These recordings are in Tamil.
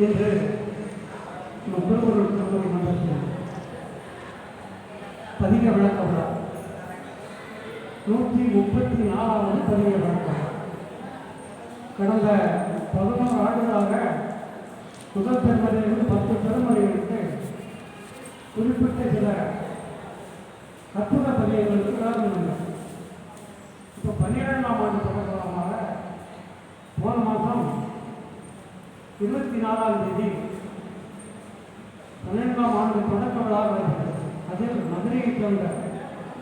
இன்று திருவள்ளூர் கல்லூரி மன்றத்தில் பதிக விளக்க விழா 134வது பதிக விளக்க விழா. கடந்த 11 ஆண்டுகளாக முதல் பெருமறையிலிருந்து 10 பெருமறைகளுக்கு குறிப்பிட்ட சில அற்புத பதிகங்களுக்கு உதாரணம். இப்போ 12ஆம் ஆண்டு தொடர்பாக போன மாதம் 24ஆம் தேதி 12ஆம் ஆண்டு தொடக்க விழா வருகிறது. அதில் மதுரையைச் சேர்ந்த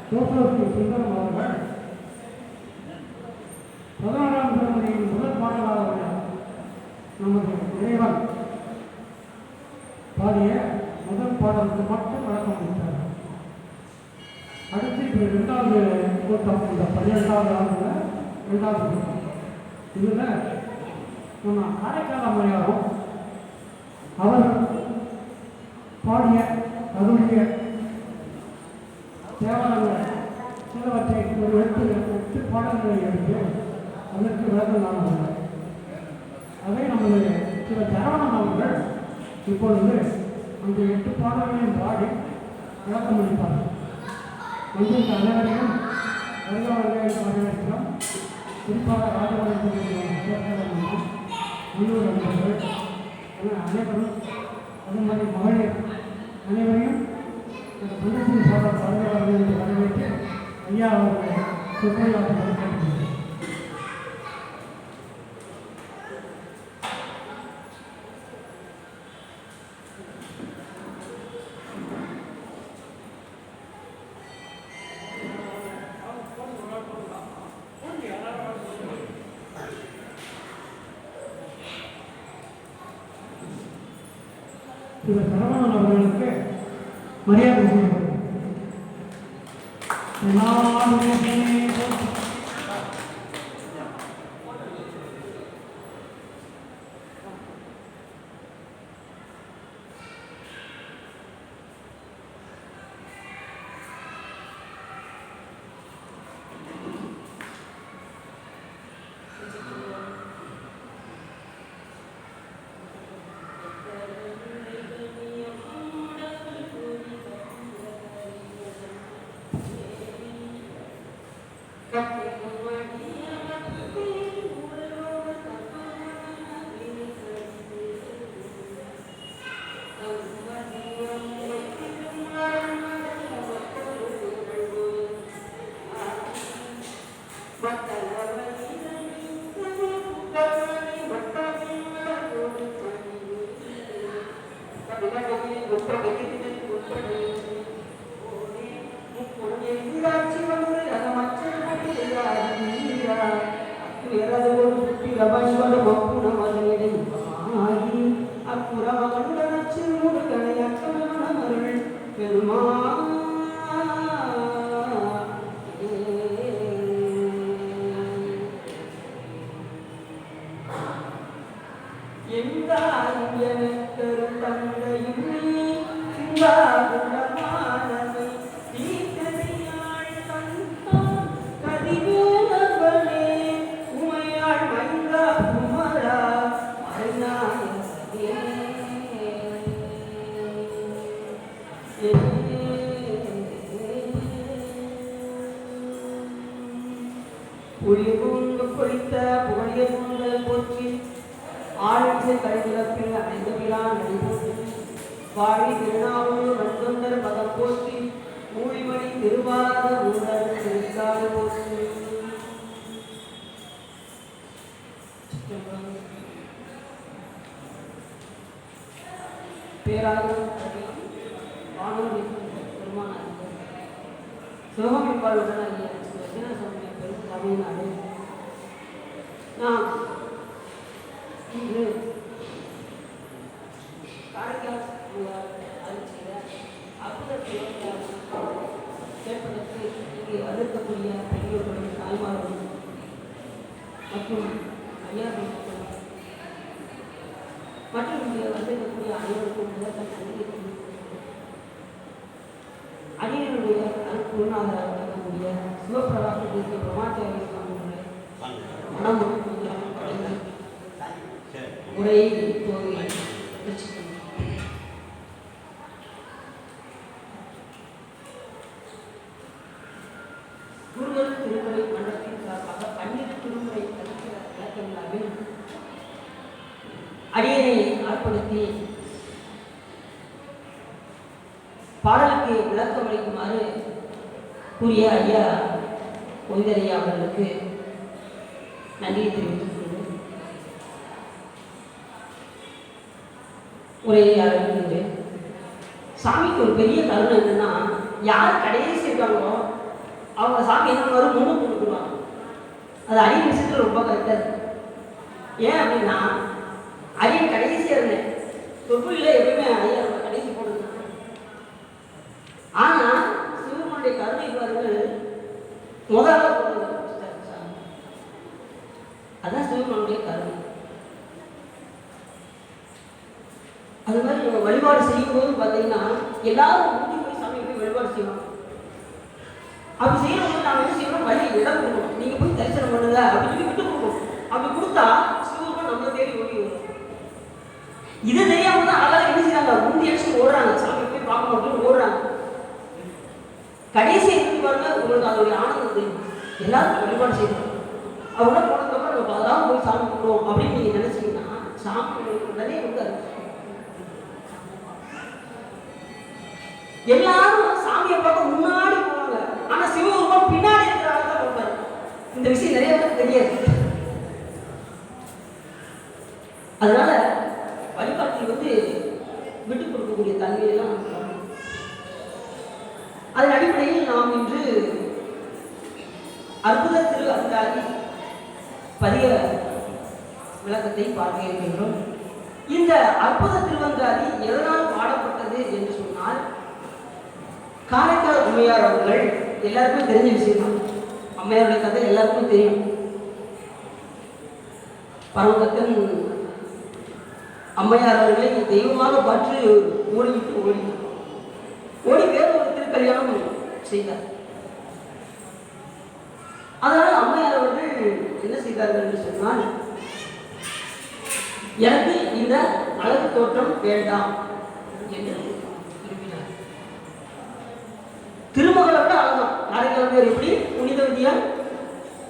தோற்றத்திற்கு சுந்தரம் அவர்கள் 16ஆம் பெருமறையின் முதல் பாடலாக நமது இறைவன் பாடிய முதல் பாடலுக்கு மட்டும் விளக்கம் அளித்தார். அடுத்து இப்போ 2வது கூட்டம், இந்த 12ஆவது ஆண்டுல 2வது கூட்டம். இதில் நம்ம காரைக்கால் அம்மையாரும் அவர் பாடிய அருளிய தேவாலயங்கள் சிலவற்றை ஒரு 8 பாடல்களை எடுத்து அதற்கு விளக்கம் காணவில்லை. அதை நமது சில சரவணன் அவர்கள் இப்பொழுது அந்த 8 பாடல்களையும் பாடி விளக்கம் அளிப்பார்கள். இந்த அனைவரையும் வருகிறவர்களையும் வரவேற்கிறோம். குறிப்பாக ராஜபாளையம் உள்ளூர் அன்பர்கள் அனைவரும், அதே மாதிரி மகளிர் அனைவரையும் அந்த பந்தத்தின் சார்பாக வருகிறவர்கள் என்று வரவேற்று ஐயா அவர்களை சொற்பொழிவாக கேட்டுக்கொள்கிறேன். திரு சரவணன் அவர்களுக்கு மரியாதை செய்யப்படும். உரையை திருமுறை மன்றத்தின் சார்பாக 12 திருமுறை கருத்திர விளக்க விழாவில் அடியனை ஆட்படுத்தி பாடலுக்கு விளக்கம் அளிக்குமாறு கூறிய ஐயா பொய்தரையா அவர்களுக்கு நன்றியை தெரிவித்துக் கொள்கிறேன். உரையை ஆரம்பிக்கின்றேன். சாமிக்கு ஒரு பெரிய கருணை என்னன்னா, யார் கடைசி இருக்காங்களோ அவங்க சாமி என்ன பண்ணுவாரு, முன்னு கொடுக்குவாங்க. அது அடியின் விஷயத்துல ரொம்ப கரெக்டாக இருக்கு. ஏன் அப்படின்னா, அடியின் கடைசியாக இருந்தேன் தொழில எப்பயுமே ஐயா கடைசி போடுது. ஆனா சிவனுடைய கருணை பாருங்கள் முதல்ல போடுறது. அதான் சிவனுடைய கருணை. அது மாதிரி நம்ம வழிபாடு செய்யும் போது பார்த்தீங்கன்னா எல்லாரும் ஊட்டி போய் சாமி போய் வழிபாடு செய்வாங்க. அப்படி செய்யறவங்க நாம என்ன செய்யணும், வழி இடம் கொடுக்கணும். நீங்க போய் தரிசனம் பண்ணுங்க அப்படின்னு சொல்லி விட்டு கொடுக்கணும். அப்படி கொடுத்தா சிவருமா நம்ம தேடி ஓடி வரும். இது தெரியாம தான் ஆளாக என்ன செய்யறாங்க, முந்தி அடிச்சு ஓடுறாங்க, சாமி போய் பார்க்க மாட்டோம் ஓடுறாங்க. கடைசி எப்படி பாருங்க, உங்களுக்கு அதோடைய ஆனந்தம் தெரியும். எல்லாரும் வழிபாடு செய்யணும். அவங்க போனதுக்கப்புறம் நம்ம அதெல்லாம் போய் சாமி கும்பிடுவோம் அப்படின்னு நீங்க நினைச்சீங்கன்னா சாமி உடனே வந்து எல்லாரும் சாமியை பார்க்க முன்னாடி போவாங்க. ஆனா சிவபெருமான் பின்னாடி இருக்கிறாங்க தான் போவாங்க. இந்த விஷயம் நிறைய பேருக்கு தெரியாது. அதனால வழிபாட்டில் வந்து விட்டுக் கொடுக்கக்கூடிய தன்மையெல்லாம் அதன் அடிப்படையில் நாம் இன்று அற்புத திரு அந்தாதி பதிக விளக்கத்தை பார்க்க இருக்கின்றோம். இந்த அற்புத திருவந்தாதி எதனால் பாடப்பட்டது என்று சொன்னால், காரைக்கால் அம்மையார் அவர்கள் எல்லாருக்குமே தெரிஞ்ச விஷயம். அம்மையாருடைய கதை எல்லாருக்குமே தெரியும். பரமபக்தன் அம்மையார் அவர்களை தெய்வமாக பார்த்து ஓடி வேறு ஒரு திருக்கல்யாணம் செய்தார். அதனால் அம்மையார் அவர்கள் என்ன செய்தார்கள் என்று சொன்னால், எனக்கு இந்த அழகு தோற்றம் வேண்டாம் என்று விரும்பினார். திருமகளை விட அழகாம். காரைக்கால் பேர் எப்படி புனித வித்யா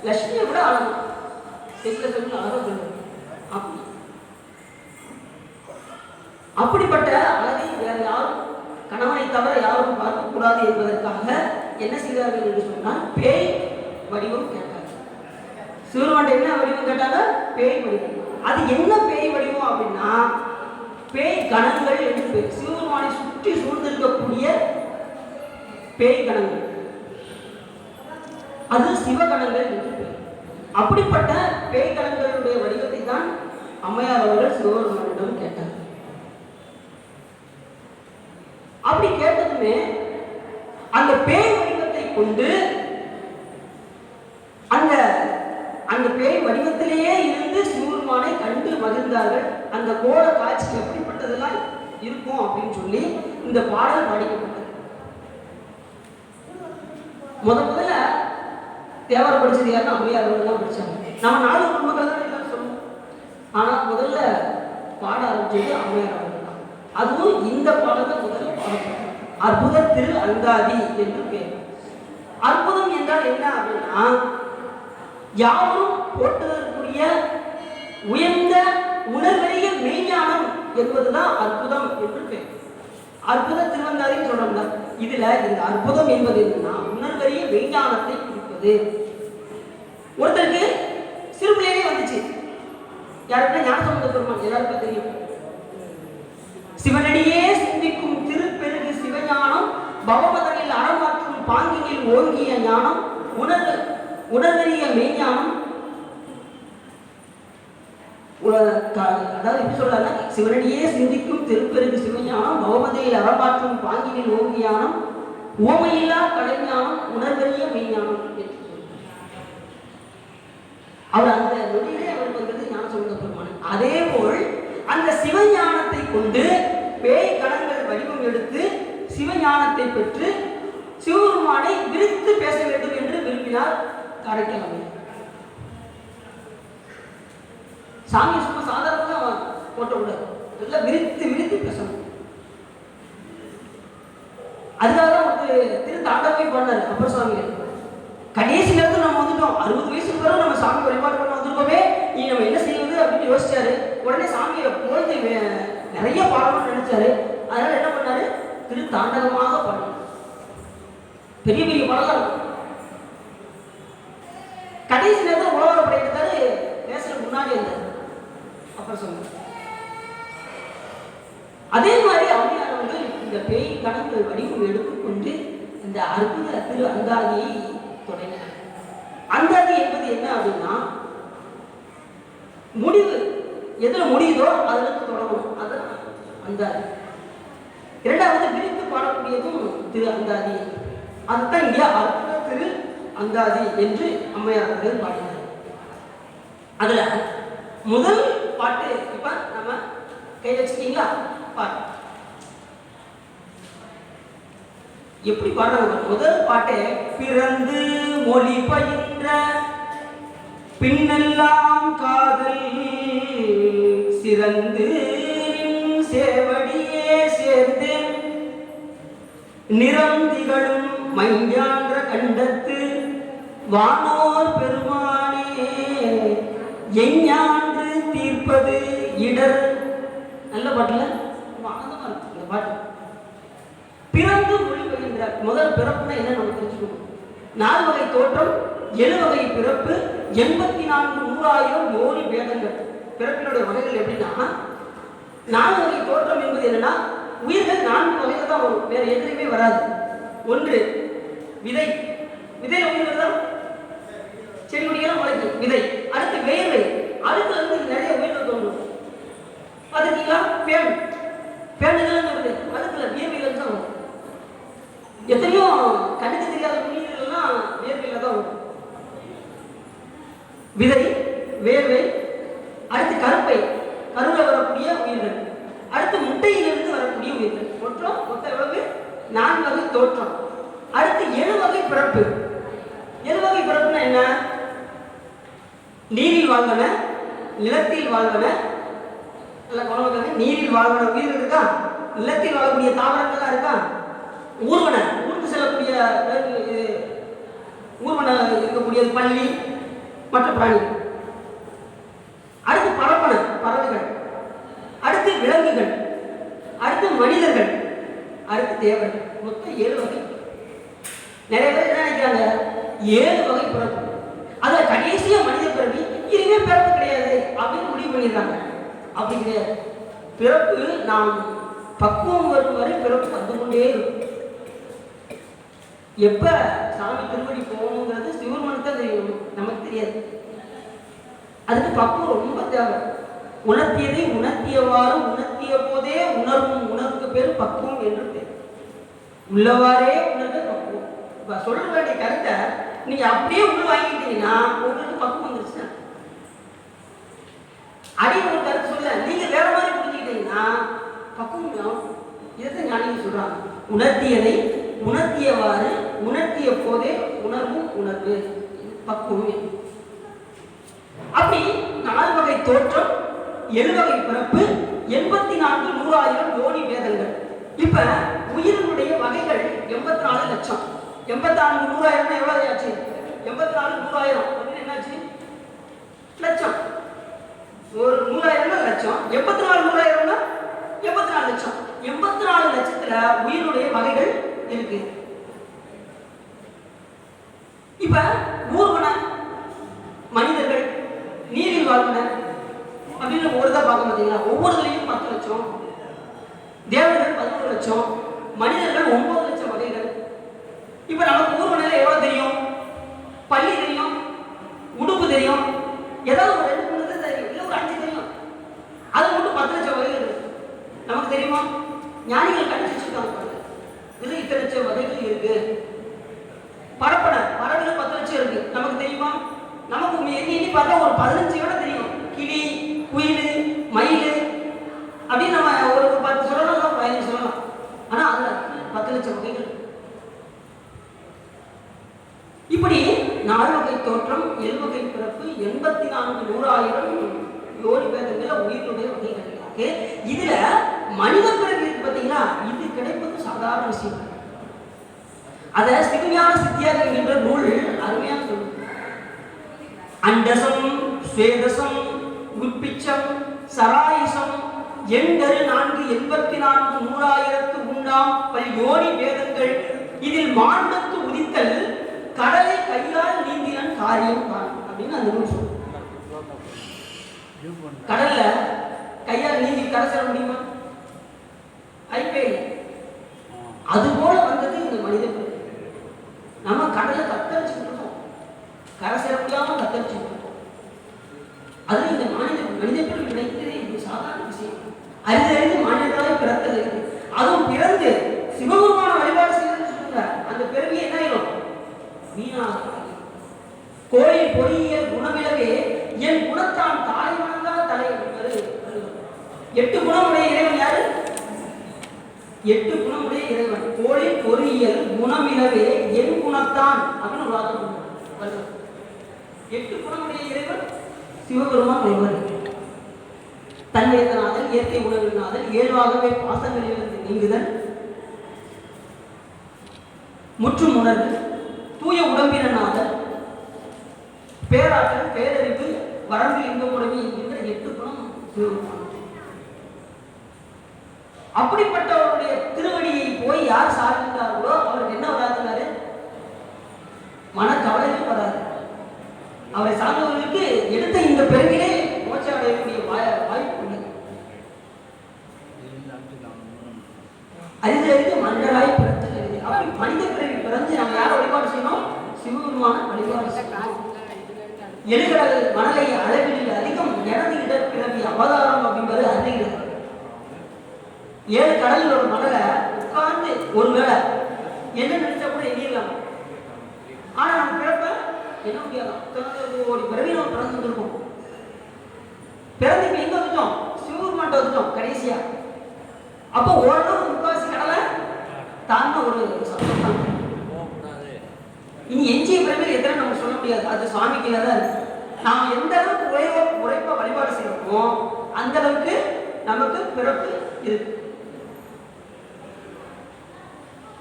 லட்சுமியை விட அழகாம். செல்ல அழகாக அப்படிப்பட்ட அழகை வேற யாரும் கணவனை தவிர யாரும் பார்க்கக்கூடாது என்பதற்காக என்ன செய்தார்கள் என்று சொன்னால், பேய் வடிவம் கேட்டாங்க. சிவருமான் என்ன வடிவம் கேட்டாங்க, பேய் வடிவம். அது என்ன பேய் வடிவம் அப்படின்னா, பேய் கணங்கள் என்று பேர். சிவருமானை சுற்றி சூழ்ந்திருக்கக்கூடிய பேய் கணங்கள், அது சிவகணங்கள் என்று பேர். அப்படிப்பட்ட பேய் கணங்களுடைய வடிவத்தை தான் அம்மையார் அவர்கள் சிவபெருமானிடம் கேட்டார். அப்படி கேட்டதுமே அந்த பேய் வடிவத்தை கொண்டு அந்த பேய் வடிவத்திலேயே இருந்து சிவபெருமானை கண்டு மகிழ்ந்தார்கள். அந்த கோல காட்சி எப்படிப்பட்டதெல்லாம் இருக்கும் அப்படின்னு சொல்லி இந்த பாடல் பாடிக்கப்பட்டது. முதல்ல தேவாரம் படிச்சது யாருன்னா அம்மையார் அவர்கள் தான் படிச்சாங்க. நம்ம நாலு குடும்பங்கள் தான் எல்லாம் சொல்லுவோம். ஆனா முதல்ல பாட ஆரம்பிச்சது அம்மையார் அவர்கள் தான். அதுவும் இந்த பாடலை முதல்ல பாடப்பட்டது. அற்புத திரு அந்தாதி என்று பேர். அற்புதம் என்றால் என்ன அப்படின்னா, யாரும் போட்டுதற்குரிய உயர்ந்த உணர்வறிய மெய்ஞானம் என்பதுதான் அற்புதம் என்று பேர். அற்புத திருவந்தாதின்னு சொல்றோம்ல, இதுல இந்த அற்புதம் என்பது என்னன்னா உணர்வறிய மெய்ஞானத்தை குறிப்பது. ஒருத்தருக்கு சிறுபிள்ளையே வந்துச்சு. யாருக்குன்னா ஞானசம்பந்த பெருமான் எல்லாருக்கும் தெரியும். சிவனடியே சிந்திக்கும் திருப்பெருகு சிவஞானம், பவமதனில் அறமாற்றும் பாங்கினில் ஓங்கிய ஞானம், உணர்வறிய மெய்ஞானம். அதாவது எப்படி சொல்றாங்க, சிவனடியே சிந்திக்கும் திருப்பெருகு சிவஞானம், பவமதனில் அறமாற்றும் பாங்கினில் ஓங்கியானம், ஓமையில்லா கலைஞானம், உணர்வறிய மெய்ஞானம் என்று சொல்றாங்க. அவர் அந்த நொடியிலே அவர் வந்தது ஞானசம்பந்த பெருமான். அதே போல் அந்த சிவஞானத்தை கொண்டு பேய் கணங்கள் வடிவம் எடுத்து சிவஞானத்தை பெற்று சிவபெருமானை விரித்து பேச வேண்டும் என்று விரும்பினார் காரைக்கால் அம்மையார். சாமி சும்மா சாதாரணமாக போட்டக்கூடாது, எல்லாம் விரித்து விரித்து பேசணும். அதுக்காக தான் ஒரு திரு தாண்டவை பண்ணார் அப்பர் சுவாமிகள். கடைசி நேரத்தில் நம்ம வந்துட்டோம், 60 வயசுக்கு பிறகு நம்ம சாமி வழிபாடு பண்ண வந்திருக்கோமே, நீ நம்ம என்ன செய்வது அப்படின்னு யோசிச்சாரு. உடனே சாமியை போய் நிறைய பாடணும்னு நினைச்சாரு. அதனால என்ன பண்ணாரு, திரு தாண்டகமாக பாடினார். பெரிய பெரிய பாடலாம் இருக்கும். கடைசி நேரத்தில் உலக படைத்தாரு, பேசுற முன்னாடி இருந்தார். அப்புறம் சொன்னார். அதே மாதிரி அம்மையானவர்கள் இந்த பேய் கடந்து வடிவம் எடுத்துக்கொண்டு இந்த அற்புத திரு அந்தாதியை தொடங்கினார். அந்தாதி என்பது என்ன அப்படின்னா, முடிவு எதுல முடியுதோ அதுல தொடங்கணும், அதுதான் அந்தாதி. இரண்டாவது விரித்து பாடக்கூடியதும் திரு அந்தாதி. அதுதான் இங்கே அற்புத திரு அந்தாதி என்று அம்மையார்கள் பாடினார். அதுல முதல் பாட்டு இப்ப நம்ம கை வச்சுட்டீங்களா? பாட்டு எப்படி பாடுறாங்க? முதல் பாட்டே பிறந்து மொழி பயின்ற பின்னெல்லாம் காதல் சிறந்து சேவடியே சேர்ந்தேன் நிறம் திகழும் மைஞான்ற கண்டத்து வானோர் பெருமானே எஞ்ஞான்று தீர்ப்பது இடர். நல்ல பாட்டுல ஆனந்தமா இருக்கு இந்த பாட்டு. பிறந்து மொழி பகிர்ந்த முதல் பிறப்புனா என்ன நம்ம தெரிஞ்சுக்கணும். 4 வகை தோற்றம், 7 வகை பிறப்பு, 84 100,000 யோனி வேதங்கள். பிறப்பினுடைய வகைகள் எப்படின்னா, 4 வகை தோற்றம் என்பது என்னன்னா, உயிர்கள் 4 வகைகள் தான் வரும், வேற எதுலையுமே வராது. ஒன்று விதை, விதையில உயிர்கள் தான் செடி கொடியெல்லாம் முளைக்கும் விதை. அடுத்து வேர்வை, அடுத்து வந்து நிறைய உயிர்கள் தோன்றும். பார்த்தீங்களா? பேன், பேன் இதெல்லாம் வருது, அதுக்குள்ள வியர்வையில தான் வரும். எத்தனையோ கண்ணுக்கு தெரியாத உயிர்கள்லாம் வியர்வையில தான் வரும். விதை, வேர்வை, அடுத்து கருப்பை, கருவில் வரக்கூடிய உயிர்கள், அடுத்து முட்டையிலிருந்து வரக்கூடிய உயிர்கள். மொத்தம் எவ்வளவு? 4 வகை தோற்றம். அடுத்து 7 வகை பிறப்பு. 7 வகை பிறப்புனா என்ன? நீரில் வாழ்வன, நிலத்தில் வாழ்வன, நீரில் வாழ்வன உயிர்கள் இருக்கா, நிலத்தில் வாழக்கூடிய தாவரங்கள் இருக்கா, ஊர்வன ஊர்ந்து செல்லக்கூடிய ஊர்வன இருக்கக்கூடிய பள்ளி மற்ற பிராணிகள், அடுத்து பரப்பன பறவைகள், அடுத்து விலங்குகள், அடுத்து மனிதர்கள், அடுத்து தேவர்கள். மொத்தம் 7 வகை. நிறைய பேர் என்ன நினைக்கிறாங்க, 7 வகை பிறப்பு, அதுல கடைசியா மனித பிறவி, இனிமே பிறப்பு கிடையாது அப்படின்னு முடிவு பண்ணிடுறாங்க. அப்படி கிடையாது. பிறப்பு நாம் பக்குவம் வரும் வரை பிறப்பு வந்து கொண்டே இருக்கும். எப்ப சாமி திருவடி போகணுங்கிறது சிவருமனுக்கு தான் தெரியும், நமக்கு தெரியாது. அதுக்கு பக்குவம் ரொம்ப தேவை. உணர்த்தியதை உணர்த்தியவாறு உணர்த்திய போதே உணர்வும் உணர்வுக்கு பேர் பக்குவம் என்று பேர். உள்ளவாறே உணர்வு பக்குவம். இப்ப சொல்ல வேண்டிய கருத்தை நீங்க அப்படியே உள்ள வாங்கிட்டீங்கன்னா உங்களுக்கு பக்குவம் வந்துருச்சுன்னா, அடி ஒரு கருத்து சொல்ல நீங்க வேற மாதிரி புரிஞ்சுக்கிட்டீங்கன்னா பக்குவம். இதை ஞானிகள் சொல்றாங்க, உணர்த்தியதை உணர்த்தியவாறு உணர்த்திய போதே உணர்வும் உணர்வு பக்குவம். அப்படி 4 வகை தோற்றம், 7 வகை பிறப்பு, 84 100,000 யோனி வேதங்கள். இப்ப உயிரினுடைய வகைகள் 84 லட்சம். 84 100,000 எவ்வளவு ஆச்சு? 84 100,000 அப்படின்னு என்னாச்சு? லட்சம். ஒரு 100,000 லட்சம், 84 100,000 84 லட்சம். 84 லட்சத்துல உயிருடைய வகைகள் இருக்கு. இப்ப ஊர்வன மனிதர்கள், நீரில் வாழ்வன அப்படின்னு ஒருதான் பார்க்க மாட்டீங்களா? ஒவ்வொருலையும் 10 லட்சம், தேவர்கள் 11 லட்சம், மனிதர்கள் 9 லட்சம் வகைகள். இப்ப நமக்கு ஊர்வனையில எவ்வளவு தெரியும்? பள்ளி தெரியும், உடுப்பு தெரியும், ஏதாவது ஒரு 2 3 தெரியும், இல்ல ஒரு 5 தெரியும். அது மட்டும் 10 லட்சம் வகைகள் நமக்கு தெரியுமா? ஞானிகள் கண்டுபிடிச்சிருக்காங்க, இதுல இத்தனை லட்சம் வகைகள் இருக்கு. பரப்பன பறவைகள் 10 லட்சம் இருக்கு, நமக்கு தெரியுமா? நமக்கு எண்ணி பார்த்தா ஒரு 15 விட தெரியும். கிளி, குயில், மயில் அப்படின்னு நம்ம ஒரு 10 சொல்லலாம், 15 சொல்லலாம். ஆனா அதுல 10 லட்சம் வகைகள். இப்படி 4 வகை தோற்றம், 7 வகை பிறப்பு, 84 100,000 யோனி வேதங்கள உயிரினுடைய வகைகள் இருக்கு. இதுல மனித பிறவி இருக்கு பாத்தீங்களா, இது கிடைப்பது சாதாரண விஷயம். அத சிறுமையான சித்தியாக என்கின்ற நூல் அருமையாக சொல்லுது. அண்டசம் ஸ்வேதசம் உற்பிச்சம் சராயிசம் எண்கரு 484 100,000 உண்டாம் பல்யோனி வேதங்கள் இதில் மாண்டத்து உதித்தல் கடலை கையால் நீந்தினன் காரியம் தான் அப்படின்னு அந்த நூல் சொல்லுது. கடல்ல கையால் நீந்தி கரை சேர முடியுமா? ஐப்பே அது போல வந்தது இந்த மனித பிறவி. நம்ம கடலை தத்தரிச்சுட்டு இருக்கோம், கரை சேர முடியாம தத்தரிச்சுட்டு இருக்கோம். அது இந்த மனித பிறவி கிடைத்ததே இது சாதாரண விஷயம். அரிதறிந்து மனிதர்களாய் பிறந்தது. அதுவும் பிறந்து சிவபெருமான வழிபாடு செய்யணும்னு சொல்லுங்க, அந்த பிறவி என்ன ஆயிரும்? வீணாக. கோயில் பொறியியல் குணவிலவே என் குணத்தான் தாய் வணங்கா தலை. 8 குணமுடைய இறைவன் யாரு? 8 குணமுடைய இறைவன். கோயில் பொறியியல் குணமிலவே என் குணத்தான் அப்படின்னு ஒரு வார்த்தை சொல்றாரு. 8 குணமுடைய இறைவன் சிவபெருமான் ஒருவர். தன்வேதனாதல், இயற்கை உணவினாதல், இயல்பாகவே பாசங்களிலிருந்து நீங்குதல், முற்றும் உணர்வு, தூய உடம்பினாதல், பேராற்றல், பேரறிவு, வரம்பு இன்பமுடைமை என்கின்ற 8 குணம் சிவபெருமான். அப்படிப்பட்டவருடைய திருவடியை போய் யார் சார்கின்றார்களோ அவருக்கு என்ன வராதுனாரு? மனக்கவலையே வராது. அவரை சார்ந்தவர்களுக்கு எடுத்த இந்த பிறவிலே மோட்சம் அடையக்கூடிய வாய்ப்பு உள்ளது. அரிதறிந்து மன்னராய் பிறத்தல் அரிது. அப்படி மனித பிறவி பிறந்து நம்ம யாரை வழிபாடு செய்யணும்? சிவபெருமான வழிபாடு செய்யணும். எழுகடல் மணலை அளவில் அதிகம் எனது இடப்பிறவி அவதாரம் அப்படின்றது அறிகிறது. 7 கடலில் ஒரு மணலை உட்கார்ந்து ஒருவேளை என்ன நினைச்சா கூட எண்ணிடலாம். ஆனா நம்ம பிறப்ப என்ன முடியாதான். ஒரு பிறவி நம்ம பிறந்து வந்திருக்கோம். பிறந்து இப்ப எங்க வந்துட்டோம்? சிவபெருமான் வந்துட்டோம் கடைசியா. அப்போ ஓரளவு முக்காசி கடலை தாண்ட ஒரு சத்தம் தான். இனி எஞ்சிய பிறகு எத்தனை நம்ம சொல்ல முடியாது. அது சுவாமிக்கு தான் இருக்கு. நாம் எந்த அளவுக்கு உழைப்ப வழிபாடு செய்யணுமோ அந்த அளவுக்கு நமக்கு பிறப்பு இருக்கு.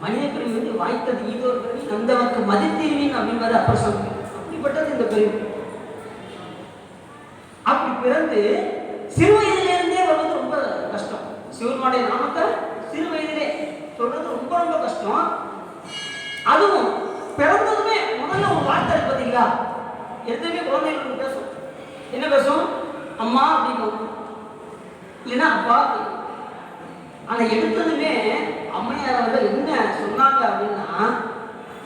மனித பிரிவு வந்து வாய்த்தது ஈதோ பிறவி நந்தவர்க்கு மதித்தீர்வின் அப்படின்றது அப்பர் சொல்லுங்க. அப்படிப்பட்டது இந்த பிரிவு. அப்படி பிறந்து சிறு வயதிலிருந்தே வருவது ரொம்ப கஷ்டம். சிவனுடைய நாமத்தை சிறு வயதிலே சொல்றது ரொம்ப ரொம்ப கஷ்டம். அதுவும் பிறந்ததுமே முதல்ல ஒரு வார்த்தை இருக்கு பார்த்தீங்களா? எதுவுமே குழந்தைகளுக்கு பேசும். என்ன பேசும்? அம்மா அப்படின்னு, இல்லைன்னா அப்பா. ஆனா எடுத்ததுமே அம்மையார் அவர்கள் என்ன சொன்னாங்க அப்படின்னா,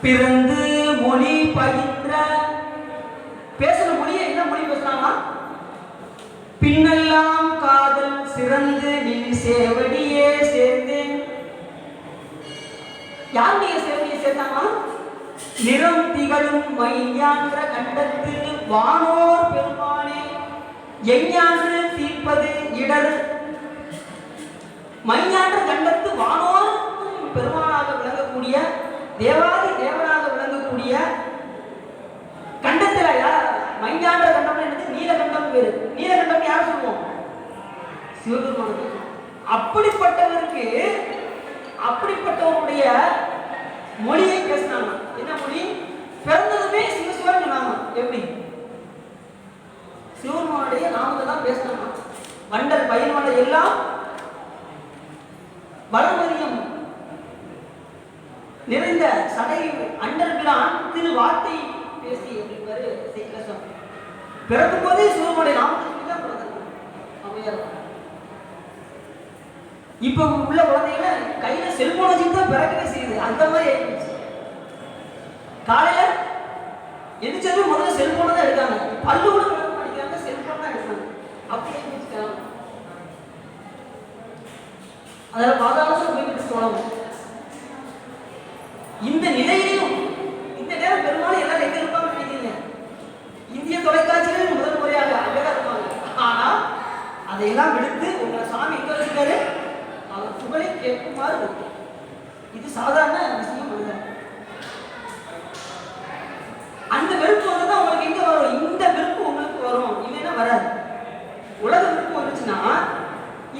பிறந்து மொழி பயின்ற பேசுற மொழியை என்ன மொழி பேசுறாங்க? பின்னெல்லாம் காதல் சிறந்து நின் சேவடியே சேர்ந்தேன். யாருடைய சேவடியை சேர்ந்தாங்க? நிறம் திகழும் மையான்ற கண்டத்து வானோர் பெருமானே எஞ்ஞான்று தீர்ப்பது இடர். மையான்ற கண்டத்து வானோர் பெருமானாக விளங்கக்கூடிய தேவாதி தேவனாக விளங்கக்கூடிய கண்டத்துல யார்? மையான்ற கண்டம் என்னது? நீலகண்டம் பேரு. நீலகண்டம் யார் சொல்லுவோம்? சிவபெருமானுக்கு. அப்படிப்பட்டவருக்கு அப்படிப்பட்டவருடைய மொழியை பேசினாங்க. என்ன மொழி? பிறந்ததுமே சிவசிவன் சொன்னாங்க. எப்படி? சிவபெருமானுடைய நாமத்தை தான் பேசினாங்க. வண்டல் பயிர்வண்டை எல்லாம் வளமதியம் நிறைந்த சடை அண்டர்பிரான் திரு வார்த்தை பேசி அப்படின்பாரு சீக்கிரம். பிறக்கும் போதே சிவனுடைய நாமத்துக்கு தான் பிறந்தாங்க அம்மையார். இப்ப உள்ள குழந்தைகளை கையில செல்போன் வச்சுட்டு தான் பிறக்கவே செய்யுது. அந்த மாதிரி ஆயிடுச்சு. காலையில எதிர்ச்சதும் முதல்ல செல்போனை தான் எடுக்காங்க. பல்லு கூட விளக்க மாட்டேங்கிறாங்க, செல்போன் தான் எடுக்காங்க. அப்படியே வச்சுக்கிறாங்க. அதில் பாதாளத்தில் போய்கிட்டு சொல்லணும். இந்த நிலையிலும் இந்த நேரம் பெரும்பாலும் எல்லாரும் எங்க இருப்பாங்க நினைக்கிறீங்க? இந்திய தொலைக்காட்சியில முதல் முறையாக அங்கதான் இருப்பாங்க. ஆனா அதையெல்லாம் விடுத்து உங்களை சாமி எங்க வச்சிருக்காரு? அவர் புகழை கேட்குமாறு இருக்கு. இது சாதாரண விஷயம் அல்ல. அந்த வெறுப்பு வந்தா உங்களுக்கு எங்க வரும்? இந்த வெறுப்பு உங்களுக்கு வரும், இல்லைன்னா வராது. உலக வெறுப்பு வந்துச்சுன்னா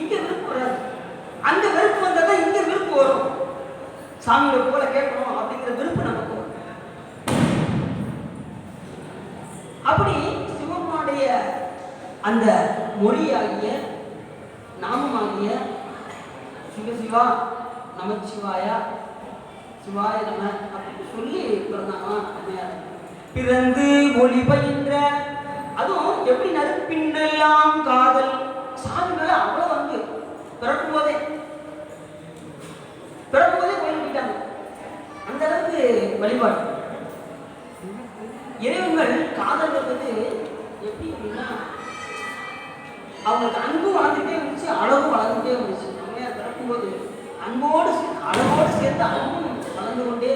இங்க வெறுப்பு வராது. அந்த வெறுப்பு வந்தா இங்க வெறுப்பு வரும். சாமியோட புகழை கேட்கணும் அப்படிங்கிற வெறுப்பு நமக்கு வரும். அப்படி அந்த மொழியாகிய நாமமாகிய சிவசிவா நமச்சிவாயா சிவாய நம அப்படின்னு சொல்லி பிறந்தாங்க அம்மையார். பிறந்து ஒளி பயின்ற, அதுவும் எப்படி நறுப்பின்னெல்லாம் காதல். சாமி மேல அவ்வளவு வந்து பிறக்கும் போதே கோயில் விட்டாங்க. அந்த அளவுக்கு வழிபாடு. இறைவங்கள் காதல் வந்து எப்படி அப்படின்னா அவங்களுக்கு அன்பும் வளர்ந்துட்டே இருந்துச்சு, அழகும் வளர்ந்துட்டே இருந்துச்சு. அம்மையார் பிறக்கும்போது அன்போடு அழகோடு சேர்ந்து அன்பும் வளர்ந்து கொண்டே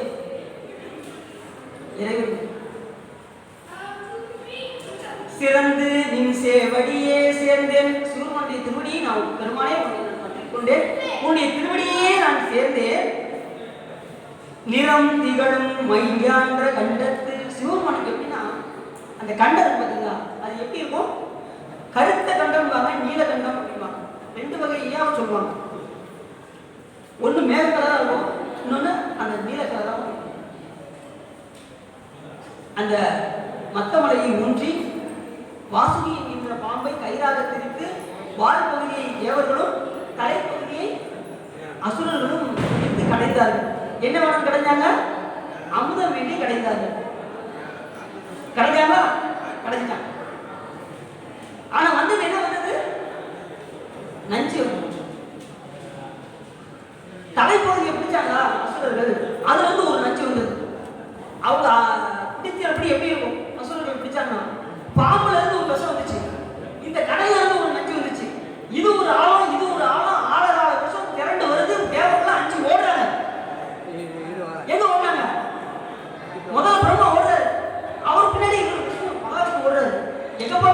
இறைவன் சிறந்து நின் சேவடியே சேர்ந்தேன். சிவனுடைய திருவடியை நான் பெருமானே கொண்டேன், உன்னுடைய திருவடியே நான் சேர்ந்தேன். நிறம் திகழும் மையான்ற கண்டத்து. சிவபெருமானுக்கு எப்படின்னா அந்த கண்டம் பார்த்தீங்களா, அது எப்படி இருக்கும்? கருத்த கண்டம், நீல கண்டம் அப்படிம்பாங்க. ரெண்டு வகையா சொல்லுவாங்க. ஒன்று மேக கலராக இருக்கும், இன்னொன்று அந்த நீல கலராக இருக்கும். அந்த மத்த மலையை ஊன்றி வாசுகி என்கின்ற பாம்பை கயிறாக திரித்து வால் பகுதியை தேவர்களும் தலைப்பகுதியை அசுரர்களும் எடுத்து கடைந்தார்கள். என்ன வனம் கடைஞ்சாங்க? அமுதம் வேண்டி கடைந்தார்கள். கடைஞ்சாங்களா? கடைஞ்சாங்க. ஆனா வந்தது என்ன வந்தது? நஞ்சு. தலைப்பகுதியை பிடிச்சாங்களா அசுரர்கள், அதுல இருந்து ஒரு நஞ்சு வந்தது. அவங்க பிடிச்சு எப்படி இருக்கும்? அசுரர்கள் பிடிச்சாங்கன்னா பாம்புல இருந்து ஒரு விஷம் வந்துச்சு, இந்த கடையில இருந்து ஒரு நஞ்சு வந்துச்சு. இது ஒரு ஆழம், இது ஒரு ஆழம், ஆழகால விஷம் திரண்டு வருது. தேவர்கள் அஞ்சு ஓடுறாங்க. எங்க ஓடுறாங்க? முதல் பிரம்மா ஓடுறாரு, அவர் பின்னாடி மகாவிஷ்ணு ஓடுறாரு, எங்கப்பா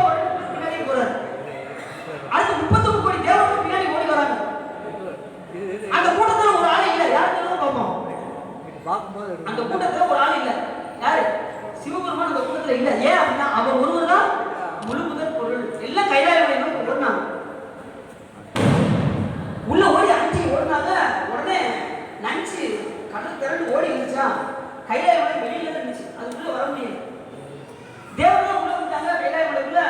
பின்னாடி போறாரு. அடுத்து 39 கோடி தேவர்கள் பின்னாடி ஓடி வராங்க. அந்த கூட்டத்துல ஒரு ஆள் இல்ல. யாருக்கு பார்ப்போம்? அந்த கூட்டத்துல ஒரு ஆள் இல்ல. யாரு? சிவபெருமான் அந்த கூட்டத்துல இல்ல. ஏன் அப்படின்னா அவர் ஒருவர் தான் முழு முதல் பொருள். எல்லாம் கைலாய நோக்கி ஓடினாங்க. உள்ள ஓடி அஞ்சு ஓடினாங்க. உடனே நஞ்சு கடல் திரண்டு ஓடி இருந்துச்சா, கைலாய மலை வெளியில இருந்துச்சு, அதுக்குள்ள வர முடியல. தேவர்கள் உள்ள வந்துட்டாங்க. கைலாய மலைக்குள்ள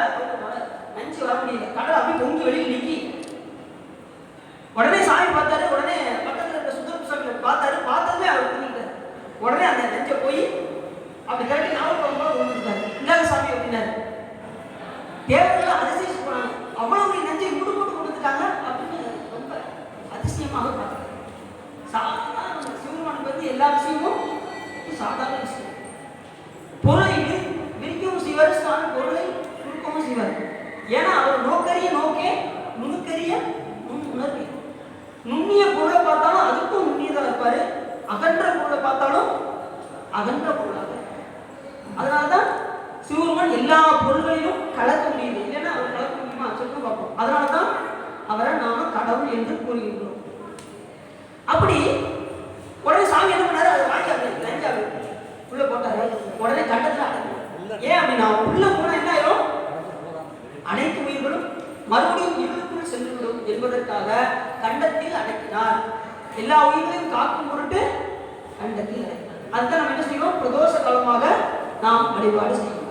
நஞ்சு வர முடியல. கடல் அப்படியே பொங்கி வெளியில் நிக்கி. உடனே சாமி பார்த்தாரு. உடனே பக்கத்துல இருக்க சுந்தர சாமி பார்த்தாரு. பார்த்ததுமே அவர் புரிஞ்சுட்டாரு. உடனே அந்த நஞ்சை போய் அப்படி கட்டி நாவல் வந்துட்டாரு. இல்லாத சாமி அப்படின்னாரு. தேவர்கள் அதிசயிச்சு போனாங்க. அவ்வளவு நஞ்சை முடு போட்டு கொடுத்துட்டாங்க அப்படின்னு ரொம்ப அதிசயமாக பார்த்தாங்க. சாதாரண சிவபெருமானுக்கு வந்து எல்லா விஷயமும் சாதாரண விஷயம். பொருளை விரிக்கவும் செய்வார் சாமி, பொருளை சுருக்கவும் செய்வார். ஏன்னா அவர் நோக்கரிய நோக்கே நுணுக்கரிய உணர்வு. நுண்ணிய பொருளை பார்த்தாலும் அதுக்கும் நுண்ணியதாக இருப்பாரு, அகன்ற பொருளை பார்த்தாலும் அகன்ற பொருளாக. அதனால்தான் சிவபெருமான் எல்லா பொருள்களிலும் கலக்க முடியுது. இல்லைன்னா அவர் கலக்க முடியுமா சொல்ல பார்ப்போம். அதனால்தான் அவரை நாம கடவுள் என்று கூறுகின்றோம். அப்படி உடனே சாமி என்ன பண்ணாரு? அதை வாங்கி அப்படி லஞ்சாவே உள்ள போட்டாரு. உடனே கண்டத்துல அடங்கும். ஏன் அப்படின்னா உள்ள போனா என்ன ஆயிரும்? அனைத்து உயிர்களும் மறுபடியும் இருளுக்குள் சென்றுவிடும் என்பதற்காக கண்டத்தில் அடக்கினார். எல்லா உயிர்களையும் காக்கும் பொருட்டு கண்டத்தில் அடக்கினார். அதுதான் நம்ம என்ன செய்வோம்? பிரதோஷ காலமாக நாம் வழிபாடு செய்யணும்.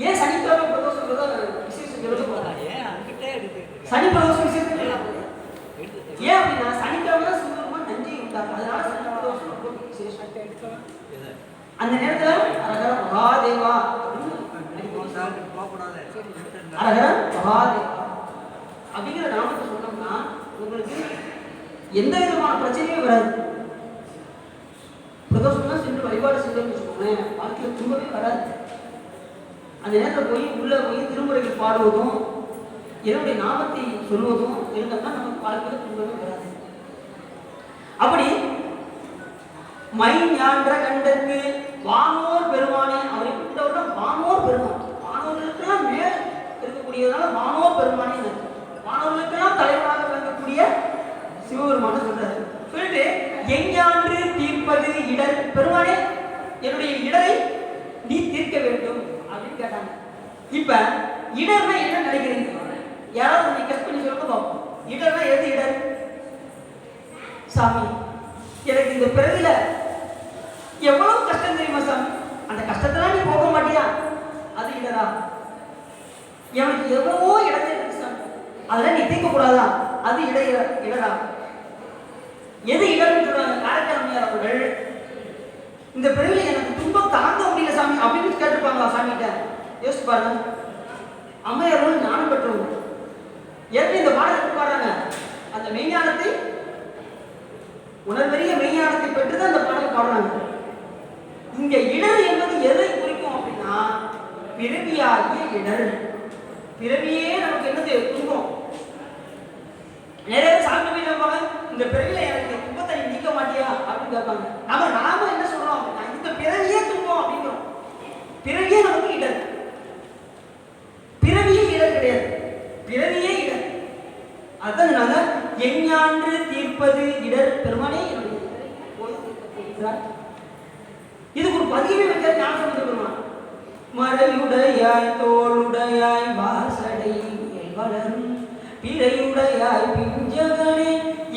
ஏன் சனிக்கிழமை பிரதோஷம் விசேஷம்? சனி பிரதோஷம் விசேஷம் ஏன் அப்படின்னா சனிக்கிழமை தான் சிவபெருமான் நஞ்சை விட்டார். அதனால சனி பிரதோஷம் ரொம்ப விசேஷம். அந்த நேரத்துல அரகர மகாதேவா அரகர மகாதேவா அப்படிங்கிற நாமத்தை சொன்னோம்னா உங்களுக்கு எந்த விதமான பிரச்சனையும் வராது. பிரதோஷம்னா சென்று வழிபாடு செஞ்சோம்னு வச்சுக்கோங்களேன், வாழ்க்கையில் துன்பமே வராது. அந்த நேரத்தில் போய் உள்ள போய் திருமுறைகள் பாடுவதும் என்னுடைய நாமத்தை சொல்வதும் இருந்தோம்னா நமக்கு வாழ்க்கையில் துன்பமே வராது. அப்படி மைஞான்ற கண்டத்து வானோர் பெருமானே, அவர் எப்படிப்பட்டவர்? வானோர் பெருமான். வானோர்களுக்கெல்லாம் மேல் இருக்கக்கூடியதுனால வானோர் பெருமானே, வானோர்களுக்கெல்லாம் தலைவராக விளங்கக்கூடிய சிவபெருமான சொல்றாரு. சொல்லிட்டு எஞ்ஞான்று தீர்ப்பது இடர். பெருமானே, என்னுடைய இடரை நீ தீர்க்க வேண்டும் அப்படின்னு கேட்டாங்க. இப்ப இடர்னா என்ன நினைக்கிறீங்க? யாராவது நீ கெஸ்ட் பண்ணி சொல்லுங்க பார்ப்போம். இடர்னா எது இடர்? சாமி, எனக்கு இந்த பிறவில எவ்வளவு கஷ்டம் தெரியுமா சாமி? அந்த கஷ்டத்தெல்லாம் நீ போக மாட்டியா? அது இடரா? எனக்கு எவ்வளவோ இடத்தை இருக்கு சாமி, அதெல்லாம் நீ தீர்க்க கூடாதா? அது இடரா? எது இடர்னு சொல்றாங்க? காரைக்கால் அம்மையார் அவர்கள் இந்த பிறவில எனக்கு துன்பம் தாங்க முடியல சாமி அப்படின்னு கேட்டிருப்பாங்களா சாமிகிட்ட? யோசிச்சு பாருங்க. அம்மையார்கள் ஞானம் பெற்றவங்க எப்படி இந்த பாடத்தை பாடுறாங்க? அந்த மெய்ஞானத்தை, உணர்வெறிய மெய்ஞானத்தை பெற்றுதான் அந்த பாடலை பாடுறாங்க. இங்க இடர் என்பது எதை குறிக்கும் அப்படின்னா, பிறவியாகிய இடர். பிறவியே நமக்கு என்னது? துன்பம். நிறைய சாமி போய் இந்த பிறவில எனக்கு துன்பத்தை நீக்க மாட்டியா அப்படின்னு கேட்பாங்க. நாம என்ன சொல்றோம் அப்படின்னா, இந்த பிறவியே துன்பம் அப்படிங்கிறோம். பிறவியே நமக்கு இடர். பிறவியே இடர் கிடையாது, பிறவியே இடர். அதனால எஞ்ஞான்று தீர்ப்பது இடர் பெருமானே என்னுடைய போகிறார். இதுக்கு ஒரு பதிவே வைக்க ஞானம் பெருமான். மறையுடையாய் தோளுடையாய் வாசடை வளரும் பிறையுடையாய் பிஞ்சகனே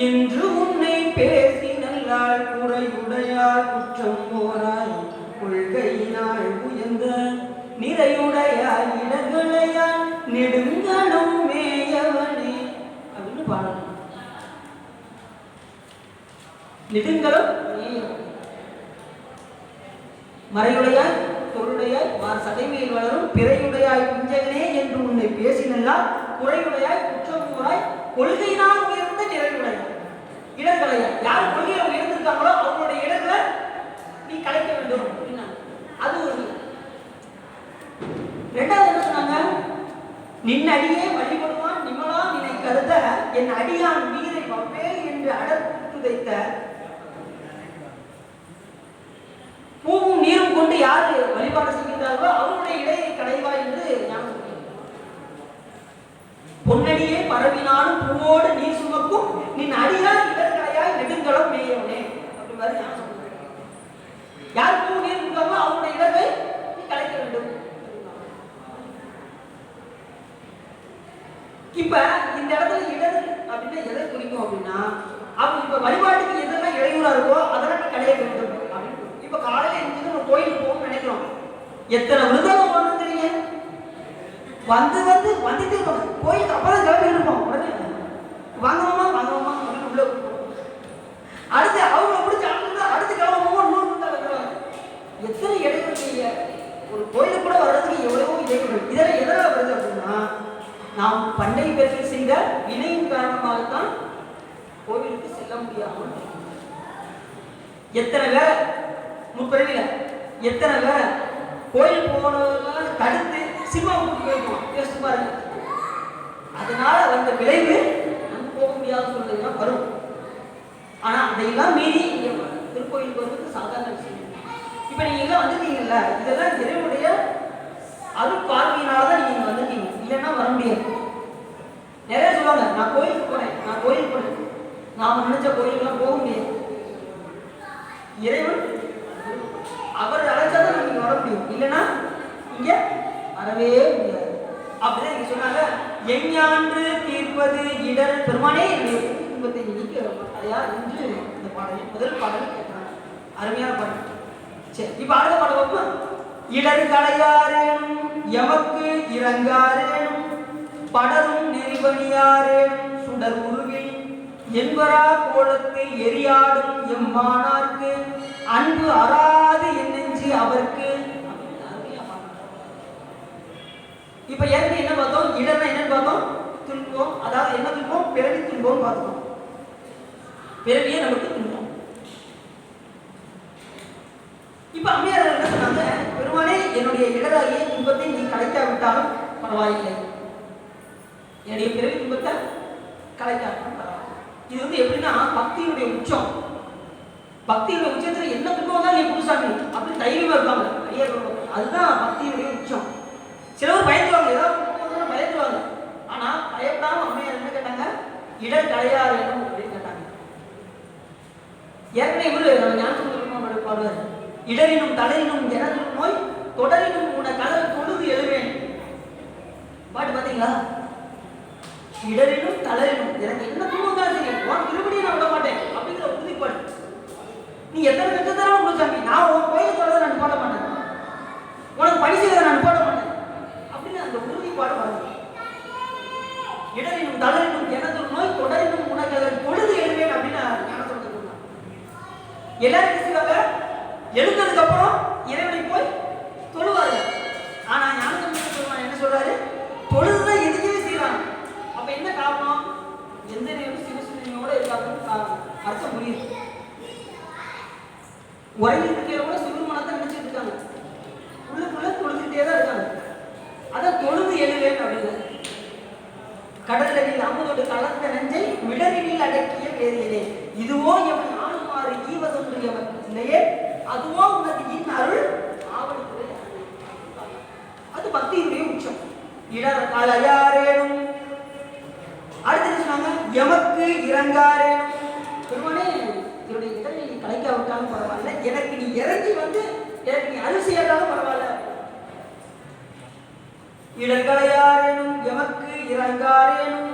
என்று உன்னை பேசி நல்லாள் குறையுடையாய் குற்றம் போராய் கொள்கையினாள் உயர்ந்த நிறையுடையாய் இடர்களையாய் நெடுங்கணும் மேயவனே அப்படின்னு பாடணும். நெடுங்கலம் மேயவனே, மறையுடையாய் பொருளுடையாய் சடைமையில் வளரும் பிறையுடையாய் பிஞ்சகனே என்று உன்னை பேசினல்லால் குறையுடையாய் குற்றம் கூறாய் கொள்கையினால் உயர்ந்த நிறைவுடையாய் இடர்களையாய். யார் கொள்கையை உயர்ந்திருக்காங்களோ அவங்களுடைய இடங்களை நீ கலைக்க வேண்டும். அது ஒரு. ரெண்டாவது என்ன சொன்னாங்க? நின்னடியே வழிபடுவான் நிமலா நினை கருத என் அடியான் மீதை வப்பே என்று அடர்த்து வைத்த பூவும் நீரும் கொண்டு யாரு வழிபாடு செய்கின்றார்களோ அவருடைய இடையை கடைவா என்று ஞானம். பொன்னடியே பரவினாலும் பூவோடு நீர் சுமக்கும் நின் அடியான் இடர்களையாய் நெடுங்கலம் மேயவனே அப்படி மாதிரி ஞானம். யார் பூ நீர் இருக்காங்களோ அவருடைய இடத்தை நீ கலைக்க வேண்டும். இப்ப இந்த இடத்துல இடர் அப்படின்னா எதை குறிக்கும் அப்படின்னா, அப்ப இப்ப வழிபாட்டுக்கு எதெல்லாம் இடையூறா இருக்கோ அதெல்லாம் நீ கடைய வேண்டும் அப்படின்னு. இப்ப காலையில எஞ்சிட்டு ஒரு கோயிலுக்கு போகணும்னு நினைக்கிறோம். எத்தனை விருதாவும் வந்து தெரியுங்க, வந்துட்டு இருப்பாங்க கோயிலுக்கு. அப்பதான் கிளம்பி இருப்போம். உடனே வாங்கம்மா அப்படின்னு உள்ள அடுத்து அவங்க பிடிச்ச அடுத்து கிளம்புவோம். இன்னொரு வைக்கிறாங்க. எத்தனை இடையூறு செய்ய ஒரு கோயிலுக்கு கூட வர்றதுக்கு எவ்வளவோ இடையூறு. இதெல்லாம் எதனால வருது அப்படின்னா, நாம் பண்டை பேரில் செய்த வினையின் காரணமாகத்தான் கோவிலுக்கு செல்ல முடியாமல். எத்தனை பேரை முற்பிறவில எத்தனை பேரை கோயில் போனவர்கள் தடுத்து சினிமா கூட்டி போயிருக்கோம். யோசிச்சு பாருங்க. அதனால வந்த விளைவு நம்ம போக முடியாத சூழ்நிலை வரும். ஆனா அதையெல்லாம் மீறி திருக்கோயிலுக்கு வருவது சாதாரண விஷயம். இப்ப நீங்க எல்லாம் வந்துட்டீங்கல்ல, இதெல்லாம் இறைவனுடைய அருள் பார்வையினாலதான் நீங்க வந்துட்டீங்க, இல்லைன்னா வர முடியாது. நிறைய சொல்லுவாங்க, நான் கோயிலுக்கு போறேன் நாம நினைச்ச கோயிலுக்கெல்லாம் போக முடியாது. இறைவன் அவர் அழைச்சாதான் நீங்க வர முடியும், இல்லைன்னா இங்க வரவே முடியாது. அப்படிதான் நீங்க சொன்னாங்க. எஞ்ஞான்று தீர்ப்பது இடர் பெருமானே என்னுடைய துன்பத்தை நீக்க அதையா என்று இந்த பாடலில் முதல் பாடல் கேட்கிறாங்க. அருமையான பாடல். சரி, இப்ப அடுத்த பாடல் பார்ப்போம். இடர் களையாரேனும் எமக்கு இறங்காரேனும் படரும் நெறிபணியாரேனும் சுடர் உருவில் என்பரா கோலத்தை எரியாடும் எம்மானார்க்கு அன்பு அறாது என்னெஞ்சு அவருக்கு. இப்ப ஏற்கனவே என்ன பார்த்தோம்? இடர்னா என்னன்னு பார்த்தோம்? துன்பம். அதாவது என்ன துன்பம்? பிறவி துன்பம் பார்த்தோம். பிறவியே நமக்கு துன்பம். இப்ப அம்மையார் என்ன சொன்னாங்க? பெருமானே, என்னுடைய இடராகிய துன்பத்தை நீ கலைக்காவிட்டாலும் பரவாயில்லை, என்னுடைய பிறவி துன்பத்தை கலைக்காவிட்டாலும் பரவாயில்லை. இது வந்து எப்படின்னா பக்தியுடைய உச்சம். பக்தியுடைய உச்சத்துல என்ன துன்பம் தான் நீ புதுசாமி அப்படின்னு தைரியமா இருப்பாங்க ஐயர். அதுதான் பக்தியுடைய உச்சம். சிலவர் பயந்துவாங்க, ஏதாவது பயந்துவாங்க. ஆனா பயப்படாம அம்மையார் என்ன கேட்டாங்க? இடர் கலையார் வேண்டும் அப்படின்னு கேட்டாங்க. ஏற்கனவே இவரு நம்ம ஞானசம்பந்தர் பாடுவார். இடரினும் தலையினும் எனது நோய் தொடரினும் உன கலர் தொழுது எழுவேன். பாட்டு பாத்தீங்களா? இடரினும் தலையினும் எனக்கு என்ன துன்பம் தான் செய்யும், திருப்படியும் நான் விட மாட்டேன் அப்படிங்கிற உறுதிப்பாடு. நீ எத்தனை லட்சத்தாலும் சாமி, நான் உன் கோயிலுக்கு வரதை நான் போட மாட்டேன், உனக்கு பணி செய்வதை நான் போட மாட்டேன். எல்லாரும் என்ன செய்வாங்க? எழுந்ததுக்கு அப்புறம் இறைவனை போய் தொழுவார்கள். ஆனா ஞானசம்பந்தர் பெருமான் என்ன சொல்றாரு? தொழுதுதான் எதுக்குமே செய்யறாங்க. அப்ப என்ன காரணம்? எந்த நேரம் சிவசிந்தனையோட இருக்காங்க அர்த்தம் புரியுது. உரையில் இருக்கிற கூட சிவருமானத்தை நினைச்சிட்டு இருக்காங்க, உள்ளுக்குள்ள தொழுதுட்டே தான் இருக்காங்க. அதான் தொழுது எழுவேன் அப்படின்னு. கடலில் அமுதோடு கலந்த நெஞ்சை விடரில் அடக்கிய வேதியனே, இதுவோ எவன் ஆளுமாறு ஈவதொன்று எவன் இல்லையே, அதுவோ உனது இன் அருள் ஆவணத்துறை. அது பக்தியினுடைய உச்சம். இடர் கலையாரேனும். அடுத்து என்ன சொன்னாங்க? எமக்கு இறங்காரேனும். பெருமானே, என்னுடைய இடரை நீ கலைக்காவிட்டாலும் பரவாயில்ல, எனக்கு நீ இறங்கி வந்து எனக்கு நீ அருள் செய்யாட்டாலும் பரவாயில்ல. இடர்களையாரேனும் எமக்கு இறங்காரேனும்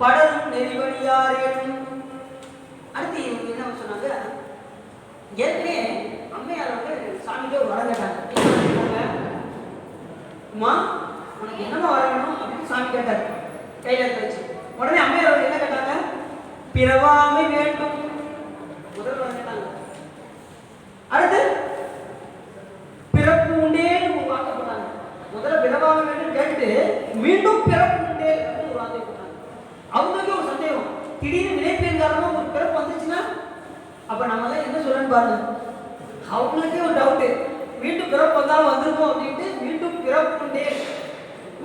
படரும் நெறிவழியாரேனும். அடுத்து இவங்க என்ன சொன்னாங்க? ஏற்கனவே அம்மையார் வந்து சாமிகிட்ட ஒரு வரம் கேட்டாங்க. அம்மா, உனக்கு என்னமா வர வேணும் அப்படின்னு சாமி கேட்டார் கையில வச்சு. உடனே அம்மையார் என்ன கேட்டாங்க? பிறவாமை வேண்டும். முதல் வரம் கேட்டாங்க. அடுத்து பிறப்பு உண்டேன்னு ஒரு வார்த்தை போட்டாங்க. முதல்ல பிறவாமை வேண்டும் கேட்டு மீண்டும் பிறப்பு உண்டே அப்படின்னு ஒரு வார்த்தை போட்டாங்க. அவங்களுக்கு ஒரு சந்தேகம், திடீர்னு நினைப்பின் காரணமா ஒரு பிறப்பு வந்துச்சுன்னா அப்ப நம்ம எல்லாம் என்ன சொல்லணும்னு பாருங்க. அவங்களுக்கே ஒரு டவுட்டு, மீண்டும் பிறப்பு வந்தாலும் வந்திருக்கோம் அப்படின்ட்டு மீண்டும் பிறப்பு உண்டே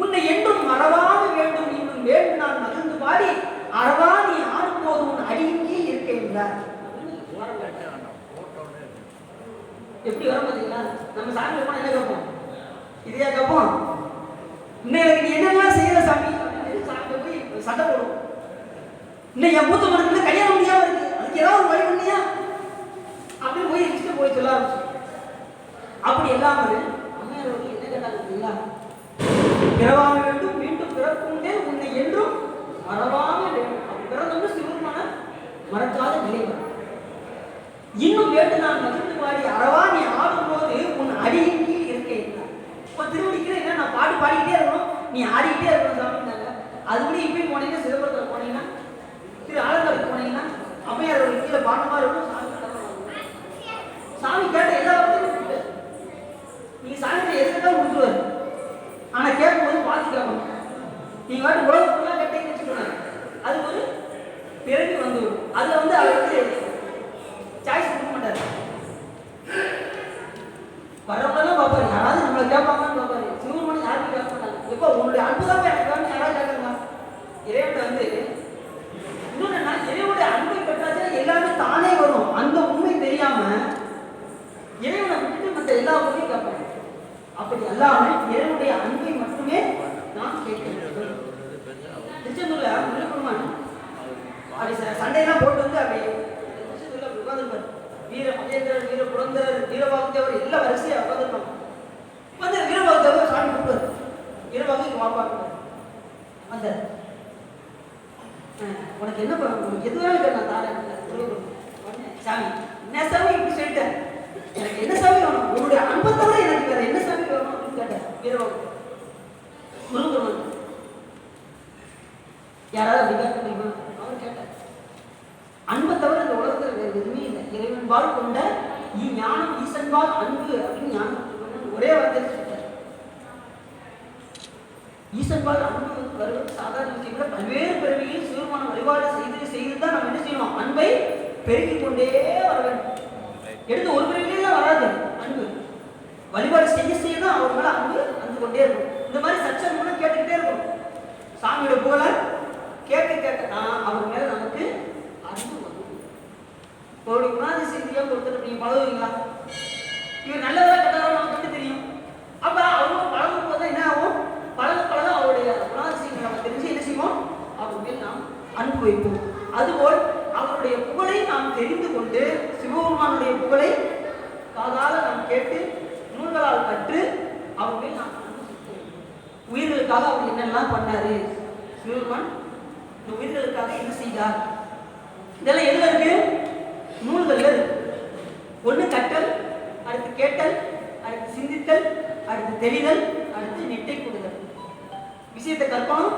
உன்னை என்றும் மறவாம வேண்டும், இன்னும் வேண்டும் நான் மகிழ்ந்து பாடி அறவா நீ ஆடும்போது உன் அடிக்கே இருக்க என்றார். எப்படி வர பார்த்தீங்களா? நம்ம சாமி போனா என்ன கேட்போம்? இதையா கேட்போம்? இன்னைக்கு நீ என்னெல்லாம் செய்யற சாமி அப்படின்னு சாமி போய் சண்டை போடுவோம். இன்னும் என் மூத்த மனத்துல கல்யாணம் முடியாம இருக்கு, அதுக்கு ஏதாவது ஒரு வழி பண்ணியா அப்படின்னு போய் இஷ்டம் போய் சொல்ல ஆரம்பிச்சு. அப்படி எல்லாமே அம்மையார் என்ன கேட்டாங்க? பிறவாம வேண்டும், மீண்டும் பிறப்புண்டே உன்னை என்றும் மறவாம வேண்டும். அப்படி பிறந்தவங்க சிவருமான மறக்காத நிலை வரும். இன்னும் வேண்டு நான் மகிழ்ந்து பாடி அறவா நீ ஆடும்போது உன் அடியின் கீழ் இருக்கேன். இப்போ திருவடிக்கிற என்ன நான் பாடி பாடிக்கிட்டே இருக்கணும், நீ ஆடிக்கிட்டே இருக்கணும் சாமின்னாங்க. அதுபடி இப்பயும் போனீங்கன்னா சிவபுரத்தில் போனீங்கன்னா திரு ஆலந்தூருக்கு போனீங்கன்னா அம்மையார் ஒரு கீழே பாண்டமா இருக்கும். சாமி கேட்ட எல்லா வார்த்தையும் நீங்க சாமி எதுக்கிட்ட கொடுத்துருவாரு. ஆனா கேட்கும்போது பார்த்து கேட்கணும். நீங்க வாட்டி உலகம் ஃபுல்லாக கேட்டீங்கன்னு வச்சுக்கோங்க, அது ஒரு பிறகு வந்துவிடும். அதுல வந்து அவருக்கு சாய்ஸ் கொடுக்க மாட்டாரு. வரவங்கெல்லாம் பார்ப்பாரு, யாராவது நம்மளை கேட்பாங்கன்னு பார்ப்பாரு. சிவருமணி யாருக்கும் கேட்க மாட்டாங்க. எப்போ உங்களுடைய அன்பு தான் எனக்கு வேணும் யாராவது கேட்கணுமா? இறைவன் வந்து இன்னொன்னா இறைவனுடைய அன்பை பெற்றாச்சா எல்லாமே தானே வரும். அந்த உண்மை தெரியாம இறைவனை விட்டுட்டு மற்ற எல்லா உண்மையும் கேட்பாங்க. அப்படி எல்லாமே இறைவனுடைய அன்பை மட்டுமே நாம் கேட்க வேண்டும். திருச்செந்தூர்ல முருகப்பெருமான் அப்படி சண்டையெல்லாம் போட்டு வந்து அப்படி உட்காந்துருப்பார். வீர மகேந்திரர், வீர புரந்தரர், வீரபாகுதேவர் எல்லாம் வரிசையா உட்காந்துருப்பாங்க. வந்து வீரபாகுதேவர் சாமி கொடுப்பாரு. வீரபாகு வாப்பாங்க அந்த உனக்கு என்ன பண்ண எது வேணும் நான் தாரேன் சாமி. என்ன சாமி இப்படி சொல்லிட்டேன், எனக்கு என்ன சாமி வேணும்? உன்னுடைய அன்பை தவிர எனக்கு வேற என்ன சாமி வேணும் அப்படின்னு கேட்டேன் வீரபாகு. முருகன் யாராவது அப்படி கேட்க முடியுமா? அவர் கேட்டார். அன்பை தவிர இந்த உலகத்தில் வேறு எதுவுமே இல்லை. இறைவன்பால் கொண்ட ஞானம் ஈசன்பால் அன்பு அப்படின்னு ஞானம் ஒரே வார்த்தை சொல்லிட்டார். ஈசன்பால் அன்பு வருவது சாதாரண விஷயம் கூட. பல்வேறு பிறவியில் சிவமான வழிபாடு செய்து தான் நம்ம என்ன செய்யணும்? அன்பை பெருக்கிக் கொண்டே வர வேண்டும். எடுத்து ஒரு பிறவிலே தான் வராது அன்பு. வழிபாடு செய்ய தான் அவர் மேல அன்பு வந்து கொண்டே இருக்கும். இந்த மாதிரி சச்சரவுனா கேட்டுக்கிட்டே இருக்கும். சாமியோட புகழ கேட்க தான் அவர் மேல நமக்கு அன்பு வரும். ஒரு குணாதிசயத்தையும் ஒருத்தர் நீங்க பழகுவீங்களா? இவர் நல்லவரா கெட்டவரா நமக்கு வந்து தெரியும். அப்ப அவங்க பழகும் போது என்ன ஆகும்? பழக அவருடைய குணாதிசயங்களை நம்ம தெரிஞ்சு என்ன செய்வோம்? அவர் மேல் நாம் அன்பு வைப்போம். அதுபோல் அவருடைய புகழை நாம் தெரிந்து கொண்டு சிவபெருமானுடைய புகழை காதால நாம் கேட்டு நூல்களால் கற்று அவர் மேல் நாம் அன்பு செலுத்துவோம். உயிர்களுக்காக அவர் என்னெல்லாம் பண்ணாரு, சிவபெருமான் இந்த உயிர்களுக்காக என்ன செய்தார், இதெல்லாம் எதுல இருக்கு? நூல்கள்ல இருக்கு. ஒண்ணு கற்றல், அடுத்து கேட்டல், அடுத்து சிந்தித்தல், அடுத்து தெளிதல், அடுத்து நெட்டை கொடுதல். விஷயத்தை கற்கணும்,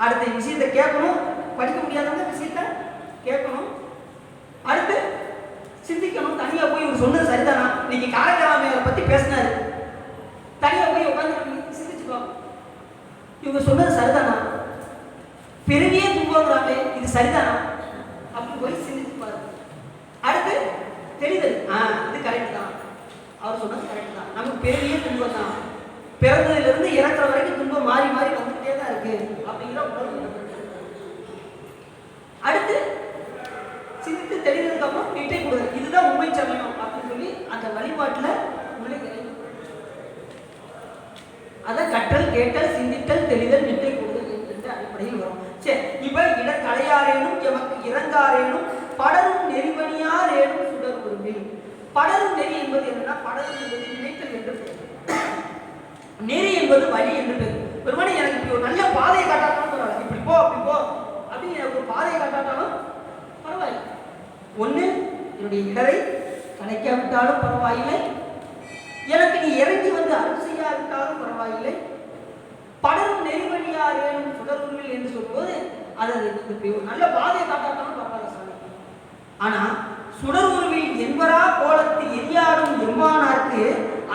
அடுத்த விஷயத்தை கேட்கணும், படிக்க முடியாதவங்க விஷயத்தை கேட்கணும், அடுத்து தனியா போய் இவர் சொன்னது சரிதானா? இன்னைக்கு காரைக்காலாமையை பத்தி பேசினாரு, தனியா போய் உட்காந்து சிந்திச்சுப்பாங்க, இவங்க சொன்னது சரிதானா? பெருமையே துன்பங்கிறாங்களே, இது சரிதானா அப்படின்னு போய் சிந்திச்சு பாரு. அடுத்து தெளிதல், இது கரெக்ட் தான், அவர் சொன்னது கரெக்ட் தான். நமக்கு பெருமையே துன்பம் தான், பிறந்ததுல இருந்து இறக்குற வரைக்கும் துன்பம் மாறி மாறி வந்துட்டே தான் இருக்கு அப்படிங்கிற உணர்வு. அடுத்து சிந்தித்து தெளிந்ததுக்கு அப்புறம் நிட்டை கொடுங்க, இதுதான் உண்மை சமயம் அப்படின்னு சொல்லி அந்த வழிபாட்டுல உள்ளே அதான் கற்றல், கேட்டல், சிந்தித்தல், தெளிதல், நிட்டை கொடுதல் என்ற அடிப்படையில் வரும். சரி, இப்ப இடக்கலையாரேனும் எமக்கு இறங்காரேனும் படரும் நெறிவணியாரேனும் சுடர் உருவில். படரும் நெறி என்பது என்னன்னா, படரும் என்பது நினைத்தல் என்று பெயர், நெறி என்பது வழி என்று பெயர். ஒருவனை எனக்கு இப்படி ஒரு நல்ல பாதையை காட்டாட்டாலும் பரவாயில்ல, இப்படி போ அப்படி போ அப்படின்னு எனக்கு ஒரு பாதையை காட்டாட்டாலும் பரவாயில்லை. ஒண்ணு என்னுடைய இடரை கலைக்காவிட்டாலும் பரவாயில்லை, எனக்கு நீ இறங்கி வந்து அருள் செய்யாவிட்டாலும் பரவாயில்லை. படரும் நெறிவழியாரேனும் சுடர்வுருவில் என்று சொல்லும்போது அது ஒரு நல்ல பாதையை காட்டாட்டாலும் பரவாயில்ல சாமி. ஆனா சுடர்வுருவில் என்பரா கோலத்தில் எரியாடும் எம்மானார்க்கு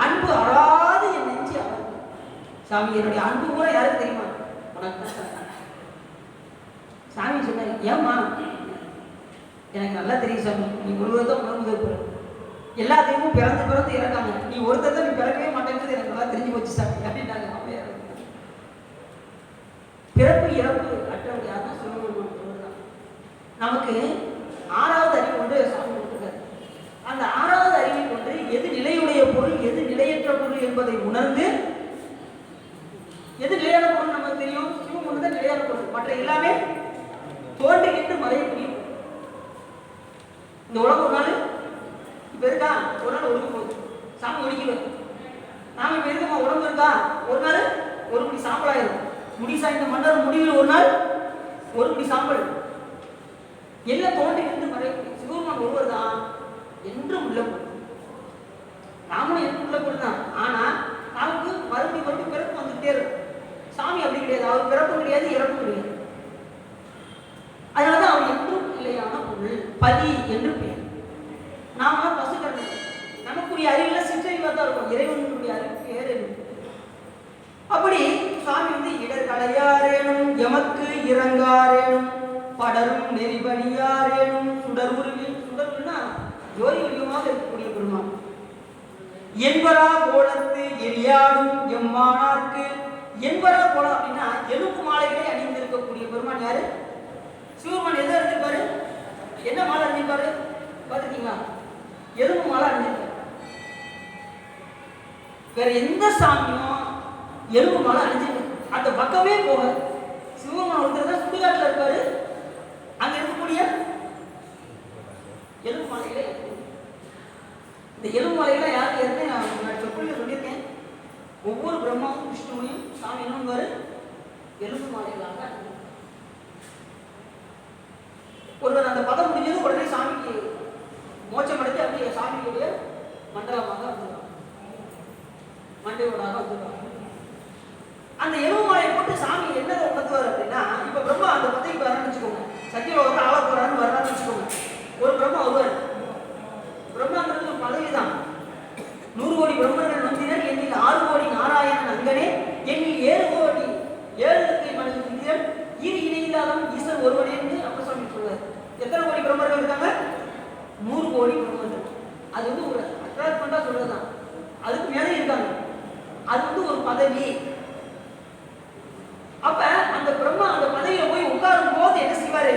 அன்பு அறாது என் நெஞ்சு அவர். சாமி, என்னுடைய அன்பு கூட யாருக்கு தெரியுமா? உனக்கு. சாமி சொன்னாரு, ஏம்மா எனக்கு நல்லா தெரியும் சாமி, நீ ஒருவர்தான் உணர்வு எல்லாத்தையும் பிறந்து பிறந்து இறக்காங்க, நீ ஒருத்தர் தான் நீ பிறக்கவே மாட்டேங்கிறது எனக்கு நல்லா தெரிஞ்சு போச்சு சாமி அப்படின்னாங்க. பிறப்பு இறப்பு அற்றவர் யாருன்னா சிவபெருமான் தான். நமக்கு 6வது அறிவு கொண்டு சாமி கொடுத்துருக்காரு. அந்த 6வது அறிவை கொண்டு எது நிலையுடைய பொருள், எது நிலையற்ற பொருள் என்பதை உணர்ந்து, எது நிலையான பொருள் நமக்கு தெரியும், சிவம் ஒன்றுதான் நிலையான பொருள், மற்ற எல்லாமே தோன்றுகிட்டு மறையக்கூடிய. இந்த உலகம் ஒரு நாள் இப்ப இருக்கா, ஒரு நாள் ஒழுங்கு போகுது, சாமி ஒழிக்கிறது. நாம இப்ப இருக்கமா, உடம்பு இருக்கா, ஒரு நாள் ஒரு முடி சாம்பலாயிரும். முடி சாய்ந்த மன்னர் முடிவில் ஒரு நாள் ஒரு முடி சாம்பல். எல்லாம் தோன்றிக்கிட்டு மறையக்கூடிய சிவபெருமான் ஒருவர் தான் என்றும் உள்ள பொருள். நாமளும் என்றும் உள்ள பொருள் தான். ஆனா நமக்கு மறுபடியும் மறுபடியும் பிறப்பு வந்துட்டே இருக்கும். சாமி அப்படி கிடையாது, அவர் பிறப்பு கிடையாது, இறப்பு கிடையாது. அதனாலதான் அவர் என்றும் இல்லையான பொருள், பதி என்று பெயர். நாம பசுக்கள், நமக்குரிய அறிவுல சிற்றறிவா தான் இருக்கும், இறைவனுடைய அறிவு பேர். அப்படி சுவாமி வந்து இடர்கலையாரேனும் எமக்கு இறங்காரேனும் படரும் நெறிவழியாரேனும் சுடர் உருவில். சுடர்னா ஜோதி வடிவமாக இருக்கக்கூடிய பெருமான். என்பரா கோலத்து எரியாடும் எம்மானார்க்கு. என்பரா கோலம் அப்படின்னா எலும்பு மாலைகளை அணிந்திருக்கக்கூடிய பெருமான் யாரு? சிவபெருமான் எதை அணிஞ்சிருப்பாரு? என்ன மாலை அணிஞ்சிருப்பாரு பார்த்துட்டீங்களா? எலும்பு மாலை அணிஞ்சிருப்பாரு. வேற எந்த சாமியும் எலும்பு மாலை அணிஞ்சிருக்கு அந்த பக்கமே போக. சிவபெருமான் ஒருத்தர் தான் சுடுகாட்டில் இருப்பாரு, அங்க இருக்கக்கூடிய எலும்பு மாலைகளை. இந்த எலும்பு மாலைகளை யாருக்கு ஏற்கனவே நான் சொற்கொள்ள சொல்லியிருக்கேன். ஒவ்வொரு பிரம்மாவும் விஷ்ணுவையும் சாமி என்னுவாரு எலும்பு மாலைகளாக. ஒருவர் அந்த பதம் முடிஞ்சது உடனே சாமிக்கு மோட்சம் அடைஞ்சு அப்படியே சாமியுடைய மண்டலமாக வந்துடுவாங்க, மண்டையோடாக வந்துடுவாங்க. அந்த எலும்பு மாலையை போட்டு சாமி என்ன உணர்த்துவார் அப்படின்னா, இப்ப பிரம்மா அந்த பதவிக்கு வரான்னு வச்சுக்கோங்க, சத்தியலோகத்தில் ஆள போறான்னு வர்றான்னு வச்சுக்கோங்க. ஒரு பிரம்மா வருவார். பிரம்மாங்கிறது ஒரு பதவி தான். 100 கோடி பிரம்மர்கள் வந்தினர், எண்ணில் 6 கோடி நாராயணன் அங்கனே, எண்ணில் 7 கோடி 7 மனிதன் இந்திரன், இரு இணையில்லாதவன் ஈஸ்வர் ஒருவனே என்று அப்ப சாமி சொல்வார். எத்தனை கோடி பிரம்மர்கள் இருக்காங்க? 100 கோடி பிரம்மர்கள். அது வந்து ஒரு அட்ராக்மெண்டா சொல்றதுதான். அதுக்கு மேலே இருக்காங்க. அது வந்து ஒரு பதவி. அப்ப அந்த பிரம்மா அந்த பதவியில போய் உட்காரும் போது என்ன செய்வாரு?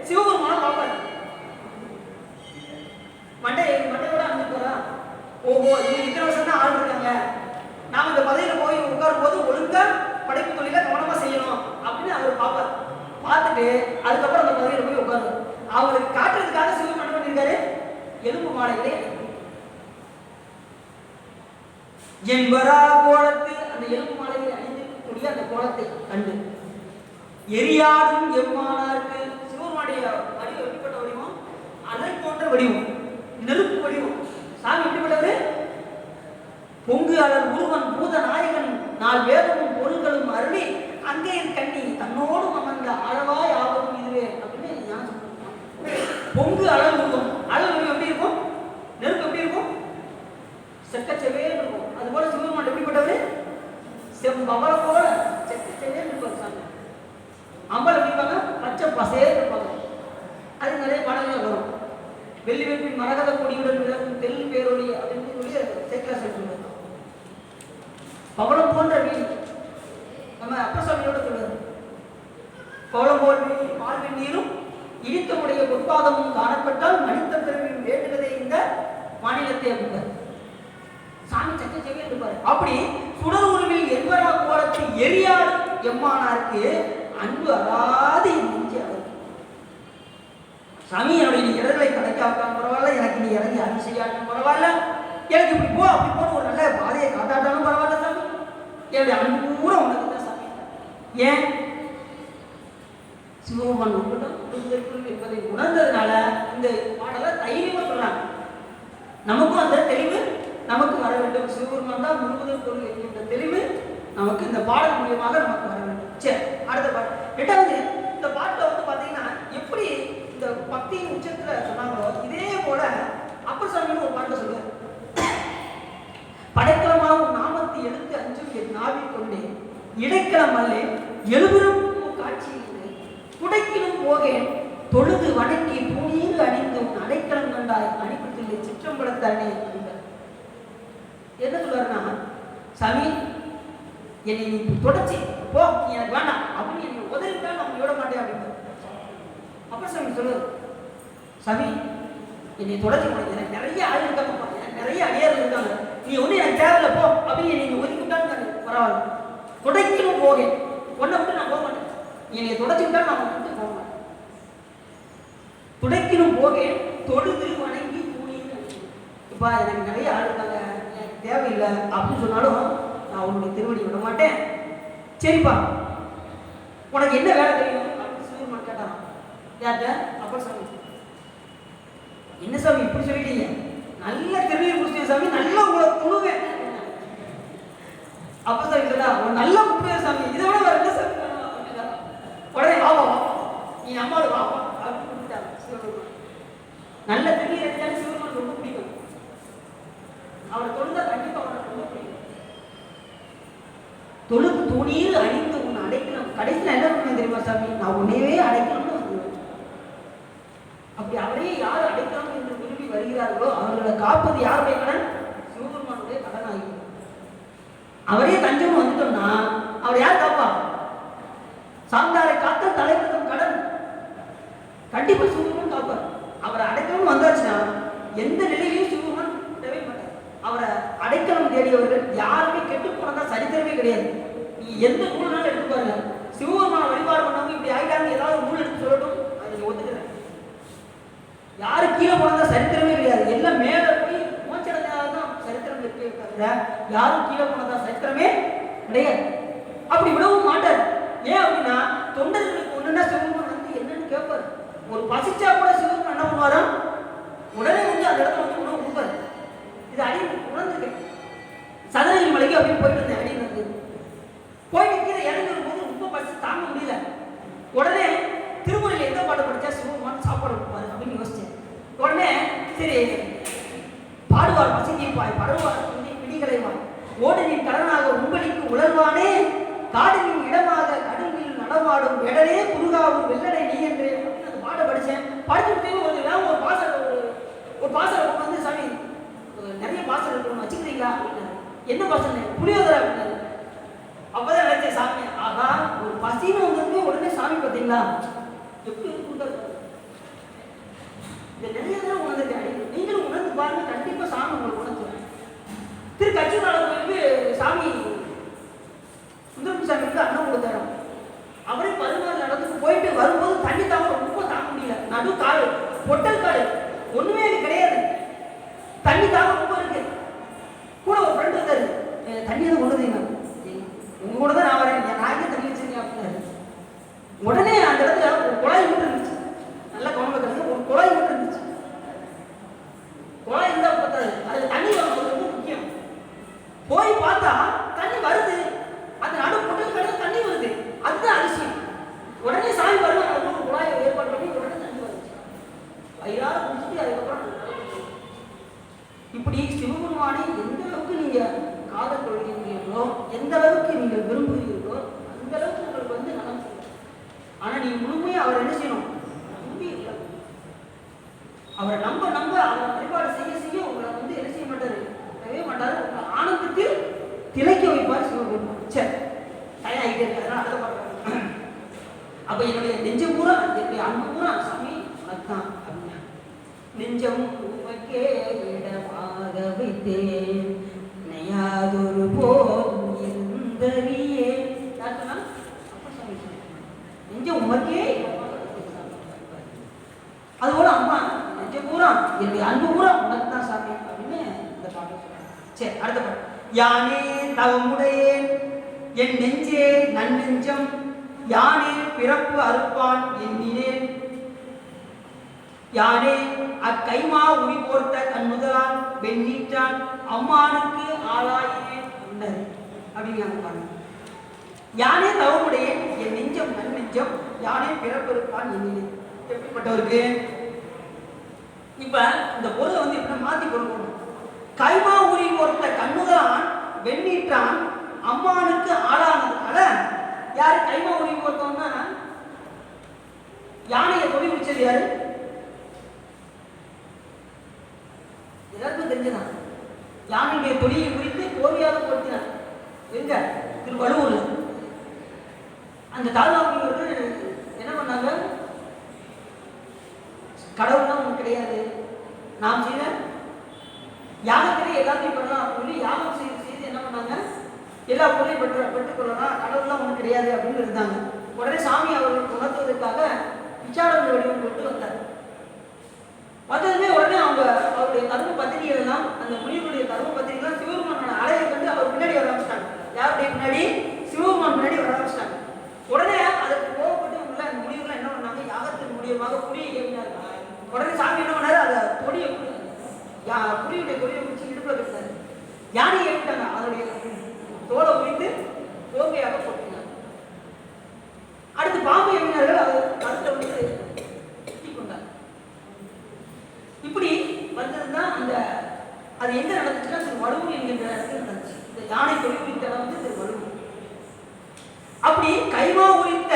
சிவபெருமான பார்ப்பாரு. மண்டையோட அணிஞ்சு போறா. ஓஹோ, இவங்க இத்தனை வருஷம் தான் ஆள் இருக்காங்க, நாம இந்த பதவியில போய் உட்காரும் போது ஒழுங்கா படைப்பு தொழில கவனமா செய்யணும் அப்படின்னு அவர் பார்ப்பார். பார்த்துட்டு அதுக்கப்புறம் அந்த பதவியில போய் உட்காரு. அவருக்கு காட்டுறதுக்காக சிவன் என்ன பண்ணிருக்காரு? எலும்பு மாலைகளை என்பரா கோலத்து அந்த எலும்பு மாலைகளை அணிந்திருக்கக்கூடிய அந்த கோலத்தை கண்டு எரியாடும் எம்மானார்க்கு. சிவனுடைய வடிவம் எப்படிப்பட்ட வடிவம்? அனல் போன்ற வடிவம், நெருப்பு வடிவம். சாமி எப்படிப்பட்டவர்? பொங்கு அலர் உருவன் பூத நாயகன் 4 வேதமும் பொருள்களும் அருளி அங்கே கண்ணி தன்னோடும் அமர்ந்த அளவாய் ஆவதும் இதுவே அப்படின்னு ஞானம் சொல்லுவாங்க. பொங்கு அலர் உருவம். அலர் உருவம் எப்படி இருக்கும்? நெருப்பு பவளம் போல செத்து சென்னே இருப்பாங்க சாமி. அம்பளை இருப்பாங்க, பச்சை பசேர் இருப்பாங்க. அது நிறைய பாடல்கள் வரும். வெள்ளி வெப்பின் மரகத கொடியுடன் விளக்கும் தெல் பேரொழி அப்படின்னு சொல்லி சேக்கலா சொல்லுவாங்க. பவளம் போன்ற வீடு நம்ம அப்பசாமியோட சொல்லுவார். பவளம் போல் வாழ்வின் நீரும் இடித்தமுடைய பொற்பாதமும் காணப்பட்டால் மனித பிறவின் வேண்டுவதே இந்த மாநிலத்தை அப்படிப்பார். சாமி சக்க செவியா இருப்பாரு. அப்படி சுடர் உருவில் என்பரா கோலத்தில் எரியாடு எம்மானாருக்கு அன்பு அறாது நெஞ்சு அவருக்கு. சாமி என்னுடைய நீ இடர்களை கிடைக்காட்டாலும் பரவாயில்ல, எனக்கு நீ இறங்கி அருள் செய்யாட்டாலும் பரவாயில்ல, எனக்கு இப்படி போ அப்படி போன்னு ஒரு நல்ல பாதையை காட்டாட்டாலும் பரவாயில்ல சாமி, என்னுடைய அன்பு பூரா உனக்கு தான் சாமி. ஏன் சிவபெருமான் உட்பட்டம் என்பதை உணர்ந்ததுனால இந்த பாடலை தைரியமா சொல்றாங்க. நமக்கும் அந்த தெளிவு நமக்கு வர வேண்டும். சிவபெருமான் தான் முழுவதும் பொருள் என்கின்ற தெளிவு நமக்கு இந்த பாடல் மூலியமாக நமக்கு வர வேண்டும். சரி, அடுத்த பாடல். எட்டாவது, இந்த பாட்டில் வந்து பார்த்தீங்கன்னா எப்படி இந்த பக்தியின் உச்சத்துல சொன்னாங்களோ இதே போல அப்பர் சாமின்னு ஒரு பாட்டை சொல்லுவார். படைக்கலமாகவும் நாமத்தை எடுத்து அஞ்சும் என் நாவில் கொண்டேன், இடைக்கலம் அல்ல எழுபுறம் காட்சியில் துடைக்கிலும் போகேன், தொழுது வணங்கி பூநீர் அணிந்து உன் அடைக்கலம் கண்டாய் அணிப்பதில்லை சிற்றம்பலத்தானே. என்ன சொல்றாருன்னா, சாமி என்னை நீ தொடச்சி போ, நீ எனக்கு வேண்டாம் அப்படின்னு என்னை உதவிட்டா நான் விட மாட்டேன் அப்படின்னு. அப்ப சாமி சொல்லுவார், சாமி என்னை தொடச்சி போன, எனக்கு நிறைய ஆள் இருக்காங்க, எனக்கு நிறைய அடியார்கள் இருக்காங்க, நீ ஒன்றும் எனக்கு தேவையில்ல போ அப்படின்னு என்னை ஒதுக்கிவிட்டான்னு பரவாயில்ல, துடைக்கணும் போகேன், ஒன்றை விட்டு நான் போக மாட்டேன், என்னை தொடச்சிக்கிட்டா நான் விட்டு போக மாட்டேன். துடைக்கணும் போகேன், தொழுது வணங்கி பூநீர். இப்பா எனக்கு நிறைய ஆள் இருக்காங்க, எனக்கு தேவையில்லை அப்படின்னு சொன்னாலும் நான் உன்னுடைய திருவடி விட மாட்டேன். சரிப்பா, உனக்கு என்ன வேலை தெரியும் அப்படின்னு சிவபெருமான் கேட்டான். யார்கிட்ட? அப்பர் சாமி. என்ன சாமி இப்படி சொல்லிட்டீங்க, நல்ல திருநீர் பூசிய சாமி, நல்லா உங்களை துணுவேன். அப்பர் சாமி சொன்னா, உன் நல்லா கும்பிடுவேன் சாமி, இதை விட வேற என்ன சாமி? உடனே வா வா நீ நம்மளோட வா அப்படின்னு கூப்பிட்டாங்க சிவபெருமான். நல்ல திருநீர் அடிச்சாலும் சிவபெருமான் ரொம்ப பிடிக்கும், அவரை தொழுந்தா கண்டிப்பா அவருக்கு ரொம்ப பிடிக்கும். தொழுது துணீர் அணிந்து உன் அடைக்கணும். கடைசியில் என்ன பண்ணுவேன் தெரியுமா சாமி, நான் உன்னையவே அடைக்கணும்னு வந்துடுவேன். அப்படி அவரையே யார் அடைக்கணும் என்று விரும்பி வருகிறார்களோ அவர்களை காப்பது யாருடைய கடன்? சிவபெருமானுடைய கடன் ஆகும். அவரே தஞ்சம்னு வந்துட்டோம்னா அவர் யார் காப்பா? சாந்தாரை காத்த தலைவர்க்கும் கடன் கண்டிப்பா சிவபெருமான் காப்பார். அவரை அடைக்கணும்னு வந்தாச்சுன்னா எந்த நிலையிலையும் சிவபெருமான் விடவே மாட்டார். அவரை அடைக்கலம் தேடியவர்கள் யாருமே கெட்டு போனதா சரித்திரமே கிடையாது. நீ எந்த நூல்னாலும் எடுத்து பாருங்க, சிவபெருமான வழிபாடு பண்ணவங்க இப்படி ஆயிட்டாங்க ஏதாவது நூல் எடுத்து சொல்லட்டும், அதை நீ ஒத்துக்கிறேன். யாரு கீழே போனதா சரித்திரமே கிடையாது. எல்லாம் மேல போய் மோட்சதான் சரித்திரம் இருக்கே தவிர யாரும் கீழே போனதா சரித்திரமே கிடையாது. அப்படி விடவும் மாட்டார். ஏன் அப்படின்னா தொண்டர்களுக்கு ஒண்ணுன்னா சிவபெருமான் வந்து என்னன்னு கேட்பாரு. ஒரு பசிச்சா கூட சிவபெருமான் என்ன பண்ணுவாரா, உடனே வந்து அந்த இடத்துல வந்து உணவு கொடுப்பாரு. இது அடி உணர்ந்துருக்கேன். சதுரகிரி மலைக்கு அப்படியே போயிட்டு இருந்தேன். அடி வந்து போயிட்டு கீழே இறங்கி வரும்போது ரொம்ப பசி தாங்க முடியல. உடனே திருமுறையில் எந்த பாட்டு படிச்சா சிவபெருமான் சாப்பாடு கொடுப்பாரு அப்படின்னு யோசிச்சேன். உடனே சரி பாடுவார் பசியை பாய் பருவார் பிடிகளை வாய் ஓடனின் கடனாக உங்களிக்கு உணர்வானே காடனின் இடமாக கடலில் நடமாடும் எடனே குருகாவும் வெள்ளடை நீ என்று அந்த பாட்டை படித்தேன். படிச்சுட்டு ஒரு பாசனம் வந்து சாமி நிறைய பாசனம் இருக்கணும் வச்சுக்கிறீங்களா அப்படின்னாரு. என்ன பாசனம்? புளியோதரை அப்படின்னாரு. அப்பதான் நினைச்சேன் சாமி, ஆகா ஒரு பசின்னு வந்து உடனே சாமி பார்த்தீங்களா எப்படி கொடுத்தாரு. இதை நிறைய தடவை உணர்ந்துட்டேன். நீங்களும் உணர்ந்து பாருங்க, கண்டிப்பா சாமி உங்களுக்கு உணர்த்துறேன். திரு கச்சூரால போயிட்டு சாமி சுந்தரம் சாமி வந்து அண்ணன் கொடுத்தாரு. அவரே 14 நடந்துக்கு போயிட்டு வரும்போது தண்ணி தாங்க ரொம்ப தாங்க முடியல. நடு காடு பொட்டல் காடு ஒண்ணுமே கிடையாது, தண்ணி தாங்க ரொம்ப இருக்கு. கூட ஒரு ஃப்ரெண்ட் வந்தாரு, தண்ணி எதுவும் கொண்டுதீங்க, உங்க கூட தான் நான் வரேன், நான் தண்ணி வச்சிருக்கேன் அப்படின்னாரு. உடனே அந்த இடத்துல ஒரு குழாய் மட்டும் இருந்துச்சு. நல்லா கவனம், ஒரு குழாய் மட்டும் இருந்துச்சு. குழாய் இருந்தா பார்த்தாரு, அதுல தண்ணி வரும் ரொம்ப முக்கியம். போய் பார்த்தா தண்ணி வருது, அந்த நடு பொட்டல் காடு தண்ணி வருது, அதுதான் அதிசயம். உடனே சாமி வருவாங்க, ஒரு குழாயை ஏற்பாடு பண்ணி உடனே தண்ணி வருது. வயிறார குடிச்சிட்டு அதுக்கப்புறம் இப்படி சிவபெருமானை எந்த அளவுக்கு நீங்க காதல் கொள்கிறீர்களோ, எந்த எந்த அளவுக்கு நீங்கள் விரும்புகிறீர்களோ அந்த அளவுக்கு உங்களுக்கு வந்து நலம் செய்யும். ஆனா நீங்க முழுமையா அவர் என்ன செய்யணும்? நம்பி அவரை நம்ப நம்ப அவர் வழிபாடு செய்ய செய்ய உங்களை வந்து என்ன செய்ய மாட்டாரு? மாட்டாரு. உங்களை ஆனந்தத்தில் திளைக்க வைப்பார் சிவபெருமான். சரி, தயாரிட்டே இருக்கிறதுனால அதை பார்க்கறாங்க. அப்ப என்னுடைய நெஞ்சம் பூரா, என்னுடைய அன்பு பூரா சாமி அதுதான் அப்படின்னா, நெஞ்சம் உமக்கே இடமாக வைத்தேன் நெய்யாதொரு போதும் இருந்தறியே. அப்ப சாமி நெஞ்சம் உமக்கே அதுபோல அம்மா நெஞ்சம் பூரா என்னுடைய அன்பு பூரா உனக்கு தான் சாமி அப்படின்னு இந்த பாட்டு சொல்றாங்க. சரி, அடுத்த பாட்டு. யானே தவமுடையேன் என் நெஞ்சே நன்னெஞ்சம் யானே பிறப்பு அறுப்பான் எண்ணினேன் யானே அக்கைமா உரி போர்த்த கண்முதலான் வெண்ணீற்றான் அம்மானுக்கு ஆளாயினேன் உன்னது அப்படின்னு பாருங்க. யானே தவமுடையேன் என் நெஞ்சம் நன்னெஞ்சம் யானே பிறப்பு இருப்பான் எண்ணினேன். எப்படிப்பட்டவருக்கு? இப்ப இந்த பொருளை வந்து எப்படி மாத்தி கொள்ளணும்? கைமா உரி போர்த்த கண்முதலான் வெண்ணீற்றான் அம்மானுக்கு ஆளானதுனால யாரு கைமா உரி போர்த்தோம்னா யானையை தொழில் வச்சது யாரு? எல்லாருக்கும் தெரிஞ்சதான். யானையுடைய தொழிலை குறித்து கோவியாக போர்த்தினார். எங்க? திருவள்ளூர்ல. அந்த தாழ்வார்கள் என்ன பண்ணாங்க? கடவுள்லாம் ஒன்று கிடையாது, நாம் செய்த யாகத்திலே எல்லாத்தையும் பண்ணலாம் அப்படின்னு சொல்லி யாகம் செய்து என்ன பண்ணாங்க? எல்லா பொருளையும் பெற்றுக்கொள்ளலாம், கடவுள்லாம் ஒன்றும் கிடையாது அப்படின்னு இருந்தாங்க. உடனே சாமி அவர்களுக்கு உணர்த்துவதற்காக விசாரணை வடிவம் கொண்டு வந்தார். வந்ததுமே உடனே அவருடைய தர்ம பத்திரிகள் எல்லாம், அந்த முனிவருடைய தர்ம பத்திரிகைலாம் சிவபெருமானோட அலையை கண்டு அவர் பின்னாடி வர ஆரம்பிச்சிட்டாங்க. யாருடைய பின்னாடி? சிவபெருமான் பின்னாடி வர ஆரம்பிச்சிட்டாங்க. உடனே அதற்கு கோவப்பட்டு உள்ள அந்த முனிவர்கள் என்ன பண்ணாங்க? யாகத்தின் மூலியமாக புடியை ஏவினார்கள். உடனே சாமி என்ன பண்ணாரு? அதை புடியுடைய கொடியை பிடிச்சி இடுப்புல கட்டாரு. யானை ஏவிட்டாங்க. அதனுடைய தோலை உரித்து கோகையாக போட்டினார். அடுத்து பாம்பு ஏவினார்கள். அதை கருத்தை வந்து சுத்தி கொண்டார். இப்படி வந்ததுதான் அந்த அது எங்க நடந்துச்சுன்னா திருவள்ளூர் என்கின்ற இடத்துல நடந்துச்சு. இந்த யானை தொழில் உரித்த இடம் வந்து திருவள்ளூர். அப்படி கைமா உரித்த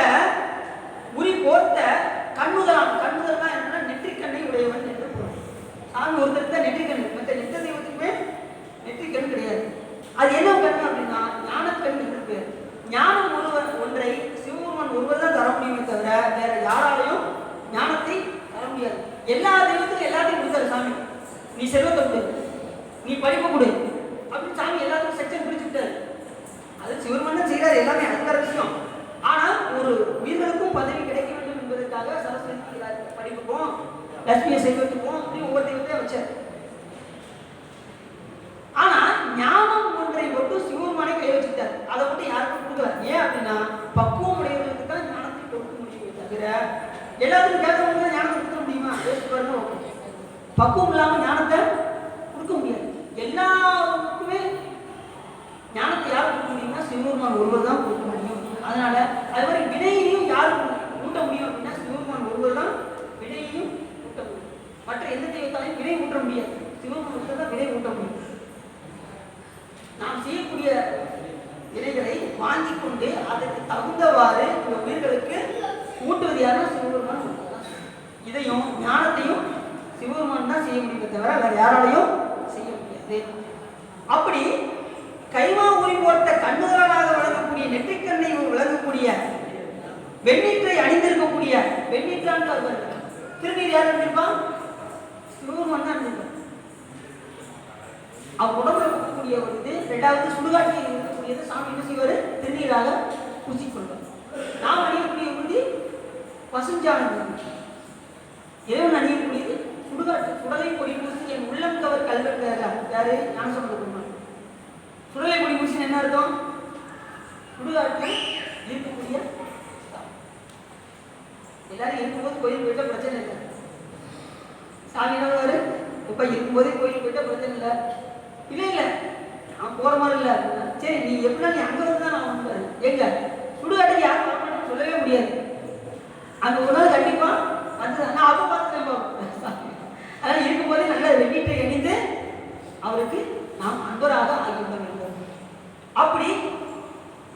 உரி போர்த்த கண்முதலாம். கண்முதலாம் என்னன்னா நெற்றிக்கண்ணை உடையவன் என்று பொருள். சாமி ஒருத்தர் தான் நெற்றிக்கண். மற்ற எந்த தெய்வத்துக்குமே நெற்றிக்கண் கிடையாது. அது என்ன கண் அப்படின்னா ஞானக்கண் என்று பேர். ஞானம் ஒன்றை சிவபெருமான் ஒருவர் தான் தர முடியுமே தவிர வேற யாராலையும் ஞானத்தை தர முடியாது. எல்லா தெய்வத்துக்கும் எல்லாத்தையும் கொடுத்தாரு சாமி. நீ செல்வத்தை கொடு, நீ படிப்பு கொடு அப்படின்னு சாமி எல்லாத்துக்கும் செக்ஷன் பிரிச்சு விட்டாரு. அது சிவபெருமான் தான் செய்யறாரு எல்லாமே, அது வேற விஷயம். ஆனா ஒரு உயிர்களுக்கும் பதவி கிடைக்க வேண்டும் என்பதற்காக சரஸ்வதி படிப்புக்கும் லட்சுமியை செல்வத்துக்கும் அப்படி ஒவ்வொரு தெய்வத்தையும் வச்சார். ஆனா ஞானம் ஒன்றை மட்டும் சிவபெருமானே கையை வச்சுட்டார். அதை மட்டும் யாருக்கும் கொடுக்கல. ஏன் அப்படின்னா பக்குவம் உடையவர்களுக்கு தான் ஞானத்தை கொடுக்க முடியும் தவிர எல்லாத்துக்கும் கேட்கறவங்க தான் ஞானத்தை கொடுக்க முடியுமா? யோசிச்சு பாருங்க. பக்குவம் இல்லாம ஞானத்தை கொடுக்க முடியாது. எல்லாருக்குமே ஞானத்தை யார் கொடுக்க முடியும்னா சிவபெருமான் ஒருவர் தான் கொடுக்க முடியும். அதனால அது மாதிரி வினையையும் யார் ஊட்ட முடியும் அப்படின்னா சிவபெருமான் ஒருவர் தான் வினையையும் ஊட்ட முடியும். மற்ற எந்த தெய்வத்தாலையும் வினை ஊட்ட முடியாது. சிவபெருமான் தான் வினை ஊட்ட முடியும். நாம் செய்யக்கூடிய வினைகளை வாங்கி கொண்டு அதற்கு தகுந்தவாறு இந்த உயிர்களுக்கு ஊட்டுவது யாரும் சிவபெருமான். இதையும் ஞானத்தையும் சிவபெருமான் தான் செய்ய முடியுமே தவிர வேற யாராலையும் செய்ய முடியாது. அப்படி கைமா உரி போர்த்த கண்ணுதலாக விளங்கக்கூடிய நெற்றிக்கண்ணை விளங்கக்கூடிய வெண்ணீற்றை அணிந்திருக்கக்கூடிய வெண்ணீற்றான் திருநீர் யார் அணிந்திருப்பான்? சிவபெருமான் தான் அணிந்திருப்பான். அவ் உடம்புல இருக்கக்கூடிய ஒரு இது. ரெண்டாவது சுடுகாட்டில் இருக்கக்கூடியது சாமி என்ன செய்வாரு? திருநீராக பூசிக்கொள்வார். நாம் அணியக்கூடிய உறுதி பசுஞ்சாணம். இறைவன் அணியக்கூடியது சுடுகாட்டு. சுடலை பொடி பூசி என் உள்ளம் கவர் கல்வெட்டு யாரு? ஞானசம்பந்த பெருமான். சுடலை பொடி பூசி என்ன அர்த்தம்? சுடுகாட்டில் இருக்கக்கூடிய எல்லாரும் இருக்கும்போது கோயில் போயிட்டா பிரச்சனை இல்லை. சாமி என்ன வருவாரு? இப்ப இருக்கும்போதே கோயில் போயிட்டா பிரச்சனை இல்லை. இல்லை இல்லை நான் போற மாதிரி இல்லை. சரி நீ எப்படின்னா நீ அங்க வந்து தான் நான் வந்துருவாரு. எங்க சுடுகாட்டுக்கு யாரும் வரமாட்டேன்னு சொல்லவே முடியாது. அங்க ஒரு நாள் கண்டிப்பா வந்து நான் அப்ப பார்த்துட்டேன். அதனால இருக்கும்போதே நல்ல வெண்ணீட்டை எண்ணிந்து அவருக்கு நாம் அன்பராக ஆகிவிட வேண்டும். அப்படி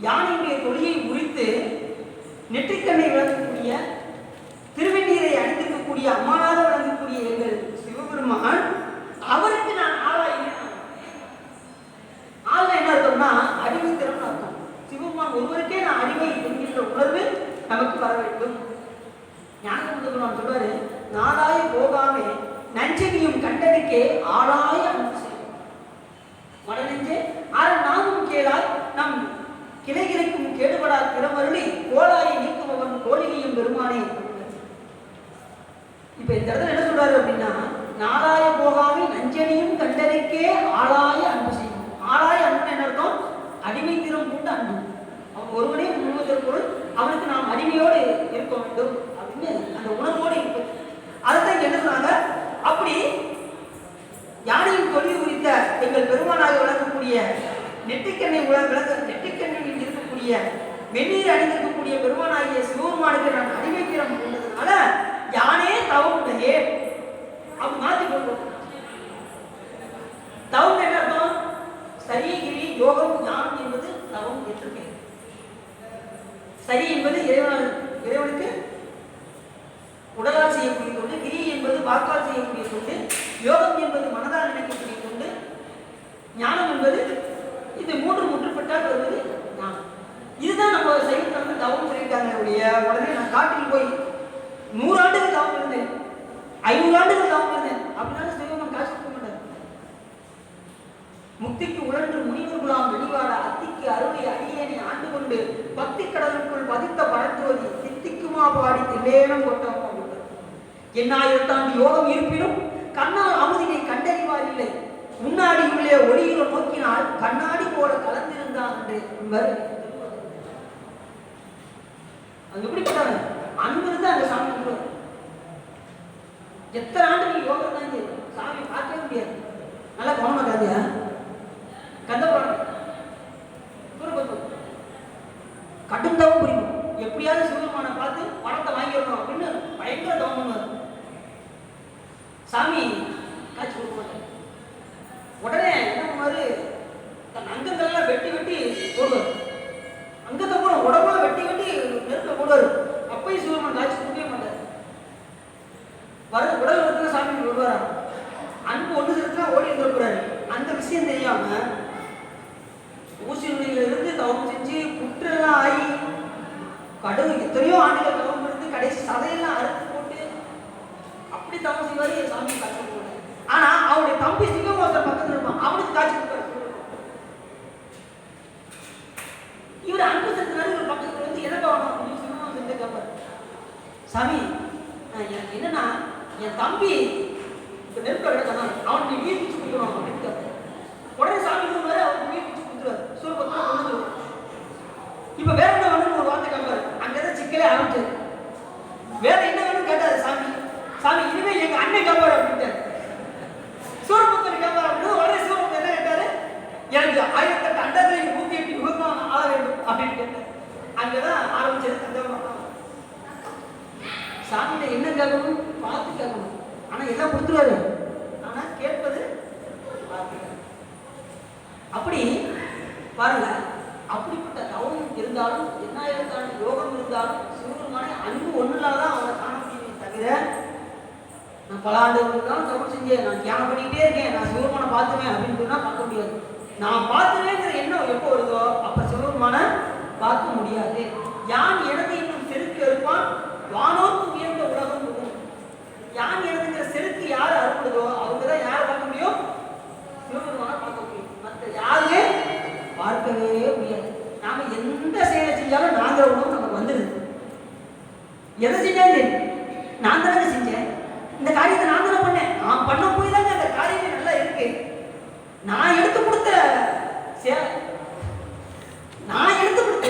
யானையுடைய தொழியை முறித்து நெற்றிக்கண்ணை விளங்கக்கூடிய திருவெண்ணீரை அணிந்திருக்கக்கூடிய அம்மானாக விளங்கக்கூடிய எங்கள் சிவபெருமான் அவருக்கு நான் ஆளாகிறேன். ஆள் என்ன அர்த்தம்னா அடிமை திறன் அர்த்தம். சிவபெருமான் ஒருவருக்கே நான் அடிமை என்கின்ற உணர்வு நமக்கு வர வேண்டும். ஞானசம்பந்தர் சொல்றாரு, நாளாய போகாமே நஞ்சனியும் கண்டனுக்கே ஆளாய அன்பு செய்யும். மடநெஞ்சே நாமும் கேளால் நம் கிளை கிளைக்கும் கேடுபடா திறமருளி கோளாயை நீக்குபவன் கோழிகையும் பெருமானே. இப்ப இந்த இடத்துல என்ன சொல்றாரு அப்படின்னா, நாளாய போகாமே நஞ்சனியும் கண்டனுக்கே ஆளாய அன்பு செய்யும். ஆளாய அன்பு என்ன அர்த்தம்? அடிமை திறம் கொண்டு அன்பு. அவன் ஒருவனே முழுவதற்கு பொருள், அவனுக்கு நாம் அடிமையோடு இருக்க வேண்டும் அப்படின்னு அந்த உணர்வோடு இருக்கு. அதுதான் என்ன சொன்னாங்க, அப்படி யானையின் தொழில் குறித்த எங்கள் பெருமானாக விளங்கக்கூடிய நெற்றிக்கண்ணில் இருக்கக்கூடிய வெந்நீர் அணிந்திருக்கக்கூடிய பெருமானாகிய சிவபெருமானுக்கு நான் அடிமைத்திறம் கொண்டதுனால யானே தவம் உடையே அப்படி மாற்றி கொள்வோம். தவம் என்ன அர்த்தம்? சரீகிரி யோகம் ஞானம் என்பது தவம் என்று பெயர். சரி என்பது இறைவனுக்கு உடலால் செய்யக்கூடிய தொண்டு, கிரி என்பது வாக்கால் செய்யக்கூடிய தொண்டு, யோகம் என்பது மனதால் நினைக்கக்கூடிய தொண்டு, ஞானம் என்பது இது மூன்று முற்றுப்பட்டால் வருவது ஞானம். இதுதான் நம்ம சைவத்தில் வந்து தவம் சொல்லியிருக்காங்க. உடனே நான் காட்டில் போய் 100 ஆண்டுகள் தவம் இருந்தேன், 500 ஆண்டுகள் தவம் இருந்தேன் அப்படின்னாலும் சிவபெருமான் காசு கொடுக்க மாட்டார். முக்திக்கு உழன்று முனிவர்களாம் வெளிவாட அத்திக்கு அருளை அடியேனை ஆண்டு கொண்டு பக்தி கடலுக்குள் பதித்த பரஞ்சோதி தித்திக்குமா பாடி தில்லேனம் கொட்டோம். எண்ணாயிரத்தாண்டு யோகம் இருப்பினும் கண்ணால் அமுதினை கண்டறிவார் இல்லை, முன்னாடி உள்ளே ஒளியில நோக்கினால் கண்ணாடி போல கலந்திருந்தான் என்று அது எப்படி போட்டாங்க? அன்பு இருந்தா அந்த சாமி சொல்லுவார். எத்தனை ஆண்டு நீ யோகம் தான் சாமி பார்க்கவே முடியாது. நல்லா கவனமா காதியா கந்தபுரம் கடும் தவம் புரியும். எப்படியாவது சிவபெருமானை பார்த்து பணத்தை வாங்கிடணும் அப்படின்னு பயங்கர தவம் பண்ணுவார். சாமி காட்சி கொடுக்க மாட்டார். உடனே என்ன பண்ணுவாரு, தன் அங்கங்கள்லாம் வெட்டி வெட்டி போடுவார். அங்கத்தை கூட உடம்புல வெட்டி வெட்டி நெருக்க போடுவார். அப்பயும் சிவபெருமான் காட்சி கொடுக்கவே மாட்டார். உடல் வரத்துல சாமி வருவாரா, அன்பு ஒன்று சேர்த்துனா ஓடி வந்துடக்கூடாது. அந்த விஷயம் தெரியாம ஊசி நுனியில இருந்து தவம் செஞ்சு புற்றெல்லாம் ஆகி கடவுள் எத்தனையோ ஆண்டுகள் தவம் இருந்து கடைசி சதையெல்லாம் அறுத்து போட்டு அப்படி தவம் செய்வாரு. சாமி காட்சி கொடுப்பாரு. ஆனா அவருடைய தம்பி சிவமோசர் பக்கத்துல இருப்பான், அவனுக்கு காட்சி கொடுப்பாரு. இவர் அன்பு செலுத்தினாரு. இவர் பக்கத்துல வந்து என்ன பாவம் அப்படின்னு சிவமோசர் கேட்பாரு, சாமி எனக்கு என்னன்னா என் தம்பி இப்ப நெருப்பு கிடக்கான அவனுக்கு நீர் பிடிச்சு கொடுக்கணும் அப்படின்னு கேட்பாரு. உடனே சாமி சொல்லுவாரு, அவருக்கு நீர் பிடிச்சு கொடுத்துருவாரு. சூரபத்மா கொண்டு இப்ப வேற என்ன வேணும்னு ஒரு வார்த்தை கேட்பாரு. அங்கதான் சிக்கலே ஆரம்பிச்சாரு. வேற என்ன வேணும்னு கேட்டாரு சாமி. சாமி இனிமே எங்க அண்ணன் கேட்பாரு அப்படின்ட்டாரு. சூரபத்மன் கேட்பாரு அப்படின்னு உடனே சூரபத்மன் என்ன கேட்டாரு, எனக்கு 1008 அண்டங்களை 108 யுகத்தான் ஆள வேண்டும் அப்படின்னு கேட்டாரு. அங்கதான் ஆரம்பிச்சது கந்தபுரம். சாமியில என்ன கேட்கணும் பார்த்து கேட்கணும். ஆனா எல்லாம் கொடுத்துருவாரு, ஆனா கேட்பது அப்படி பாருங்க. அப்படிப்பட்ட தவம் இருந்தாலும் எண்ணாயிரத்தாண்டு யோகம் இருந்தாலும் சிவபெருமான அன்பு ஒன்றுலாதான் அவனை காண முடியுமே தவிர, நான் பல ஆண்டுகள் தான் தவம் செஞ்சேன், நான் தியானம் பண்ணிக்கிட்டே இருக்கேன், நான் சிவபெருமானை பார்த்துவேன் அப்படின்னு சொன்னா பார்க்க முடியாது. நான் பார்த்துவேங்கிற எண்ணம் எப்போ வருதோ அப்ப சிவபெருமான பார்க்க முடியாது. யான் எனது இன்னும் செருக்கு இருப்பான் வானோர்க்கு உயர்ந்த உலகம் போகும். யான் எனதுங்கிற செருக்கு யார் அறுப்படுதோ அவங்கதான் யாரை பார்க்க முடியும், சிவபெருமான பார்க்க முடியும். மற்ற யாருமே பார்க்கவே முடியாது. நாம எந்த செயலை செஞ்சாலும் நாங்கிற உணவு நமக்கு வந்துடுது. எதை செஞ்சாலும் நான் தானே செஞ்சேன், இந்த காரியத்தை நான் தானே பண்ணேன், நான் பண்ண போய் தாங்க அந்த காரியமே நல்லா இருக்கு. நான் எடுத்து கொடுத்த நான் எடுத்து கொடுத்த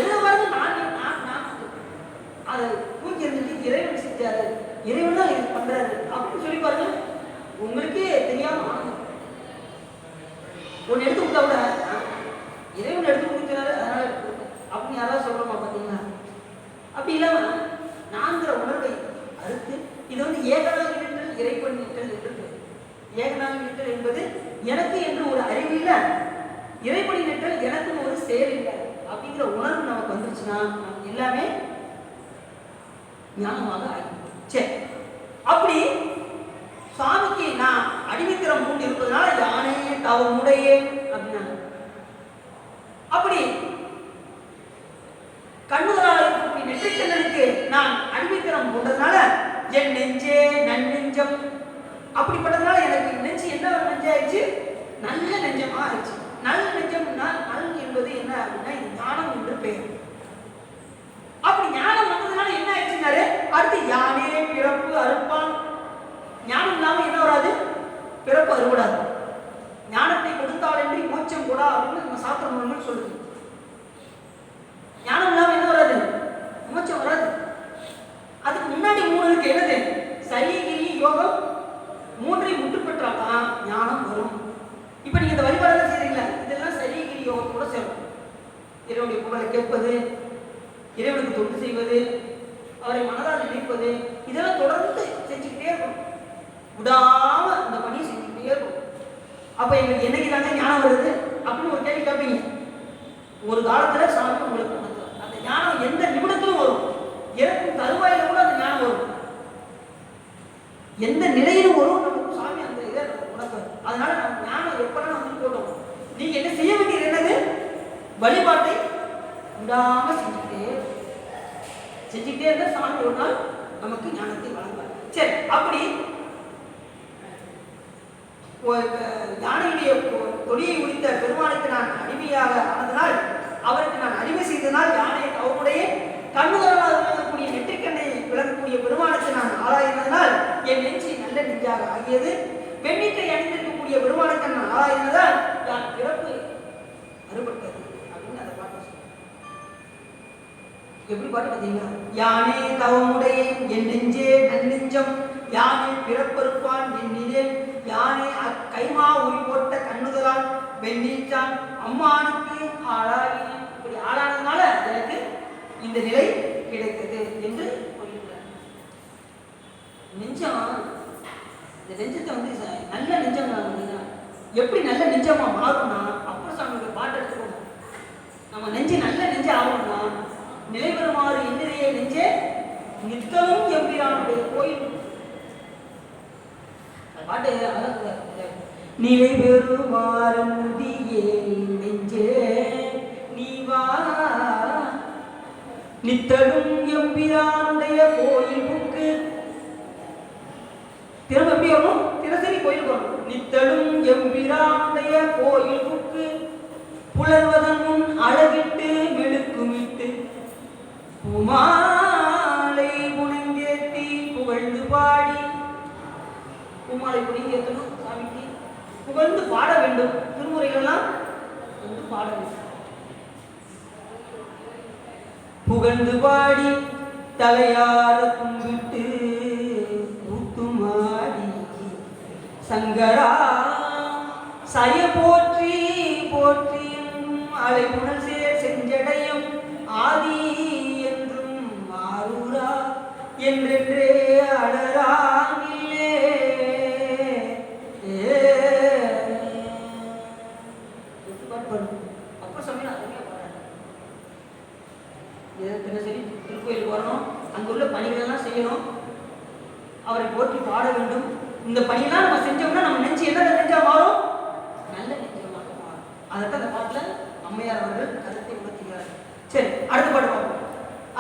அதை தூக்கி இருந்துட்டு இறைவன் செஞ்சாரு, இறைவன் தான் இது பண்றாரு அப்படின்னு சொல்லி பாருங்க. உங்களுக்கே தெரியாம ஒன்னு எடுத்து கொடுத்தா கூட இறைவன் எடுத்து கொடுக்கிறாரு அதனால அப்படின்னு யாராவது சொல்றோமா பார்த்தீங்களா? அப்படி இல்லாம நான்கிற உணர்வை அறுத்து இது வந்து ஏகனாக நிற்றல் இறைவன் நிற்றல் என்று. ஏகனாக நிற்றல் என்பது எனக்கு என்று ஒரு அறிவு இல்லை, இறைவன் நிற்றல் எனக்கு ஒரு செயல் இல்லை அப்படின்னு அப்படிங்கிற உணர்வு நமக்கு வந்துருச்சுன்னா நமக்கு எல்லாமே ஞானமாக ஆகிடும். சரி, அப்படி சுவாமிக்கு நான் அடிமைத்திறம் மூண்டு இருப்பதனால யானே தவமுடையே அப்படின்னா, அப்படி கண்ணுதலாக இருக்கக்கூடிய நெற்றிக்கண்ணனுக்கு நான் அடிமைத்திறம் கொண்டதுனால என் நெஞ்சே நன்னெஞ்சம், அப்படிப்பட்டதுனால எனக்கு நெஞ்சு என்ன நெஞ்சாயிடுச்சு? நல்ல நெஞ்சமா ஆயிடுச்சு. நல்ல நெஞ்சம்னா நல் என்பது என்ன அப்படின்னா இது ஞானம் என்று பெயர். அப்படி ஞானம் வந்ததுனால என்ன ஆயிடுச்சுன்னாரு, அடுத்து யானே பிறப்பு அறுப்பான். ஞானம் இல்லாம என்ன வராது? பிறப்பு அறுபடாது. ஞானத்தை கொடுத்தால் என்று மோட்சம் கூட அப்படின்னு நம்ம சாஸ்திர நூல்கள் சொல்லுது. ஞானம் இல்லாம என்ன வராது? மோட்சம் வராது. அதுக்கு முன்னாடி 3 இருக்கு. என்னது? சரிகிரி யோகம் 3ஐ முற்று பெற்றால்தான் ஞானம் வரும். இப்ப நீங்க இந்த வழிபாடு செய்றீங்களா, இதெல்லாம் சரிகிரி யோகத்தோட சேரும். இறைவனுடைய புகழை கேட்பது, இறைவனுக்கு தொண்டு செய்வது, அவரை மனதால் நினைப்பது, இதெல்லாம் தொடர்ந்து செஞ்சுக்கிட்டே இருக்கும். விடாம இந்த பணியை செஞ்சுக்கிட்டே இருக்கும். அப்ப எங்களுக்கு என்னைக்கு தாங்க ஞானம் வருது அப்படின்னு ஒரு கேள்வி கேட்பீங்க. ஒரு காலத்துல சாமி உங்களுக்கு உணர்த்தும். அந்த ஞானம் எந்த நிமிடத்திலும் வரும். இறக்கும் தருவாயில கூட அந்த ஞானம் வரும். எந்த நிலையிலும் வரும். நமக்கு சாமி அந்த இதை உணர்த்தும். அதனால நம்ம ஞானம் எப்பெல்லாம் வந்து போட்டோம். நீங்க என்ன செய்ய வேண்டியது? என்னது? வழிபாட்டை விடாம செஞ்சுக்கிட்டே இருந்தா சாமி ஒரு நாள் நமக்கு ஞானத்தை வழங்குவார். சரி, அப்படி யானையுடைய தொழியை முடித்த பெருமானுக்கு நான் அடிமையாக ஆனதனால், அவருக்கு நான் அடிமை செய்ததனால், யானை அவருடைய கண்ணுதலாக இருக்கக்கூடிய நெற்றிக்கண்ணை விளங்கக்கூடிய பெருமானுக்கு நான் ஆளாயினதனால் என் நெஞ்சு நல்ல நெஞ்சாக ஆகியது. வெண்ணீற்றை அணிந்திருக்கக்கூடிய பெருமானுக்கு நான் ஆளாயினதால் நான் பிறப்பு அறுபட்டது அப்படின்னு அதை பாட்டு சொல்லுவேன். எப்படி பாட்டு பார்த்தீங்கன்னா, யானே தவமுடைய என் நெஞ்சே நன்னெஞ்சம், யானே பிறப்பறுப்பான் எண்ணினேன், யானே கைமா உரி போட்ட கண்ணுதலால் வெண்ணீற்றான் அம்மானுக்கு ஆளாகினேன். இப்படி ஆளானதுனால எனக்கு இந்த நிலை கிடைத்தது என்று சொல்லியிருக்கிறார். நெஞ்சம், இந்த நெஞ்சத்தை வந்து நல்ல நெஞ்சம் எப்படி நல்ல நெஞ்சமா மாறும்னா, அப்பர் சாமியோட பாட்டு எடுத்துக்கணும். நம்ம நெஞ்சு நல்ல நெஞ்ச ஆகணும்னா, நிலை பெறுமாறு என்னையே நெஞ்சே நித்தமும் எம்பிரானுடைய கோயில் பாட்டு அழகு. நிலை பெறுமாறு முதியே நெஞ்சே நீ வா, நித்தலும் எம்பிரானுடைய கோயில் புக்கு. திரும்ப எப்படி வரணும்? தினசரி கோயில் வரணும். நித்தலும் எம்பிரானுடைய கோயில் புக்கு, புலர்வதன் முன் அழகிட்டு மெழுக்குமிட்டு பூமாலை புனிந்தேத்தி புகழ்ந்து பாடி. பூமாலை புனிந்தேத்தணும் சாமிக்கு, புகழ்ந்து பாட வேண்டும். திருமுறைகள்லாம் பாட வேண்டும். புகழ்ந்து பாடி தலையார கும்பிட்டு ஊத்துமாடி சங்கரா சய போற்றி போற்றி அலைபுணல் சேர் செஞ்சடையும் ஆதி என்றும் மாறுரா என்றென்றே அடராங்கிலே. அப்ப சமயம் தினசரி திருக்கோயிலுக்கு வரணும், அங்குள்ள பணிகளெல்லாம் செய்யணும், அவரை போற்றி பாட வேண்டும். இந்த பணியெல்லாம் நம்ம செஞ்சோம்னா நம்ம நெஞ்சு என்ன நெஞ்சா மாறும்? நல்ல நெஞ்சமாக மாறும். அதற்கு அந்த பாட்டுல அம்மையார் அவர்கள் கருத்தை உணர்த்துகிறார். சரி, அடுத்த பாட்டு பார்ப்போம்.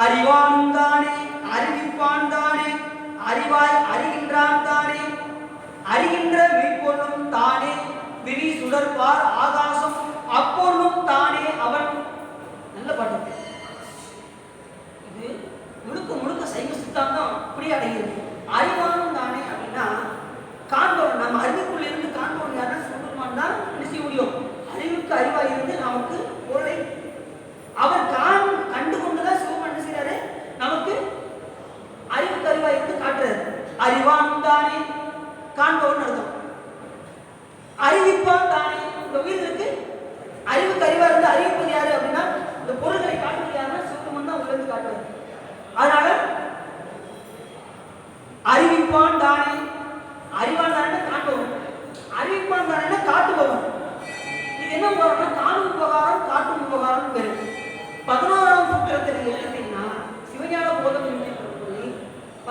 அறிவான் தானே அறிவிப்பான் தானே அறிவாய் அறிகின்றான் தானே அறிகின்ற மெய்ப்பொருளும் தானே விரி சுடர்பார் ஆகாசம் அப்பொருளும் தானே அவன். நல்ல பாட்டு. இது முழுக்க முழுக்க சைவ சித்தாந்தம் அப்படி அடைகிறது. அறிவானும் தானே அப்படின்னா காண்பவன், நம்ம அறிவுக்குள்ள இருந்து காண்பவன் யாருன்னா சிவபெருமான் தான் நிச்சய முடியும். அறிவுக்கு அறிவாய் இருந்து நமக்கு பொருளை அவர் கண்டு கொண்டுதான் சிவபெருமான் என்ன செய்யறாரு, நமக்கு அறிவுக்கு அறிவாய் இருந்து காட்டுறாரு. அறிவானும் தானே காண்பவன் அர்த்தம். அறிவிப்பான் தானே, இந்த உயிர்களுக்கு அறிவுக்கு அறிவா இருந்து அறிவிப்பது யாரு அப்படின்னா இந்த பொருள்களை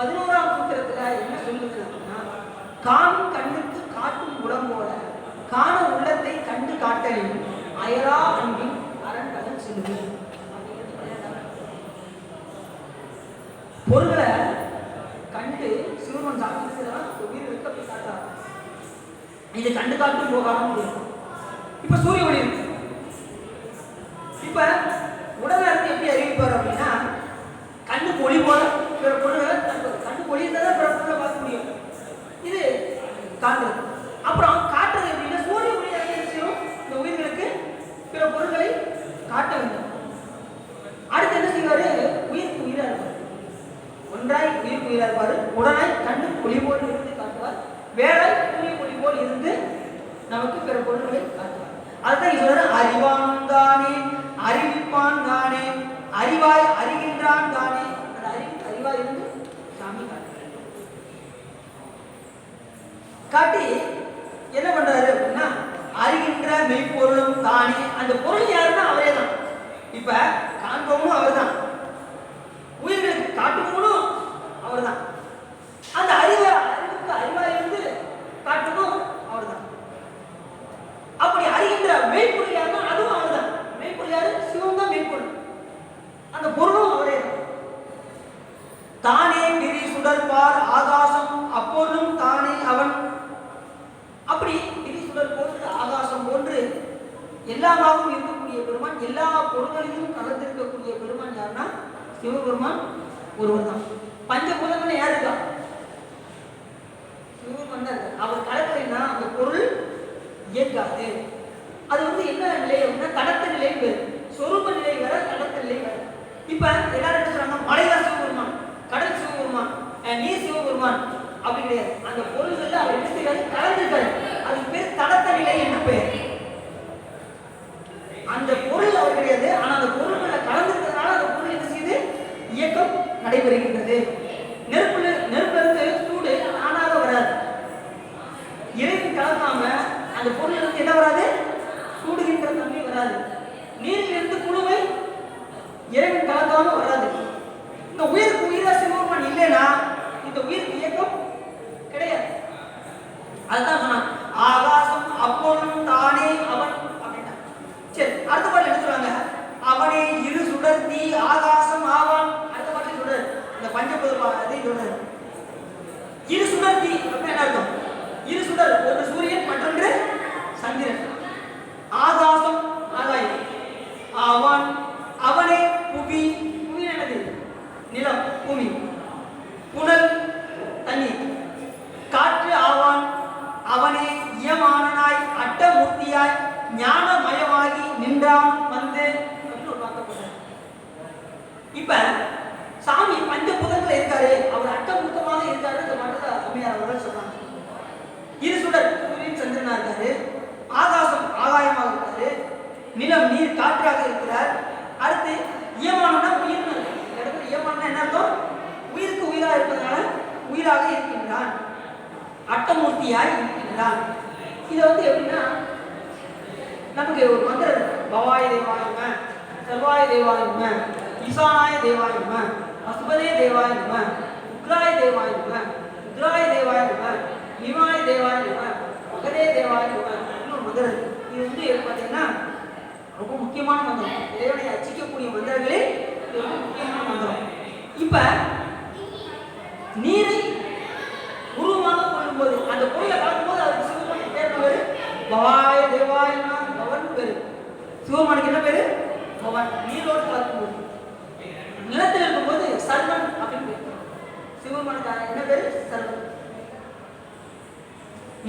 11ஆம் சூத்திரத்துல என்ன சொல்லுது அப்படின்னா, காணும் கண்ணுக்கு காட்டும் உடம்போட காண உள்ளத்தை கண்டு காட்டலின் அயரா அன்பின் அரண்கடன் செல்வி. பொருள்களை கண்டு சிவன் சாப்பிட்டுதான் உயிர்களுக்கு அப்படி காட்டுறாரு. இது கண்டு காட்டும் போகாம முடியும். இப்ப சூரிய ஒளி இருக்கு. இப்ப உடல்ல இருந்து எப்படி அறிவிப்பார் அப்படின்னா, கண்ணுக்கு ஒளி போல பிற பொருள்களை கண்ணுக்கு ஒளி இருந்தால் தான் பிற பொருளை பார்க்க முடியும். இது காட்டுறது. அப்புறம் காட்டுறது எப்படின்னா, சூரிய ஒளி அறிவிச்சும் இந்த உயிர்களுக்கு பிற பொருட்களை காட்ட வேண்டும். அடுத்து என்ன செய்வாரு? உயிருக்கு உயிரா இருப்பார். ஒன்றாய் உயிருக்கு உயிரா இருப்பாரு. உடனாய் கண்ணுக்கு ஒளி போல் இருந்து காட்டுவார். வேலை சூரிய ஒளி போல் இருந்து நமக்கு பிற பொருட்களை காட்டுவார். அதுதான் சொல்ற அறிவான் தானே அறிவிப்பான் தானே அறிவாய் அறிகின்றான் தானே. அந்த அறிவாய் இருந்து சாமி காட்டி என்ன பண்றாரு அப்படின்னா, அறிகின்ற மெய்ப்பொருளும் தானே. அந்த பொருள் யாருன்னா அவரே தான். இப்ப காண்பவனும் அவர் தான், உயிர்களுக்கு காட்டுவனும் அவர் தான். அந்த அறிவுக்கு அறிவாய் இருந்து காட்டுவதும் அவர் தான். அப்படி அறிகின்ற மெய்ப்பொருள் யாருன்னா அதுவும் அவர் தான். மெய்ப்பொருள் யாரு? சிவம் தான் மெய்ப்பொருள். அந்த பொருளும் அவரே தான். தானே விரி சுடர்பார் ஆகாசம் அப்பொருளும் தானே அவன். அப்படி விரி சுடர் போன்று ஆகாசம் போன்று எல்லாமாகவும் இருக்கக்கூடிய பெருமான், எல்லா பொருள்களிலும் கலந்திருக்கக்கூடிய பெருமான் யாருன்னா சிவபெருமான் ஒருவர் தான். பஞ்சபூதங்கள் யாரு இருக்கா? சிவபெருமான் தான் இருக்கார். அவர் கலக்கலைன்னா அந்த பொருள் இயங்காது. அது என்ன நிலை அப்படின்னா கடத்த நிலை வேறு, சொரூப நிலை வேற, கடத்த நிலை வேற. இப்ப எல்லாரும் என்ன சொல்றாங்க? மலைதான் சிவபெருமான், கடல் சிவபெருமான், நீர் சிவபெருமான். அப்படி கிடையாது. அந்த பொருள்கள் அவர் என்ன செய்யாது? கலந்துருக்காரு. அதுக்கு பேர் கடத்த நிலை என்று பெயர். அந்த பொருள் அவர் கிடையாது. ஆனா அந்த பொருள்களை கலந்துருக்கிறதுனால அந்த பொருள் என்ன செய்யுது? இயக்கம் நடைபெறுகின்றது. நெருப்புல இருந்து சூடு ஆனாக வராது. இறைவன் கலக்காம அந்த பொருள் இருந்து என்ன வராது? சூடுகின்ற தன்மை வராது. நீரில் இருந்து குழுவை இறைவன் கலக்காம வராது. இந்த உயிருக்கு உயிரா சிவபெருமான் இல்லைன்னா இந்த உயிருக்கு இயக்கம் கிடையாது. அதுதான் சொன்னான், ஆகாசம் அப்பொருளும் தானே அவன் அப்படின்னா. சரி, அடுத்த பாட்டு என்ன சொல்றாங்க? அவனே இரு சுடர் தீ ஆகாசம் ஆவான். அடுத்த பாட்டு சொல்றாரு, இந்த பஞ்சபூத அதை சொல்றாரு. இரு சுடர் தீ அப்படின்னா என்ன அர்த்தம்? இரு சுடர், ஒன்று சூரியன் மற்றொன்று சந்திரன். ஆகாசம் ஆகாயம், அவன் அவனே புவி. புவி என்னது? நிலம், பூமி. புனல் தண்ணீர். காற்று ஆவான் அவனே இயமானனாய் அட்டமூர்த்தியாய் ஞானமயமாகி நின்றான் வந்து அப்படின்னு ஒரு பார்க்கப்படுறார். இப்ப சாமி பஞ்சபூதங்கள் இருக்காரு, அவர் அட்டமூர்த்தமாக இருக்காரு. இந்த மண்டல அம்மையார் அவர்கள் சொல்றாங்க. இரு சுடர் சூரியன் சந்திரனா இருக்காரு, ஆகாசம் ஆகாயமாக இருக்காரு, நிலம் நீர் காற்றாக இருக்கிறார். அடுத்து இயமானனா உயிர். இடத்துல இயமானனா என்ன அர்த்தம்? உயிருக்கு உயிராக இருப்பதனால உயிராக இருக்கின்றான், அட்டமூர்த்தியாய் இருக்கின்றான். இதை எப்படின்னா நமக்கு ஒரு மந்திரம், பவாய தேவாயும, சர்வாய தேவாயும, ஈசானாய தேவாயும, அசுபதே தேவாயும, உக்ராய தேவாயும, உக்ராய தேவாயும, நிவாய தேவாயும, மகதே தேவாயும இன்னொரு மந்திரம். இது பார்த்தீங்கன்னா ரொம்ப முக்கியமான மந்திரம். இறைவனை அர்ச்சிக்கக்கூடிய மந்திரங்களே ரொம்ப முக்கியமான மந்திரம். இப்ப நீரை உருவமாக கொள்ளும்போது அந்த பொருளை பார்க்கும்போது அதுக்கு சிவபெருமானுக்கு பேர் பேரு பவாய தேவாயனா பவன் பேரு. சிவபெருமானுக்கு என்ன பேரு? பவன். நீரோடு கலக்கும்போது. நிலத்தில் இருக்கும்போது சர்வன் அப்படின்னு பேரு. சிவபெருமானுக்கு என்ன பேரு? சர்வன்.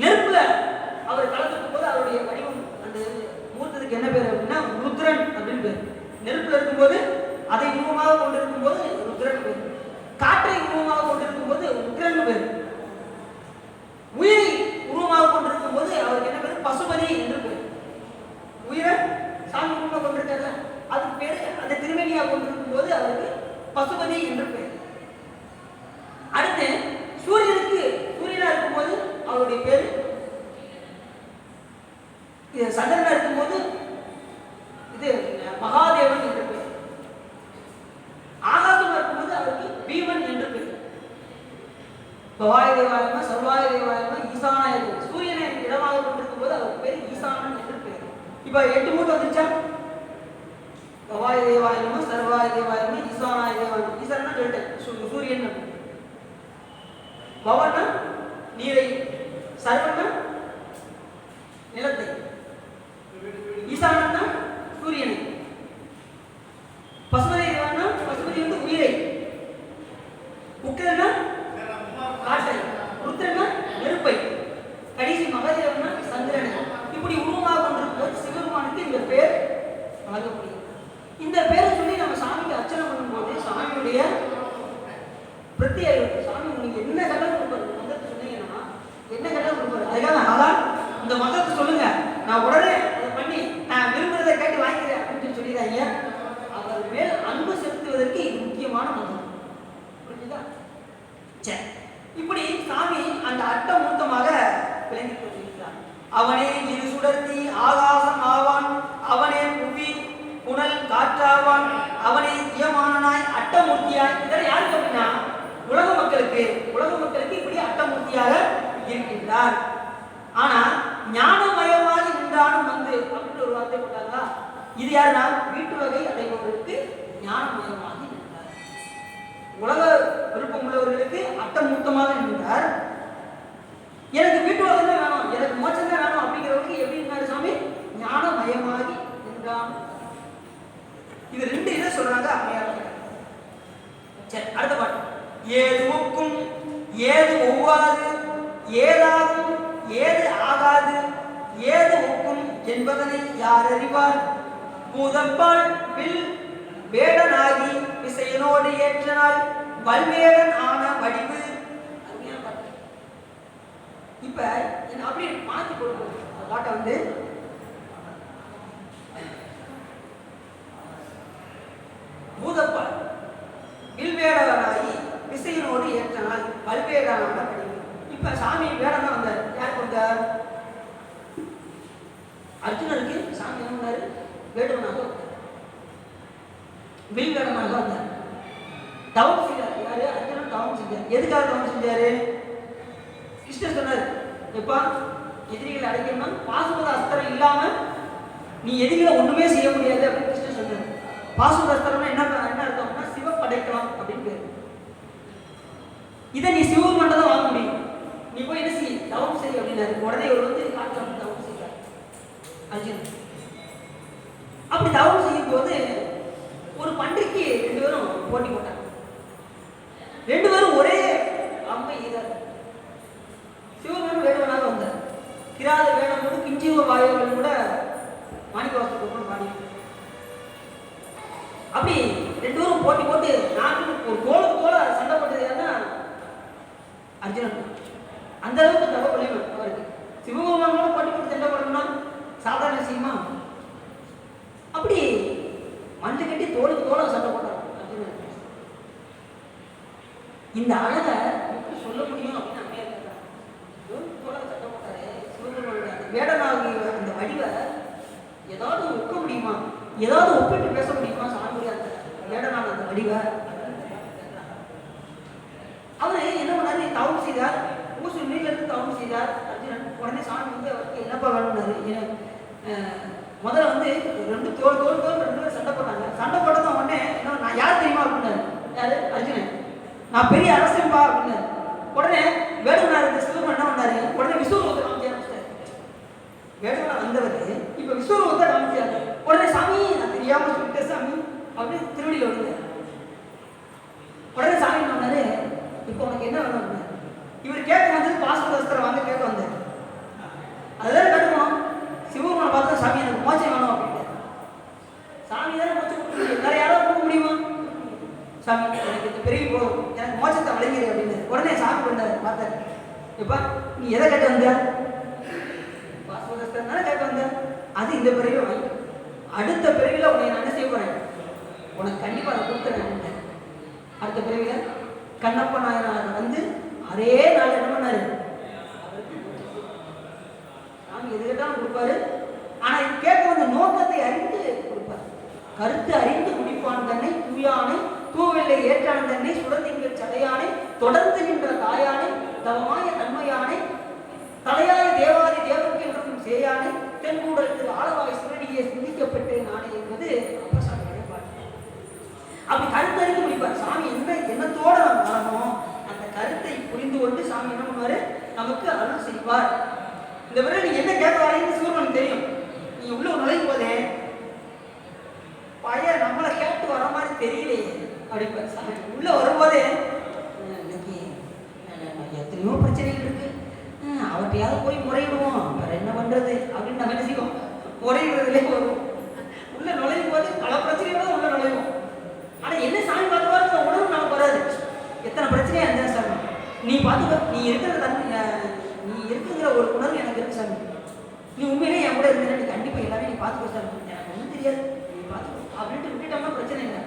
நெருப்புல அவர் கலந்துக்கும் போது அவருடைய வடிவம் அந்த மூர்த்தத்துக்கு என்ன பேரு அப்படின்னா ருத்ரன் அப்படின்னு பேரு. நெருப்புல இருக்கும்போது அதை உருவமாக கொண்டிருக்கும் போது ருத்ரன் பேரு. காற்றை உருவமாக கொண்டிருக்கும் போது ருத்ரன் பேரு. உயிரை உருவமாக கொண்டிருக்கும் போது அவருக்கு என்ன பேரு? பசுபதி என்று பேரு. உயிரை சாமி உருவமாக கொண்டிருக்காரு, அதுக்கு பேரு அந்த திருமணியாக கொண்டிருக்கும் போது அவருக்கு பசுபதி என்று பேரு. அடுத்து சூரியனுக்கு சூரியனா இருக்கும்போது அவருடைய பேரு, சந்திரனா இருக்கும்போது இது மகாதேவன் என்று பேர். ஆகாசமா இருக்கும்போது அவருக்கு பீமன் என்று பேர். இப்ப 8 மூட்டை வந்துச்சா? கவாய தேவாயனம, சர்வாய தேவாயனம, ஈசானாய தேவாயனம. ஈசானா சொல்லிட்டேன், சூரியன். பவன்னா நீரை, சர்வன்னா நிலத்தை, ஈசானா சூரியனை, பசுமதி தேவானா பசுமதி வந்து உயிரை, உக்கிரன்னா காற்றை, ருத்ரன்னா நெருப்பை, கடைசி மகதேவன்னா சந்திரனை. இப்படி உருவமாக கொண்டிருப்பது சிவபெருமானுக்கு இந்த பேர் வழங்கப்படுகிறது. இந்த பேரை சொல்லி நம்ம சாமிக்கு அர்ச்சனை பண்ணும்போது சாமியுடைய பிரத்யேகம், சாமி உங்களுக்கு என்ன கடன் கொடுப்பாரு, மந்திரத்தை சொன்னீங்கன்னா என்ன கடன் கொடுப்பாரு. அதுக்காக அதான் இந்த மந்திரத்தை சொல்லுங்க, நான் உடனே அதை பண்ணி நான் விரும்புறதை கேட்டு வாங்கிக்கிறேன் அப்படின்னு சொல்லிடுறாங்க. அவர் மேல் அன்பு செலுத்துவதற்கு இது முக்கியமான மந்திரம். புரிஞ்சுதா? சரி, இப்படி சாமி அந்த அட்டமூர்த்தமாக விளங்கி கொண்டிருக்கிறார். அவனே இரு சுடர்த்தி ஆகாசம் ஆவான், அவனே புவி புனல் காற்றாவான், அவனே இயமானாய் அட்டமூர்த்தியாய். இதெல்லாம் யாருக்கு அப்படின்னா உலக மக்களுக்கு இப்படி அட்டமூர்த்தியாக இருக்கின்றார். ஆனா ஞானமயமாக நின்றாலும் வந்து அப்படின்னு ஒரு வார்த்தை போட்டாங்களா, இது யாருன்னா வீட்டு வகை அடைபவர்களுக்கு ஞானமயமாக நின்றார். உலக விருப்பம் உள்ளவர்களுக்கு அட்டமூர்த்தமாக நின்றார். எனக்கு வீட்டு வகை தான் வேணும், எனக்கு மோட்சம் தான் வேணும் அப்படிங்கிறவருக்கு எப்படி இருந்தாரு சாமி? ஞானமயமாகி நின்றான். இது ரெண்டு இதை சொல்றாங்க அம்மையார். சரி, அடுத்த பாட்டு. ஏது ஒக்கும் ஏது ஒவ்வாது, ஏதாகும் ஏது ஆகாது, ஏது ஒக்கும் என்பதனை யார் அறிவார்? பூதப்பால் வில் வேடனாகி விசையனோடு ஏற்றனாய் வல்வேடன் ஆன வடிவு. இப்ப அப்படி மாற்றி கொடுக்கும் பாட்டை வந்து பூதப்பால் வில்வேடனாகி விசையனோடு ஏற்றனால் வல்வேடனான வடிவு. இப்ப சாமி வேடம் தான் வந்தார். யாருக்கு வந்தார்? அர்ஜுனருக்கு சாமி என்ன வந்தாரு? வேடனாக வந்தார், வில் வேடனாக வந்தார். தவம் செய்தார். யாரு? அர்ஜுனன் தவம் செஞ்சார். எதுக்காக தவம் செஞ்சாரு? கிருஷ்ணர் சொன்னார், எப்பா எதிரிகளை அடைக்கணும்னா பாசுபத அஸ்திரம் இல்லாம நீ எதிரிகளை ஒண்ணுமே செய்ய முடியாது அப்படின்னு கிருஷ்ணர் சொன்னார். பாசுபத அஸ்திரம்னா என்ன அர்த்தம்னா சிவ படைக்கலாம் அப்படின்னு பேரு. இதை நீ சிவபெருமான் தான் வாங்க முடியும். நீ போய் என்ன செய், தவம் செய் அப்படின்னாரு. உடனே இவர் வந்து காட்டுல வந்து தவம் செய்தார் அர்ஜுனன். அப்படி தவம் செய்யும் போது ஒரு பன்றிக்கு 2 பேரும் போட்டி போட்டாங்க. 2 பேரும் ஒரே அம்பை எய்தார். சிவபெருமான் வேடுவனாக வந்தார். கிராத வேடமோடு கிஞ்சீவ வாயுகள் கூட மாணிக்க வாசல் பாடி. அப்படி 2 பேரும் போட்டி போட்டு நாட்டு ஒரு தோளுக்கு தோல சண்டை போட்டது யாருன்னா அர்ஜுனன். அந்த அளவுக்கு தவ வலிமை அவருக்கு. சிவபெருமானோட போட்டி போட்டு சண்டை போடணும்னா சாதாரண விஷயமா? அப்படி மஞ்சு கட்டி தோளுக்கு தோல சண்டை போட்டார் அர்ஜுனன். இந்த அழகை எப்படி சொல்ல முடியும் அப்படின்னு அம்மையா கேட்டார். தோல சண்டை போட்டாரு சிவபெருமானுடைய அந்த வேடனாகி அந்த வடிவை ஏதாவது ஒக்க முடியுமா, ஏதாவது ஒப்பிட்டு பேச முடியுமா சாமியுடைய அந்த வேடனான அந்த வடிவை? அவரு என்ன பண்ணாரு? தவம் செய்தார். ஊசு நீர்ல இருந்து தவம் செய்தார் அர்ஜுனன். உடனே சாமி வந்து அவருக்கு என்னப்பா வேணும்னாரு. முதல்ல வந்து 2 தோல் 2 பேரும் சண்டை போட்டாங்க. சண்டை போட்டதும் உடனே என்ன, நான் யார் தெரியுமா அப்படின்னாரு. யாரு? அர்ஜுனன். நான் பெரிய அரசன்பா அப்படின்னாரு. உடனே வேடுவனார் இந்த சிவபெருமான் என்ன பண்ணாரு? உடனே விஸ்வரூபத்தை காமிக்க ஆரம்பிச்சாரு. வேடுவனார் வந்தவர் இப்ப விஸ்வரூபத்தை காமிச்சாரு. உடனே சாமி நான் தெரியாம சொல்லிட்டேன் சாமி அப்படின்னு திருவடியில் விழுந்தார். உடனே சாமி என்ன பண்ணாரு? இப்போ உனக்கு என்ன வேணும் அப்படின்னாரு. இவர் கேட்க வந்தது பாஸ்போர்ட் அஸ்திரம் வாங்க கேட்க வந்தார். அதுதான் கட்டுக்கணும். சிவபெருமானை பார்த்தா சாமி எனக்கு மோச்சம் வேணும் அப்படின்ட்டு. சாமி தானே மோச்சம் கொடுக்க முடியும், வேற யாராவது கொடுக்க முடியுமா? சாமி எனக்கு இந்த பெரிய போதும், எனக்கு மோச்சத்தை வழங்கிடு அப்படின்னு. உடனே சாமி பண்ணாரு. பார்த்தாரு, எப்பா நீ எதை கேட்டு வந்த? பாஸ்போர்ட் அஸ்திரம் தானே கேட்க வந்த. அது இந்த பிறகு வாங்கி அடுத்த பிறவில உன்னை நான் என்ன செய்ய போறேன், உனக்கு கண்டிப்பா அதை கொடுத்துறேன். அடுத்த பிறவில கண்ணப்ப நாயனார் வந்து அதே நாள் என்ன பண்ணாரு? சாமி எது கேட்டாலும் கொடுப்பாரு. ஆனா இது கேட்க வந்த நோக்கத்தை அறிந்து கொடுப்பார். கருத்து அறிந்து முடிப்பான் தன்னை தூயானை, தூவெல்லை ஏற்றான் தன்னை, சுடத்திங்கள் சடையானை, தொடர்ந்து நின்ற தாயானை, தவமாய தன்மையானை, தலையாய தேவாதி தேவருக்கு என்றும் சேயானை, தென்கூடலுக்கு ஆளவாய் சுரடி ரசிக்கப்பட்டேன் நானே என்பது அப்பசாமியுடைய பாட்டு. அப்படி கருத்தறிந்து முடிப்பார். சாமி எண்ணத்தோட நம்ம வரணும், அந்த கருத்தை புரிந்து கொண்டு சாமி என்ன பண்ணுவாரு, நமக்கு அருள் செய்வார். இந்த முறை நீ என்ன கேட்க வரீங்கன்னு சிவருமனுக்கு தெரியும். நீ உள்ள நுழையும் போதே பழைய நம்மளை கேட்டு வர மாதிரி தெரியலையே அப்படிப்பார் சாமி. உள்ள வரும்போதே இன்னைக்கு எத்தனையோ பிரச்சனைகள் இருக்கு, அவர்கிட்டையாவது போய் முறையிடுவோம், வேற என்ன பண்றது அப்படின்னு நம்ம என்ன செய்வோம், முறையிடுறதுலே வருவோம். உள்ள நுழையும் போது பல பிரச்சனையோட உள்ள நுழைவோம். ஆனா என்ன சாமி பார்த்துவாரு உணர்வு நமக்கு வராது. எத்தனை பிரச்சனையா இருந்தா சாமி நீ பார்த்துக்க, நீ இருக்கிற நீ இருக்குங்கிற ஒரு உணர்வு எனக்கு இருக்கு சாமி, நீ உண்மையிலே என் கூட இருந்தீங்கன்னா நீ கண்டிப்பா எல்லாமே நீ பார்த்துக்கோ சாமி, எனக்கு ஒன்றும் தெரியாது நீ பார்த்துக்கோ அப்படின்ட்டு விட்டுட்டோம்னா பிரச்சனை இல்லை.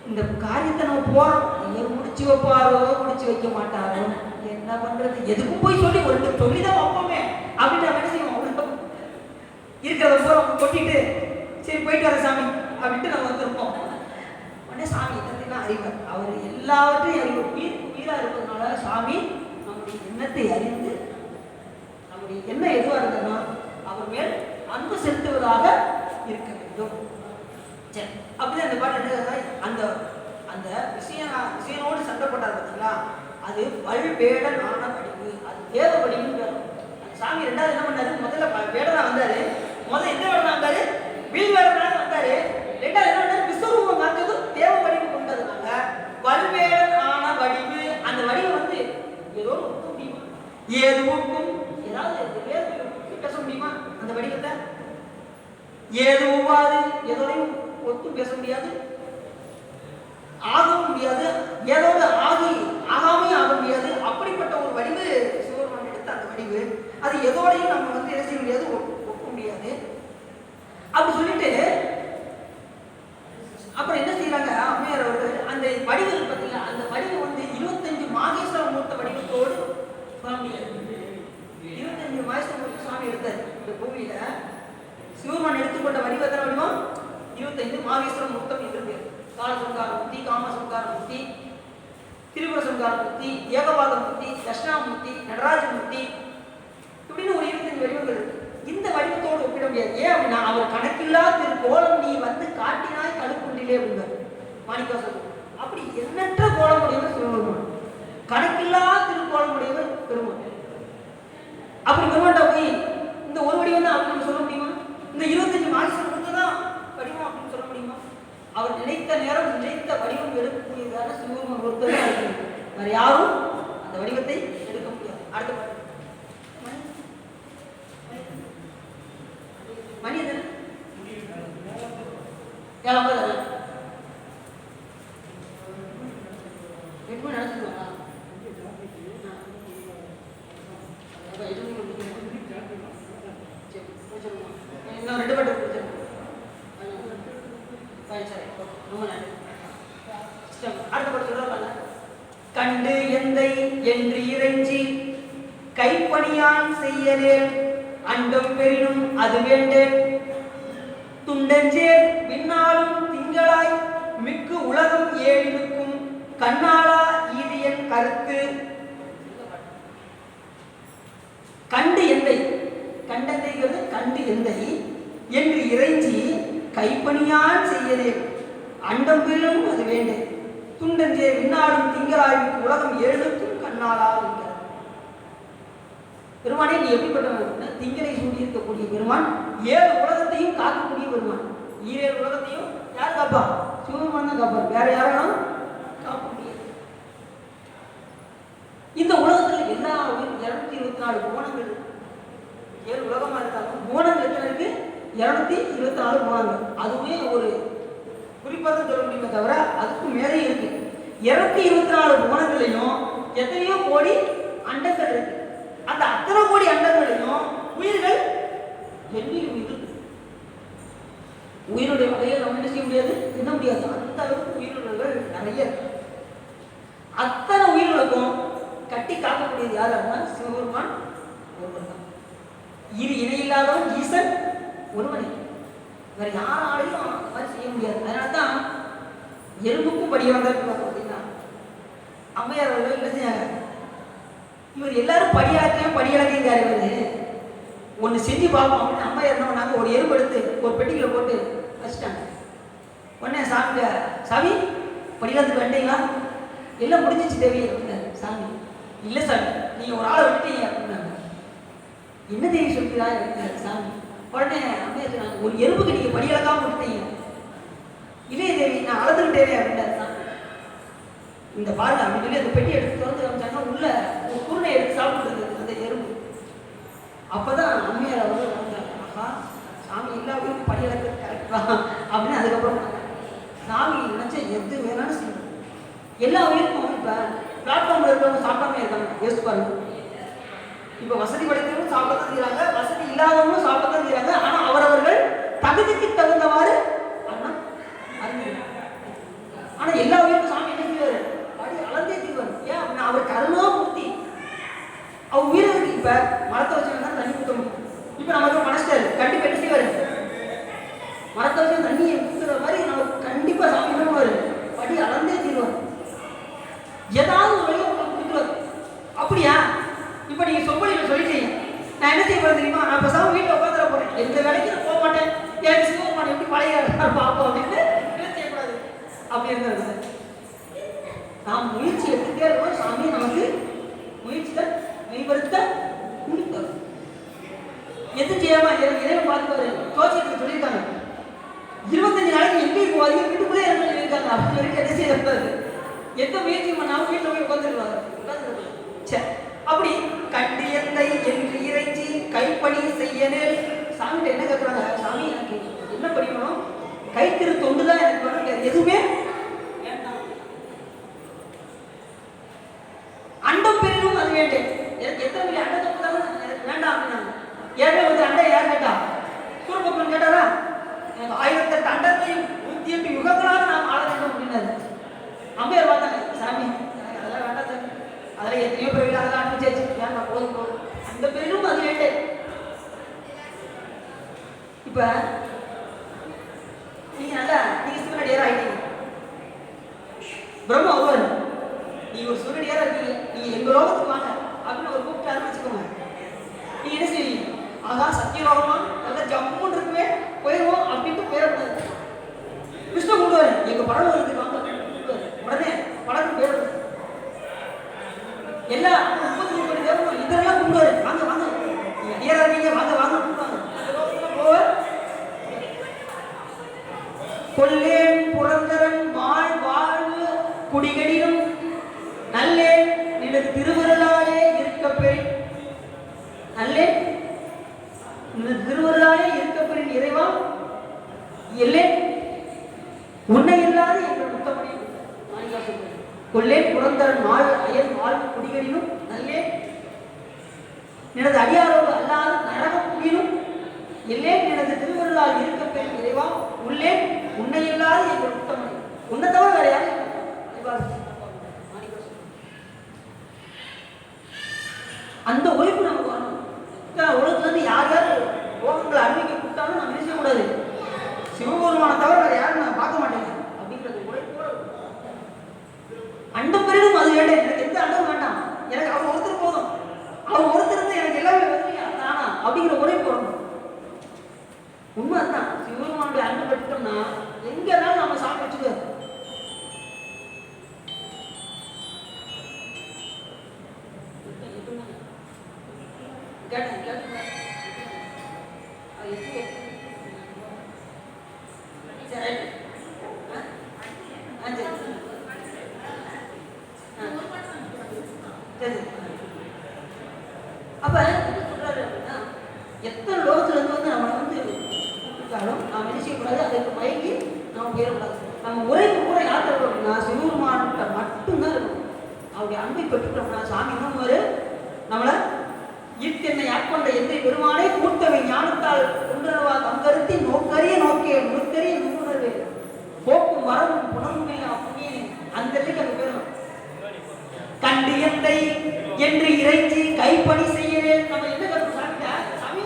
இந்த காரியத்தை நம்ம போறோம், இவர் முடிச்சு வைப்பாரோ முடிச்சு வைக்க மாட்டாரோ என்ன பண்றது, எதுக்கும் போய் சொல்லி ஒரு சொல்லிதான் வைப்போமே அப்படின்னு நம்ம என்ன செய்வோம், இருக்கிறத பூரா கொட்டிட்டு சரி போயிட்டு வர சாமி அப்படின்ட்டு நம்ம வந்துருப்போம். உடனே சாமி என்னத்தையும் அறிவார், அவர் எல்லாவற்றையும் அறிவார். உயிரா இருப்பதனால சாமி நம்முடைய எண்ணத்தை அறிந்து நம்முடைய எண்ணம் எதுவாக இருந்ததுன்னா அவர் மேல் அன்பு செலுத்துவதாக இருக்க வேண்டும். சரி, அப்படிதான் அந்த பாட்டு என்ன, அந்த அந்த விஷயனோடு சண்டை போட்டார் பார்த்தீங்களா, அது வல்வேடன் ஆன வடிவு, அது தேவ வடிவுன்னு அந்த சாமி. ரெண்டாவது என்ன பண்ணாரு, முதல்ல வேடனா வந்தாரு, முதல்ல எந்த வேடனா வந்தாரு, வில் வேடனாக வந்தாரு. ரெண்டாவது என்ன பண்ணாரு, விஸ்வரூபம் காத்ததும் தேவ வடிவு கொண்டதுனால வல்வேடன் ஆன வடிவு. அந்த வடிவு வந்து ஏதோ ஒக்க முடியுமா, ஏதுவுக்கும் ஏதாவது பேச முடியுமா, அந்த வடிவத்தை ஏதுவாது எதோடையும் ஒத்தும் பேச முடியாது, ஆகவும் முடியாது, ஏதோடு ஆகாமையும் ஆக முடியாது. அப்படிப்பட்ட ஒரு வடிவு சிவபெருமான் எடுத்த அந்த வடிவு, அது எதோடையும் நம்ம வந்து என்ன செய்ய முடியாது, ஒக்க முடியாது. அப்படி சொல்லிட்டு அப்புறம் என்ன செய்யறாங்க அம்மையார் அவர்கள், அந்த வடிவு பார்த்தீங்களா, அந்த வடிவு வந்து 25 மாகேஸ்வர மூர்த்த வடிவத்தோடு சுவாமி 25 மாகேஸ்வர மூர்த்த சுவாமி எடுத்தார். இந்த பூமியில சிவபெருமான் எடுத்துக்கொண்ட வடிவ எத்தனை வடிவம், 25 மாகேஸ்வர மூர்த்தம் என்று பேர். காலசங்கார மூர்த்தி, காமசங்கார மூர்த்தி, திரிபுர சங்கார மூர்த்தி, ஏகபாத மூர்த்தி, தட்சிணாமூர்த்தி, நடராஜமூர்த்தி, இப்படின்னு ஒரு 25 வடிவங்கள் இருக்கு. இந்த வடிவத்தோடு ஒப்பிட முடியாது. ஏன் அப்படின்னா, அவர் கணக்கில்லா திருக்கோலம் நீ வந்து காட்டினாய் கழுக்குண்டிலே அப்படின்னாரு மாணிக்கவாசகர். அப்படி எண்ணற்ற கோலம் உடையவர் சிவபெருமான், கணக்கில்லா திருக்கோலம் உடையவர் பெருமான். அப்படி பெருமான்டா போய் இந்த ஒரு வடிவம் தான் அப்படின்னு சொல்ல முடியுமா, இந்த 25 மாகேஸ்வரம் மட்டும் தான் வடிவம் அப்படின்னு சொல்ல முடியுமா? அவர் நினைத்த நேரம் நினைத்த வடிவம் எடுக்கக்கூடியதான சிவபெருமான் ஒருத்தர் தான் இருக்கு, வேற யாரும் அந்த வடிவத்தை எடுக்க முடியாது. அடுத்த பாட்டு மனிதன் நடத்துவாங்களா, இன்னும் 2 பாட்டு அடுத்த பாட்டு சொல்றாங்க, கண்டு எந்தை என்று இறைஞ்சி கைப்பணியான் செய்யலே அண்டம் பெரினும் அது வேண்டேன், துண்டஞ்சே விண்ணாலும் திங்களாய் மிக்கு உலகம் ஏழினுக்கும் கண்ணாளா இது என் கருத்து. கண்டு எந்தை, கண்டந்தைங்கிறது கண்டு எந்தை என்று இறைஞ்சி கைப்பணியான் செய்யலே அண்டம் பெரினும் அது வேண்டேன், துண்டஞ்சே விண்ணாலும் திங்களாய் மிக்கு உலகம் ஏழுக்கும் கண்ணாளா என்கிறார். பெருமானே நீ எப்படிப்பட்ட திங்களை சூடி இருக்கக்கூடிய பெருமான், 7 உலகத்தையும் காக்கக்கூடிய பெருமான். 7 உலகத்தையும் யார் காப்பா, சிவபெருமான் தான் காப்பார், வேற யாரும் காக்க முடியாது. இந்த உலகத்துல எல்லா 224 கோணங்கள், 7 உலகமா இருந்தாலும் கோணங்கள் எத்தனை இருக்கு, 224 கோணங்கள். அதுவே ஒரு குறிப்பாக சொல்ல முடியுமே தவிர அதுக்கும் மேலே இருக்கு. 224 கோணங்களையும் எத்தனையோ கோடி அண்டங்கள் இருக்கு. அந்த அத்தனை கோடி அண்டங்களையும் உயிர்கள் எண்ணி உயிருடைய வகையை நம்ம என்ன செய்ய முடியாது, என்ன முடியாது. அந்த அளவுக்கு உயிரினங்கள் நிறைய இருக்கு. அத்தனை உயிர்களுக்கும் கட்டி காக்கக்கூடியது யாருன்னா சிவபெருமான் ஒருவர் தான். இரு இணையில்லாதவன் ஈசன் ஒருவனை, வேற யாராலையும் அந்த மாதிரி செய்ய முடியாது. அதனால்தான் எறும்புக்கும் படிய வந்தாரு பார்த்தீங்கன்னா அம்மையார் அவர்கள் என்ன செய்யாங்க, இவர் எல்லாரும் படியாக்கையும் படியலக்கையும் இவர் ஒன்று செஞ்சு பார்ப்போம் அப்படின்னு அம்மா என்ன பண்ணாங்க, ஒரு எறும்பு எடுத்து ஒரு பெட்டிகளை போட்டு வச்சுட்டாங்க. உடனே சாமிங்க, சாமி படிக்கிறதுக்கு வேண்டீங்களா, எல்லாம் முடிஞ்சிச்சு தேவி அப்படின்னாரு. சாமி இல்லை சாமி நீங்கள் ஒரு ஆளை விட்டீங்க அப்படின்னாங்க. என்ன தேவி சொல்கிறா அப்படின்னாரு சாமி. உடனே அம்மையா சொன்னாங்க, ஒரு எறும்புக்கு நீங்கள் படி அளக்காம விட்டீங்க. இல்லையே தேவி நான் அளந்துக்கிட்டேனே அப்படின்னாரு சாமி. இந்த பாருங்க அப்படின்னு சொல்லி அந்த பெட்டி எடுத்து திறந்து காமிச்சாங்க. உள்ள ஒரு குருணை எடுத்து சாப்பிட்டுருது அந்த எறும்பு. அப்போதான் அம்மையார் அவர்கள் வந்தாங்க. ஆஹா சாமி எல்லாருக்கும் படி அளக்கிறது கரெக்டா அப்படின்னு. அதுக்கப்புறம் சாமி நினைச்சா எது வேணாலும் செய்யணும். எல்லா உயிருக்கும் இப்போ பிளாட்ஃபார்மில் இருக்கிறவங்க சாப்பிடாம இருக்காங்க. யோசிச்சு பாருங்க. இப்போ வசதி படைத்தவங்களும் சாப்பிட தான் செய்கிறாங்க, வசதி இல்லாதவங்களும் சாப்பிட தான் செய்கிறாங்க. ஆனால் அவரவர்கள் தகுதிக்கு தகுந்தவாறு ஆனால் எல்லா உயிருக்கும் சாமி என்ன செய்வார், படி அளந்தே தீர்வார். ஏன் அப்படின்னா அவர் கருணாமூர்த்தி. அவர் உயிருக்கு இப்போ மரத்தை வச்சுருந்தா தண்ணி ஊற்ற முடியும். இப்போ நமக்கு மனசிட்டாரு கண்டிப்பாக என்ன செய்வார், மரத்தை வச்சு தண்ணியை ஊற்றுற மாதிரி நமக்கு கண்டிப்பாக சாமி என்ன பண்ணுவார், படி அளந்தே தீர்வார். ஏதாவது ஒரு வழியை உங்களுக்கு கொடுக்குறாரு. அப்படியா இப்போ நீங்கள் சொற்பொழிவில் சொல்லிட்டீங்க, நான் என்ன செய்ய போகிறேன் தெரியுமா, நான் பேசாமல் வீட்டில் உட்காந்துட போகிறேன், எந்த வேலைக்கு நான் போக மாட்டேன், எனக்கு சிவபெருமான் எப்படி பழைய பார்ப்போம் அப்படின்னு என்ன செய்யக்கூடாது அப்படி இருந்தது. நாம் முயற்சி எடுத்துட்டே இருக்கோம். சாமி நமக்கு முயற்சியை மேம்படுத்த முடித்தார். எது செய்யாம இறைவன் பார்த்துப்பாரு. ஜோசியத்துக்கு சொல்லியிருக்காங்க 25 நாளைக்கு எங்கே போவாங்க, வீட்டுக்குள்ளே இருந்து சொல்லியிருக்காங்க. அப்படி வரைக்கும் என்ன செய்யக்கூடாது, எந்த முயற்சி பண்ணாலும் வீட்டில் போய் உட்காந்துருவாங்க. சரி அப்படி கண்டியத்தை என்று இறைச்சி கைப்பணி செய்யனேல். சாமிகிட்ட என்ன கேட்குறாங்க, சாமி எனக்கு என்ன படிக்கணும், கைத்திரு தொண்டு தான் எனக்கு வேணும், வேறு எதுவுமே வேண்டாம். அண்டம் பெரியும் அது வேண்டேன், எனக்கு எத்தனை பெரிய அண்டத்தை கொடுத்தாலும் எனக்கு வேண்டாம் அப்படின்னாங்க. ஏற்கனவே வந்து அண்டை யார் கேட்டா, சூரபத்மன் கேட்டாரா, எனக்கு 1008 அண்டத்தையும் 108 யுகங்களாக நாம் ஆள வேண்டும் அப்படின்னாரு. அம்மையார் பார்த்தாங்க, சாமி அதெல்லாம் வேண்டாம் சாமி, அதெல்லாம் எத்தனையோ பிறகு அதெல்லாம் அனுப்பிச்சாச்சு, வேண்டாம் போதும் போதும், அந்த பெரியும் அது வேண்டேன். இப்போ நீங்க நல்லா நீங்க சிவனடியாரா ஆயிட்டீங்க, பிரம்ம வருவார், நீங்க ஒரு சிவனடியாரா இருக்கீங்க, நீங்க எங்க லோகத்துக்கு வாங்க அப்படின்னு ஒரு கூப்பிட்டாருன்னு வச்சுக்கோங்க. நீங்க என்ன செய்வீங்க, ஆகா சத்தியலோகமா நல்லா ஜம்முன்னு இருக்குமே போயிடுவோம் அப்படின்ட்டு பேரக்கூடாது. விஷ்ணு கூடுவாரு, எங்க படம் வருது வாங்க உடனே படம் பேர் எல்லா 33 தேவரும் இதெல்லாம் கூடுவாரு, வாங்க வாங்க நீங்க டியரா இருக்கீங்க வாங்க வாங்க கூப்பிடுவாங்க. அந்த லோகத்துல போவார். கொல்லேன் புரந்தரன் வாழ் வாழ்வு குடிகடிலும் நல்லே நில திருவருளாலே இருக்க பெரிய நல்லே திருவருளாலே இருக்க பெரிய இறைவா எல்லே உன்னை இல்லாத எங்கள் முத்தமணி கொல்லே புரந்தரன் வாழ் அயல் வாழ்வு குடிகடிலும் நல்லே நினது அடியாரோடு அல்லாத நரகம் குடியிலும் எல்லே நினது திருவருளால் இருக்க பெரிய இறைவா உள்ளே உன்னை இல்லாத எங்கள் முத்தமணி, உன்னை தவிர வேற யாரும் அந்த உழைப்பு நமக்கு வரணும். உலகத்துல இருந்து யார் யார் ரோகங்களை அறிவிக்க கொடுத்தாலும் நம்ம நினைச்ச கூடாது, சிவபெருமானை தவிர வேற யாரும் நான் பார்க்க மாட்டேங்க அப்படிங்கிறது உழைப்போட. அண்டம் பெரிடும் அது வேண்டாம், எனக்கு எந்த அண்டம் வேண்டாம், எனக்கு அவன் ஒருத்தர் போதும், அவன் ஒருத்தர் இருந்து எனக்கு எல்லாமே வருவியா தானா அப்படிங்கிற உழைப்பு வரணும். உண்மை அதுதான். சிவபெருமானுடைய அன்பு பெற்றோம்னா எங்கனாலும் நம்ம சாமி வச்சுக்க. அப்ப என்ன சொல்றாரு அப்படின்னா, எத்தனை லோகத்துல இருந்து வந்து நம்மளை வந்து நாம் என்ன செய்யக்கூடாது, அதுக்கு மயங்கி நாம் போயிடக்கூடாது. நம்ம உரைக்கு கூட யார் தரணும் அப்படின்னா சிவபெருமான்கிட்ட மட்டும்தான் இருக்கணும். அவருடைய அன்பை பெற்றுட்டோம்னா சாமி இன்னொரு நம்மளை ஈர்த்தென்னை ஆட்கொண்ட எந்தை பெருமானே கூட்டவை ஞானத்தால் கொண்டவா தங்கருத்தி நோக்கரிய நோக்கிய நுணுக்கரிய நுண்ணுணர்வு போக்கும் வரவும் புணர்வுமில்லா புண்ணியனே அந்த இடத்துக்கு அங்கே போயிடணும். கண்டு எந்தை என்று இறைச்சி கைப்பணி செய்யவே நம்ம என்ன கருத்து சாமிட்டா சாமி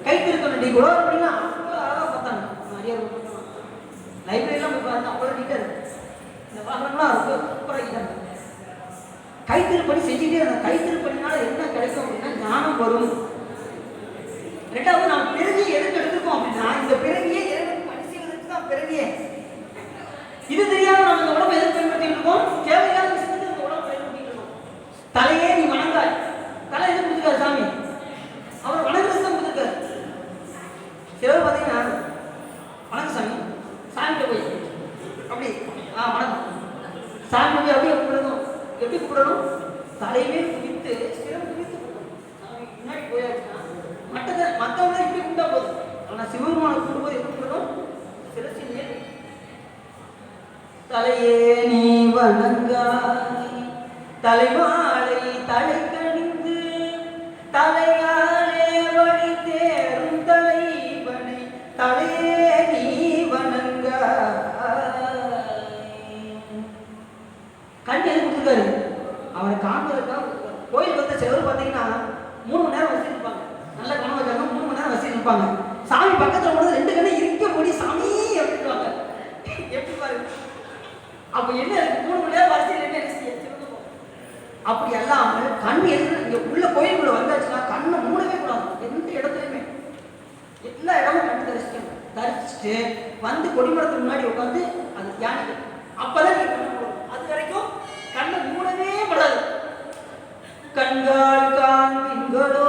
கைத்திருக்கணும். நீ கூட அப்படின்னா அவ்வளோ அழகாக பார்த்தாங்க. நிறைய லைப்ரரிலாம் போய் பார்த்தா அவ்வளோ நீட்டாக இருக்கு. இந்த பாத்திரம்லாம் ரொம்ப சூப்பராக கைத்திருப்பணி செஞ்சுட்டே அந்த கைத்திருப்பணினால என்ன கிடைக்கும் அப்படின்னா ஞானம் வரும். ரெண்டாவது நாம் பிறவியை எதுக்கு எடுத்துக்கோம் அப்படின்னா இந்த பிறவியை இறைவனுக்கு பணி செய்வதற்கு தான் பிறவியே. இது தெரியாம நம்ம இந்த உடம்பை எதுக்கு பயன்படுத்திட்டு இருக்கோம்? தேவையான விஷயத்துக்கு இந்த உடம்பை பயன்படுத்திட்டு இருக்கோம். தலையே நீ வணங்காய், தலை எது கொடுத்துருக்காரு சாமி? அவர் வணங்குறது தான் கொடுத்துருக்காரு. சிலர் பார்த்தீங்கன்னா வணக்கம் சாமி, சாமிகிட்ட போய் அப்படி வணக்கம் சாமி போய் அப்படியே கூப்பிடணும். எப்படி கூப்பிடணும்? தலையுமே குவித்து சிரம் குவித்து சாமி முன்னாடி போயாச்சுன்னா மற்றவங்க இப்படி கூப்பிட்டா போதும். ஆனால் சிவபெருமானை கூப்பிடும்போது எப்படி கூப்பிடணும்? சிரசிலே தலையே நீ வணங்காய், தலைமாலை தலை கணிந்து தலையாலே வழி தேரும் தலைவனை தலையே நீ வணங்காய். கண் எது கொடுத்துருக்காரு? அவரை காண்பதற்காக கோயில் வந்த சிலர் பார்த்தீங்கன்னா 3 மணி நேரம் வச்சிருப்பாங்க. நல்ல கணம் வச்சாங்க 3 மணி நேரம் வச்சிருப்பாங்க. சாமி பக்கத்தில் போனது 2 கண்ணை இருக்க முடி சாமி அப்படின்வாங்க. எப்படி பாருங்க. அப்ப என்ன 3 மணி நேரம் வரிசையில் என்ன சிறந்துக்கும். அப்படி அல்லாமல் கண் எது இங்க உள்ள கோயிலுக்குள்ள வந்தாச்சுன்னா கண்ணை மூடவே கூடாது. எந்த இடத்துலையுமே எல்லா இடமும் கண் தரிசிக்கணும். தரிசிச்சுட்டு வந்து கொடிமரத்துக்கு முன்னாடி உட்காந்து அது தியானிக்கணும். அப்பதான் நீங்க கண்ணை மூடணும். அது வரைக்கும் கண்ணை மூடவே கூடாது. கண்கால் காண்பிங்களோ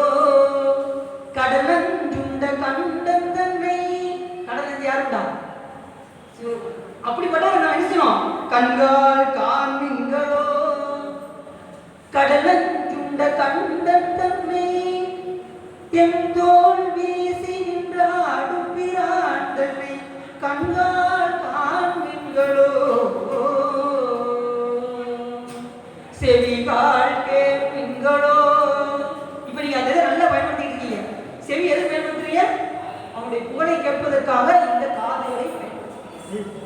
கடலஞ்சுண்ட கண்டன் தன்னை. கடல் யாருண்டா? அப்படிப்பட்ட நான் நினைச்சோம். கண்கால் காண்பிங்களோ கடலஞ்சுண்ட கண்டன் தன்னை என் தோல் வீசி நின்றாடும் பிரான் தன்னை கண்கால் காண்பிங்களோ செவிகால் கேட்பீங்களோ. இப்ப நீங்க அதை நல்லா பயன்படுத்திட்டு இருக்கீங்க. செவி எது பயன்படுத்துறீங்க? அவனுடைய புகழை கேட்பதற்காக இந்த காதுகளை பயன்படுத்துறீங்க.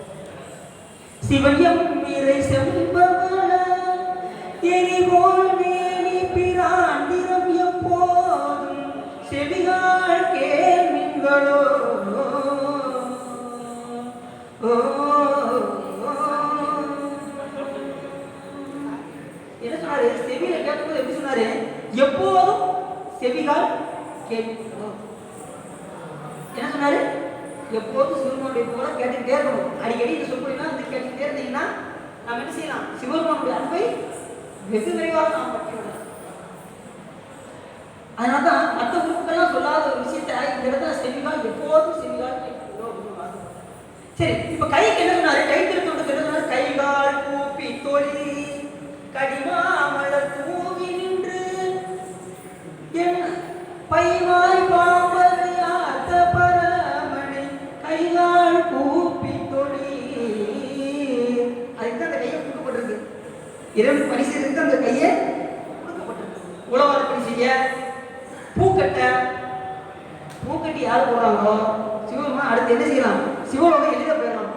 சிவயம் மீரை செம்பவள எரிபோல் மேனி பிராண்டிரம் எப்போதும் செவிகால் கேட்பீங்களோ. என்ன சொன்னாரு? செவியில கேட்கும்போது எப்படி சொன்னாரு? எப்போதும் செவிகால் கேட்கணும். என்ன சொன்னாரு? எப்போதும் சிவபெருமானுடைய புகழை கேட்டுக்கிட்டே இருக்கணும். அடிக்கடி இந்த சொற்பொழிவுலாம் வந்து கேட்டுக்கிட்டே இருந்தீங்கன்னா நாம் என்ன செய்யலாம்? சிவபெருமானுடைய அன்பை வெகு விரைவாக நாம் பற்றிவிடலாம். அதனால்தான் மற்ற உறுப்புகள்லாம் சொல்லாத ஒரு விஷயத்த இந்த இடத்துல செவிகால் எப்போதும் செவிகால் கேட்கணும். சரி, இப்ப கைக்கு என்ன சொன்னாரு? கை திருத்தொண்டுக்கு என்ன சொன்னாரு? கைகால் கூப்பி தொழி கடிமாமலர் தூவி நின்று என் பைவாய் பாம்பரை ஆத்த பரமனை கைகால் கூப்பி தொழி. அதுக்கு அந்த கையை கொடுக்கப்பட்டிருக்கு. இறைவன் பணி செய்யறதுக்கு அந்த கையை கொடுக்கப்பட்டிருக்கு. உழவார பணி செய்ய பூக்கட்டி யார் போடுறாங்களோ சிவபெருமான் அடுத்து என்ன செய்யலாம்? சிவலோகம் எளிதாக போயிடலாம்.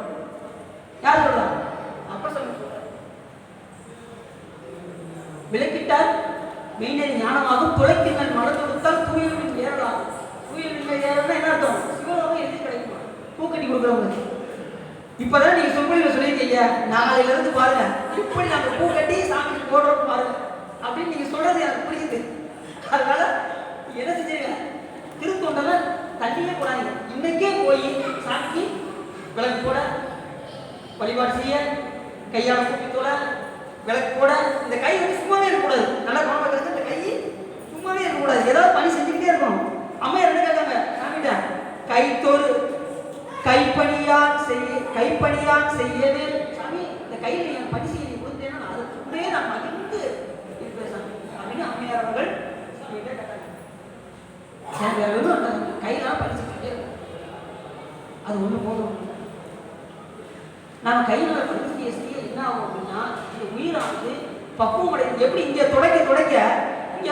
யார் சொல்றாங்க? அப்ப சொல்ல விளக்கிட்டால் மெய்நெறி ஞானமாகும். துளைக்கின்றன் மனம் கொடுத்தால் தூயவின் ஏறலாம். தூயவின் ஏறலாம் என்ன அர்த்தம்? சிவலோகம் எழுதி கிடைக்குமா? பூக்கட்டி கொடுக்குறவங்க. இப்பதான் நீங்க சொற்பொழிவுல சொல்லியிருக்கீங்க, நாளையில இருந்து பாருங்க இப்படி நாங்க பூக்கட்டி சாமிக்கு போடுறோம் பாருங்க அப்படின்னு நீங்க சொல்றது எனக்கு புரியுது. அதனால என்ன செஞ்சீங்க? திருத்தொண்டெல்லாம் தண்ணியே போடாதீங்க. இன்னைக்கே போய் சாமிக்கு விளக்கு போட, வழிபாடு செய்ய, கையால கூப்பித்தோட விளக்கு போட. இந்த கை வந்து சும்மாவே இருக்கக்கூடாது. நல்லா கவனம் இருக்கு. இந்த கை சும்மாவே இருக்கக்கூடாது. ஏதாவது பணி செஞ்சுக்கிட்டே இருக்கணும். அம்மையார் என்ன கேட்காங்க சாமிகிட்ட? கைத்தொரு கைப்பணியான் செய்யவே சாமி இந்த கையில என் பணி செய்ய கொடுத்தேன்னா அதுக்குள்ளே நான் மகிழ்ந்து இருப்பேன் சாமி அப்படின்னு அம்மையார் அவர்கள் சாமிகிட்ட கேட்டாங்க. கையெல்லாம் பணி செஞ்சுக்கிட்டே இருக்கும். அது ஒண்ணு போதும். நம்ம கையில பணி செய்ய என்ன ஆகும் அப்படின்னா இந்த உயிரானது பக்குவம் அடைந்து எப்படி இங்க துடைக்க இங்க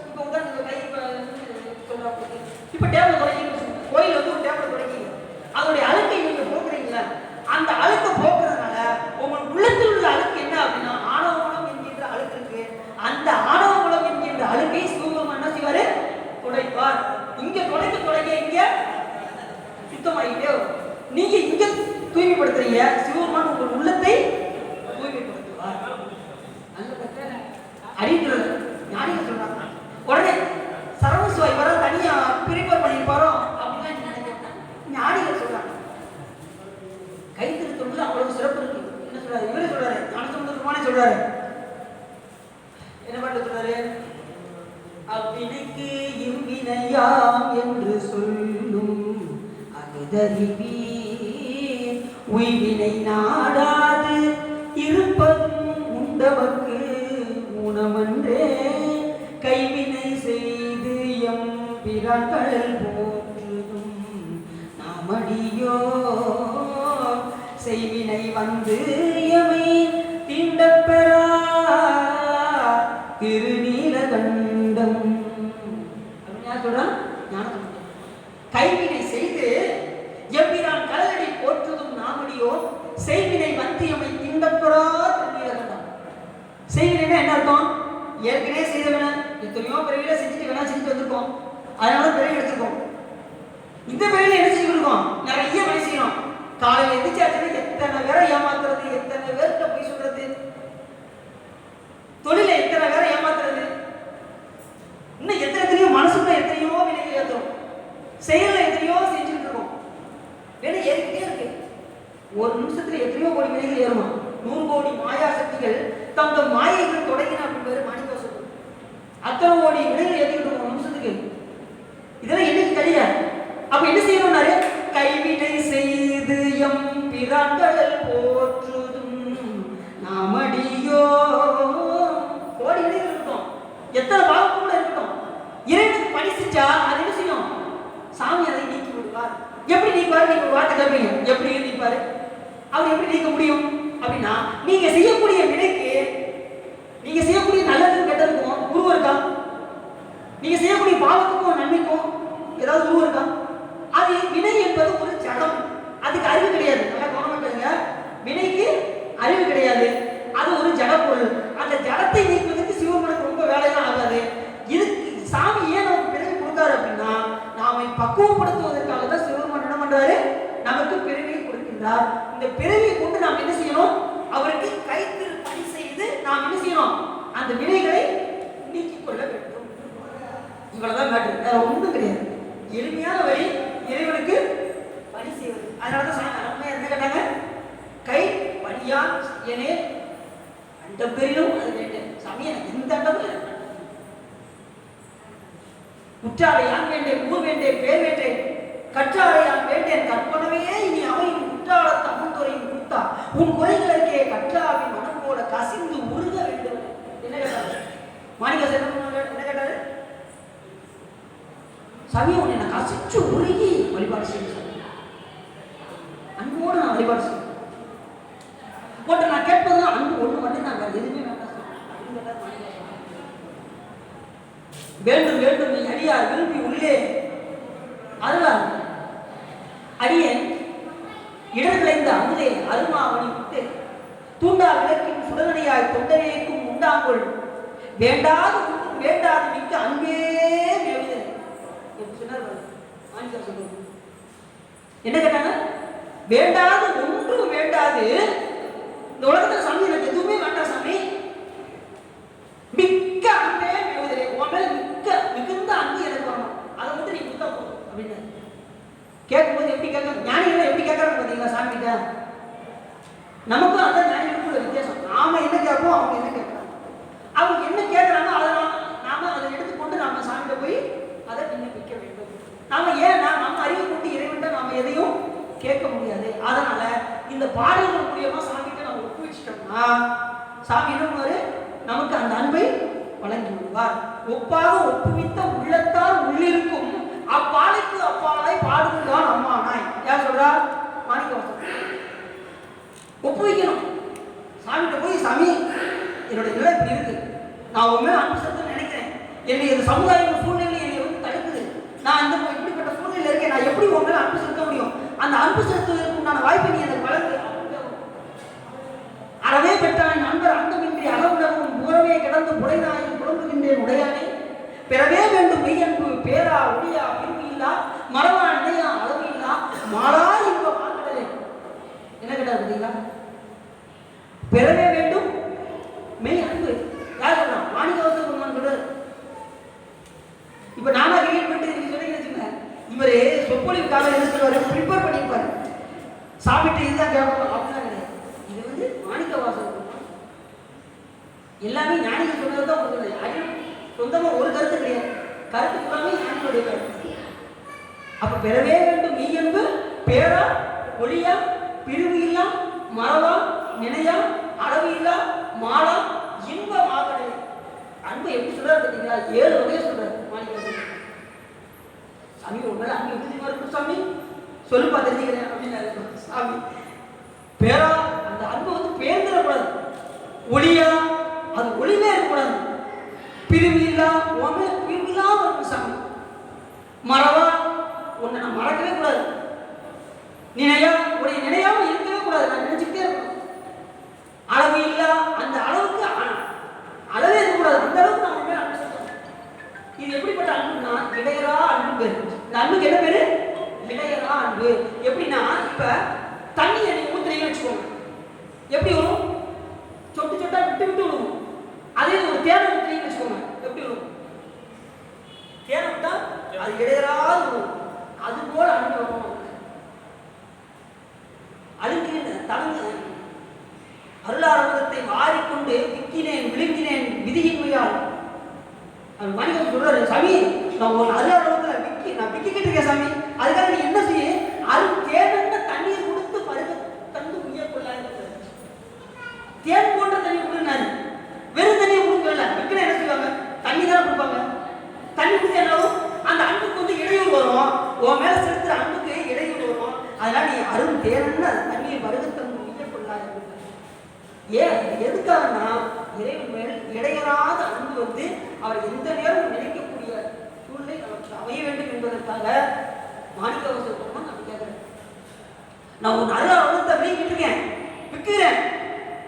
இப்ப உதாரணத்துக்கு கை இப்ப டேபிள் துடைக்க கோயில் வந்து ஒரு டேபிள் துடைக்கீங்க. அதோடைய அழுக்கை நீங்க போக்குறீங்களா? அந்த அழுக்கை போக்குறதுனால உங்களுக்கு உள்ளத்தில் உள்ள அழுக்கு என்ன அப்படின்னா ஆணவகுலம் என்கின்ற அழுக்கு இருக்கு. அந்த ஆணவகுலம் என்கின்ற அழுக்கை சிவபெருமான் என்ன செய்வாரு? துடைப்பார். இங்க துடைக்க இங்க சுத்தமாகிட்டே வரும். நீங்க இங்க தூய்மைப்படுத்துறீங்க, சிவபெருமான் உங்கள் உள்ளத்தை தூய்மைப்படுத்துவார். நல்ல அறிவுறுத்தல் ஞானிகள் சொல்றாங்க. உடனே சரவசுவா இவரை தனியா பிரிப்பேர் பண்ணியிருப்பாரோ அப்படிலாம் நினைக்கிறேன். ஞானிகள் சொல்றாங்க கைத்திருத்தொழில் அவ்வளவு சிறப்பு இருக்கு. என்ன சொல்றாரு இவரே சொல்றாரு, ஞானசம்பந்தருமானே சொல்றாரு. என்ன பாட்டு சொல்றாரு? அவ்வினைக்கு இவ்வினையாம் என்று சொல்லும் அகுதறிவீர் உய்வினை நாடாது இருப்பதும் உண்டவர்க்கு ஊனமன்றே கைவினை செய்து எம் பிறர்கள் போற்றுதும் நாமடியோ செய்வினை வந்து எமை தீண்டப்பெறா திருநீலகண்டம் அப்படின்னு யார் சொல்றான்? ஞானசம்பந்தர். கைவினை செய்து எம்பிரான் கடலடி போற்றுதும் நாமடியோ செய்வினை வந்தியமை திண்டப்பெறா திருநீலகண்டம். செய்வினைன்னா என்ன அர்த்தம்? ஏற்கனவே செய்தவன எத்தனையோ பிறவில செஞ்சுட்டு வேணா செஞ்சுட்டு வந்திருக்கோம், அதனால பிறவி எடுத்துருக்கோம். இந்த பிறவில என்ன செஞ்சுருக்கோம்? நிறைய வேலை செய்யணும். காலையில் எந்திரிச்சாச்சுன்னா எத்தனை பேரை ஏமாத்துறது, எத்தனை பேர்கிட்ட போய் சொல்றது, தொழில எத்தனை பேரை ஏமாத்துறது, இன்னும் எத்தனையோ மனசுக்குள்ள எத்தனையோ வினைகள் ஏற்றுறோம், செயல்ல எத்தனையோ செஞ்சுட்டு இருக்கோம். வேலை ஏறிக்கிட்டே இருக்கு. ஒரு நிமிஷத்துல எத்தனையோ கோடி வினைகள் ஏறுமா? 100 கோடி மாயா சக்திகள் தங்கள் மாயைகள் தொடங்கின அப்படின்னு பேரு மாணிக்க சொல்லுவோம். அத்தனை கோடி வினைகள் ஏற்றிக்கிட்டு இருக்கோம் ஒரு நிமிஷத்துக்கு. இதெல்லாம் என்னைக்கு கிடையாது. அப்ப என்ன செய்யணும்னாரு? கைவினை செய்து எம் பிறர்கள் போற்றுதும் நாமடியோ. கோடி வினைகள் இருக்கட்டும், எத்தனை பாவம் கூட இருக்கட்டும், இறைவனுக்கு பணி செஞ்சா அது என்ன செய்யும்? சாமி அதை நீக்கி விடுவார். எப்படி நீக்குவாரு? நீங்க ஒரு வார்த்தை கேட்பீங்க, எப்படி நீப்பாரு? அவர் எப்படி நீக்க முடியும் அப்படின்னா, நீங்க செய்யக்கூடிய வினைக்கு, நீங்க செய்யக்கூடிய நல்லதுக்கும் கெட்டதுக்கும் உருவம் இருக்கா? நீங்க செய்யக்கூடிய பாவத்துக்கும் நன்மைக்கும் ஏதாவது உருவம் இருக்கா? அது வினை என்பது ஒரு ஜடம், அதுக்கு அறிவு கிடையாது. நல்லா கவனமாட்டுங்க, வினைக்கு அறிவு கிடையாது, அது ஒரு ஜட பொருள். அந்த ஜடத்தை நீக்குவதற்கு சிவபெருமானுக்கு ரொம்ப வேலையெல்லாம் ஆகாது. இதுக்கு சாமி ஏன் நமக்கு பிறவி கொடுத்தாரு அப்படின்னா, நாம பக்குவப்படுத்துவதற்காக தான் சிவபெருமான் என்ன பண்றாரு? நமக்கு பிறவியை கொடுக்கின்றார். இந்த பிறவியை கொண்டு நாம் என்ன செய்யணும்? அவருக்கு கைத்திரு பணி செய்து நாம் என்ன செய்யணும்? அந்த வினைகளை நீக்கிக் கொள்ள வேண்டும். இவ்வளவுதான் மேட்டர், வேற ஒன்றும் கிடையாது. எளிமையான வழி இறைவனுக்கு பணி செய்வது. அதனாலதான் சாமி அருமையா என்ன கேட்டாங்க? கை பணியான் ஏனே அண்ட பெரியும் அது வேண்டேன் சாமி, எனக்கு எந்த அண்டமும் உற்றாரை யான் வேண்டேன், ஊர் வேண்டேன், பேர் வேண்டேன், கற்றாரை யான் வேண்டேன், கற்பனவே இனி அவையும் குற்றால தமிழ்துறையும் கொடுத்தா உன் குறைகளுக்கே கற்றாவின் மனம் போல கசிந்து உருக வேண்டும். என்ன கேட்டாரு மாணிக்க செல்வன்? என்ன கேட்டாரு? சாமி உன்னை நான் கசிச்சு உருகி வழிபாடு செய்ய அன்போடு நான் வழிபாடு செய்ய போட்டு நான் கேட்பதும் அன்பு ஒண்ணு மட்டும் நான் வேற எதுவுமே வேண்டாம். வேண்டும் வேண்டும் நீ அடியார் விரும்பி உள்ளே அதுதான் அடியேன் இடர்களைந்த அமுதே அருமாவணி விட்டு தூண்டா விளக்கின் சுடனடியாய் தொண்டரேக்கும் உண்டாங்கொள் வேண்டாது ஒன்றும் வேண்டாது மிக்க அன்பே மேவிதல். என்ன கேட்டாங்க? வேண்டாது ஒன்றும் வேண்டாது, இந்த உலகத்துல சாமி எனக்கு எதுவுமே வேண்டாம் சாமி, மிக்க அன்பே மேவிதலே, உன் மேல மிகுந்த அன்பு எனக்கு வரணும், அதை வந்து நீ கொடுத்தா போதும் அப்படின்னு கேட்கும்போது எப்படி கேட்க ஞானிகளை எப்படி கேட்கறாங்க பார்த்தீங்களா சாமி கிட்ட? நமக்கும் அதான் ஞானிகளுக்கும் உள்ள வித்தியாசம். நாம என்ன கேட்போம், அவங்க என்ன கேட்கறாங்க. அவங்க என்ன கேட்கறாங்க அதை நாம அதை எடுத்துக்கொண்டு நாம சாமிகிட்ட போய் அதை விண்ணப்பிக்க வேண்டும். நாம ஏன்னா நம்ம அறிவை கொண்டு இறைவன்ட்ட நாம எதையும் கேட்க முடியாது. அதனால இந்த பாடல்கள் மூலியமா சாமிகிட்ட நம்ம ஒப்புவிச்சிட்டோம்னா சாமி என்ன நமக்கு அந்த அன்பை வழங்கி விடுவார். ஒப்பாக ஒப்புவித்த உள்ளத்தால் உள்ளிருக்கும் அப்பாலைக்கு அப்பாலாய் பாடுவதுதான் அம்மா நாய். யார் சொல்றா? மாணிக்கவாசகர். ஒப்புவிக்கணும் சாமிகிட்ட போய், சாமி என்னுடைய நிலை இப்படி இருக்கு, நான் உண்மையில அன்பு செலுத்த நினைக்கிறேன், என்னை இந்த சமுதாய சூழ்நிலை என்னை வந்து தடுக்குது, நான் இந்த இப்படிப்பட்ட சூழ்நிலை இருக்கேன், நான் எப்படி உண்மையில அன்பு செலுத்த முடியும்? அந்த அன்பு செலுத்துவதற்கு உண்டான வாய்ப்பை நீ எனக்கு வழங்கு. அறவே பெற்றான் நண்பர் அந்தமின்றி அளவுடவும் உறவே கிடந்து புடைநாயின் புலம்புகின்றேன் உடையானே பெறவே வேண்டும் மெய்யன்பு பேரா ஒளியா பிரிவு இல்லா மரவா நினையா அளவு இல்லா மாறா இன்ப மாங்கடலே. என்ன கேட்டார் பார்த்தீங்களா? பெறவே வேண்டும் மெய் அன்பு. யார் சொல்றான்? மாணிக்க சாமிட்டு இதுதான் கேட்கணும் அப்படிலாம் கிடையாது. இது வந்து மாணிக்க வாசகர் எல்லாமே ஞானிகள் சொன்னது தான் உங்களுக்கு யாரும் சொந்தமாக ஒரு கருத்து கிடையாது. கருத்து ஃபுல்லாமே ஞானிகளுடைய கருத்து. அப்ப பெறவே வேண்டும் நீ என்பது பேரா ஒளியா பிரிவு இல்லா மறவா நினையா அளவு இல்லா மாலா இன்ப மாகடை. அன்பு எப்படி சொல்றாரு பார்த்தீங்களா? 7 வகையை சொல்றாரு மாணிக்க. சாமி உங்களை அன்பு எப்படி இருக்கும் சாமி சொல்லுப்பா தெரிஞ்சுக்கிறேன் அப்படின்னு சாமி. பேரா அந்த அன்பு வந்து பேர்ந்துடக்கூடாது. ஒளியா அது ஒளிவே இருக்கக்கூடாது. பிரிவு இல்லா உண்மை பிரிவு இல்லாம இருக்கும் சாமி. மறவா உன்னை நான் மறக்கவே கூடாது. நினையா உடைய நினையாம இருக்கவே கூடாது. நான் நினைச்சுக்கிட்டே இருக்கணும். அளவு இல்லா அந்த அளவுக்கு அளவே இருக்கக்கூடாது. அந்த அளவுக்கு நான் உண்மையில அன்பு சொல்றேன். இது எப்படிப்பட்ட அன்புனா இடையரா அன்பு பேரு. இந்த அன்புக்கு என்ன பேரு? இடையரா அன்பு. எப்படின்னா இப்ப தண்ணி நீ ஊத்துறீங்கன்னு வச்சுக்கோங்க, எப்படி வரும்? சொட்டு சொட்டா விட்டு விட்டு விடுவோம். அதே ஒரு தேனை ஊத்துறீங்கன்னு வச்சுக்கோங்க, எப்படி வரும்? தேனை விட்டா அது இடையராது வரும். அது போல அன்பு வரணும். அழுங்கின தனங்க அருளாரம்பத்தை வாரிக்கொண்டு விக்கினேன் விழுங்கினேன் விதியின்மையால். மனிதன் சொல்றாரு, சாமி நான் ஒரு அருளாரம்பத்துல நான் விக்கிக்கிட்டு இருக்கேன் சாமி, அதுக்காக நீ என்ன செய்ய? அருள் தேவன்ன தண்ணீர் கொடுத்து பருக தந்து உய்ய கொள்ளாது. தேன் போன்ற தண்ணி கொடுனாரு. வெறும் தண்ணியை கொடுக்கல. விற்கிற என்ன செய்வாங்க? தண்ணி தானே கொடுப்பாங்க. தண்ணி கொடுத்து என்னாலும் அந்த அன்புக்கு வந்து இடையூறு வரும். உன் மேல செலுத்துற அன்புக்கு இடையூறு வரும். அதனால நீ அருள் தேவன்னு தண்ணீர் பருகத்தந்து உய்ய கொள்ளாது. ஏன் எதுக்காகனா இறைவன் மேல் இடையறாத அன்பு வந்து அவர் எந்த நேரம் நினைக்கக்கூடிய சூழ்நிலை நமக்கு அமைய வேண்டும் என்பதற்காக மாணிக்க வாசகர் நான் கேட்கிறேன். நான் ஒரு நல்ல அருளத்தை விழுங்கிட்டு இருக்கேன், விற்கிறேன்,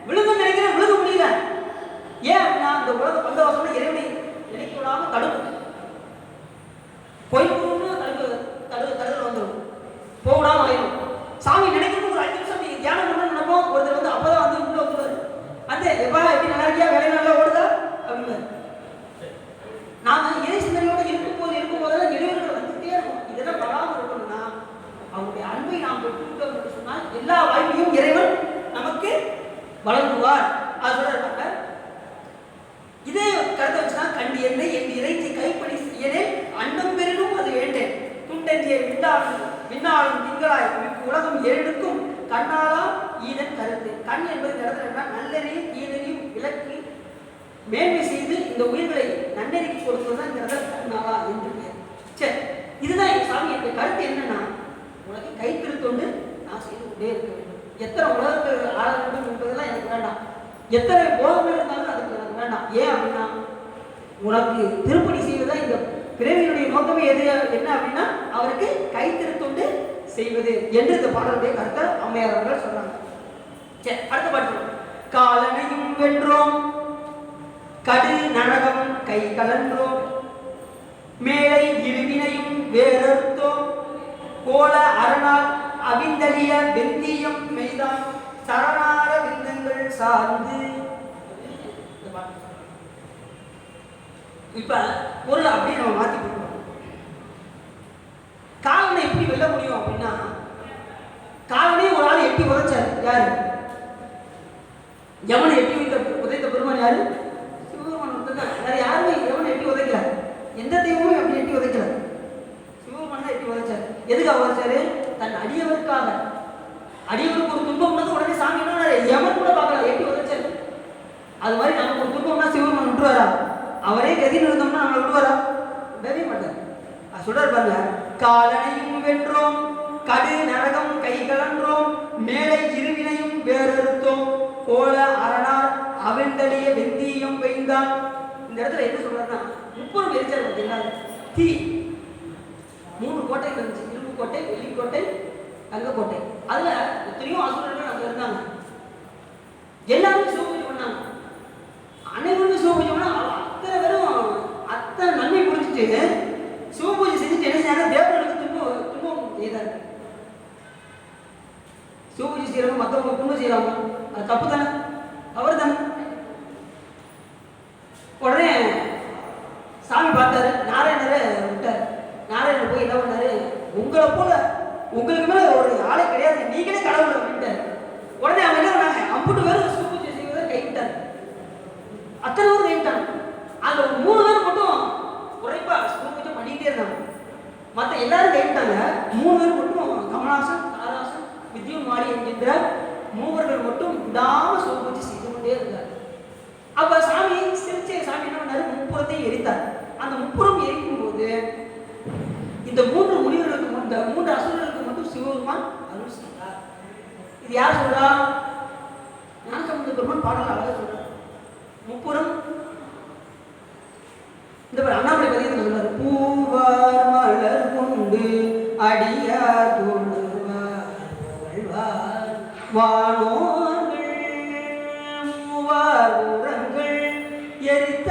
விழுங்க நினைக்கிறேன், விழுக முடியல. ஏன் அப்படின்னா அந்த உலக பந்த வாசனை இறைவனை நினைக்க விடாம தடுக்கும். போய்க்கணும்னு தடுதல் வந்துடும், போகடாம ஆயிடும். சாமி நினைக்கணும் ஒரு 5 நிமிஷம் நீங்க தியானம் பண்ண நினைப்போம். ஒருத்தர் வந்து அப்பதான் வந்து உள்ள வந்துருவாரு. அந்த எப்பா எப்படி நல்லா இருக்கியா, வேலை நல்லா ஓடுதா அப்படின்னு. நாம இறை சிந்தனையோட இருக்கும்போதெல்லாம் இளைஞர்கள் வந்துட்டே இருக்கும். இதெல்லாம் வராமல் இருக்கணும்னா அவருடைய அன்பை நாம் பெற்றுவிட்டோம் என்று சொன்னால் எல்லா வாய்ப்பையும் இறைவன் நமக்கு வழங்குவார். அது சொல்றாங்க. இதே கருத்தை வச்சுன்னா கண்டி என்னை என் இறைச்சி கைப்படி செய்யனே அன்பம் பெரினும் அது வேண்டேன் துண்டென்றிய விண்ணாளும் திங்களாய் உலகம் ஏழுக்கும் கண்ணாலா ஈதன் கருத்து. கண் என்பது நடத்துறா நல்லெறியும் தீனறியும் விளக்கி மேன்மை செய்து இந்த உயிர்களை நன்னெறிக்கு கொடுப்பதுதான் இந்த இடத்துல கண்ணாலா என்று பெயர். சரி, இதுதான் என் சாமி. என் கருத்து என்னன்னா, உனக்கு கைத்திருத்தொண்டு நான் செய்து கொண்டே இருக்க வேண்டும். எத்தனை உலகத்தில் ஆள வேண்டும் என்பதெல்லாம் எனக்கு வேண்டாம். எத்தனை போகங்கள் இருந்தாலும் அதுக்கு எனக்கு வேண்டாம். ஏன் அப்படின்னா உனக்கு திருப்பணி செய்வதுதான் இந்த பிறவியினுடைய நோக்கமே எது என்ன அப்படின்னா அவருக்கு கைத்திருத்தொண்டு செய்வது என்று இந்த பாடலுடைய கருத்தை அம்மையார் அவர்கள் சொல்றாங்க. சரி, அடுத்த பாட்டு. காலனையும் வென்றோம் கடு நரகம் கை கலன்றோம் மேலை இருவினையும் வேறறுத்தோம் கோல அரணால் அவிந்தலிய வெந்தியம் மெய்தான் சரணார விந்தங்கள் சார்ந்து. இப்ப பொருள் அப்படியே நம்ம மாத்தி கொடுக்கணும். காலனை எப்படி வெல்ல முடியும் அப்படின்னா, காலனே ஒரு ஆள் எட்டி உதைச்சாரு. யாரு? யமனை எட்டி உதைத்த பெருமான் யாரு? சிவபெருமான். வேற யாருமே யமனை எட்டி உதைக்கல. எந்த தெய்வமும் அப்படி எட்டி உதைக்கல. சிவபெருமான் தான் எட்டி உதைச்சாரு. எதுக்காக உதைச்சாரு? தன் அடியவருக்காக. அடியவருக்கு ஒரு துன்பம்னா உடனே சாமி என்ன யமன் கூட பார்க்கல, எட்டி உதைச்சாரு. அது மாதிரி நமக்கு ஒரு துன்பம்னா சிவபெருமான் விட்டுருவாரா? அவரே கதின்னு இருந்தோம்னா நம்மளை விடுவாரா? விடவே மாட்டார். அது சொல்றாரு பாருங்க. காலனையும் வென்றோம் கடு நரகம் கை கலன்றோம் மேலை இருவினையும் வேறறுத்தோம் கோல அரணார் அவிழ்ந்தடிய வெந்தியம் வைந்தான். இந்த இடத்துல என்ன சொல்றாருன்னா, முப்பொருள் எரிச்சார் பார்த்தீங்களா? தீ 3 கோட்டை இருந்துச்சு. இரும்பு கோட்டை, வெள்ளிக்கோட்டை, தங்கக்கோட்டை. அதுல எத்தனையோ அசுரர்கள் அங்க இருந்தாங்க. எல்லாரும் சிவபூஜை பண்ணாங்க. அனைவருமே சிவபூஜை பண்ணா அத்தனை பேரும் அத்தனை நன்மை புரிஞ்சுட்டு சிவபூஜை செஞ்சுட்டு என்ன செய்யாங்க? தேவர்களுக்கு துன்பம் செய்தார். சிவபூஜை செய்யறவங்க மற்றவங்க துன்பம் செய்யறாங்க, அது தப்பு தானே, அவர் தானே. உடனே சாமி பார்த்தாரு, நாராயணரை விட்டார். நாராயணர் போய் என்ன பண்ணாரு? உங்களை போல உங்களுக்கு மேல ஒரு ஆளே கிடையாது, நீங்களே கடவுள் மாடி என்கின்ற மூவர்கள் மட்டும் விடாம சோறு செய்து கொண்டே இருந்தார். அப்ப சாமி சிரிச்ச சாமி என்ன பண்ணாரு, முப்புறத்தையும் எரித்தார். அந்த முப்புறம் எரிக்கும் போது இந்த 3 முனிவர்களுக்கு இந்த 3 அசுரர்களுக்கு மட்டும் சிவபெருமான் அருள் செய்தார். இது யார் சொல்றா? ஞானசம்பந்த பெருமான் பாடல் அழகா சொல்றார். முப்புறம் இந்த அண்ணாமலை பதியத்தில் சொல்றாரு, பூவார் மலர் கொண்டு அடியார் தொழுவார் வானோர்கள் மூவார் உரங்கள் எரித்த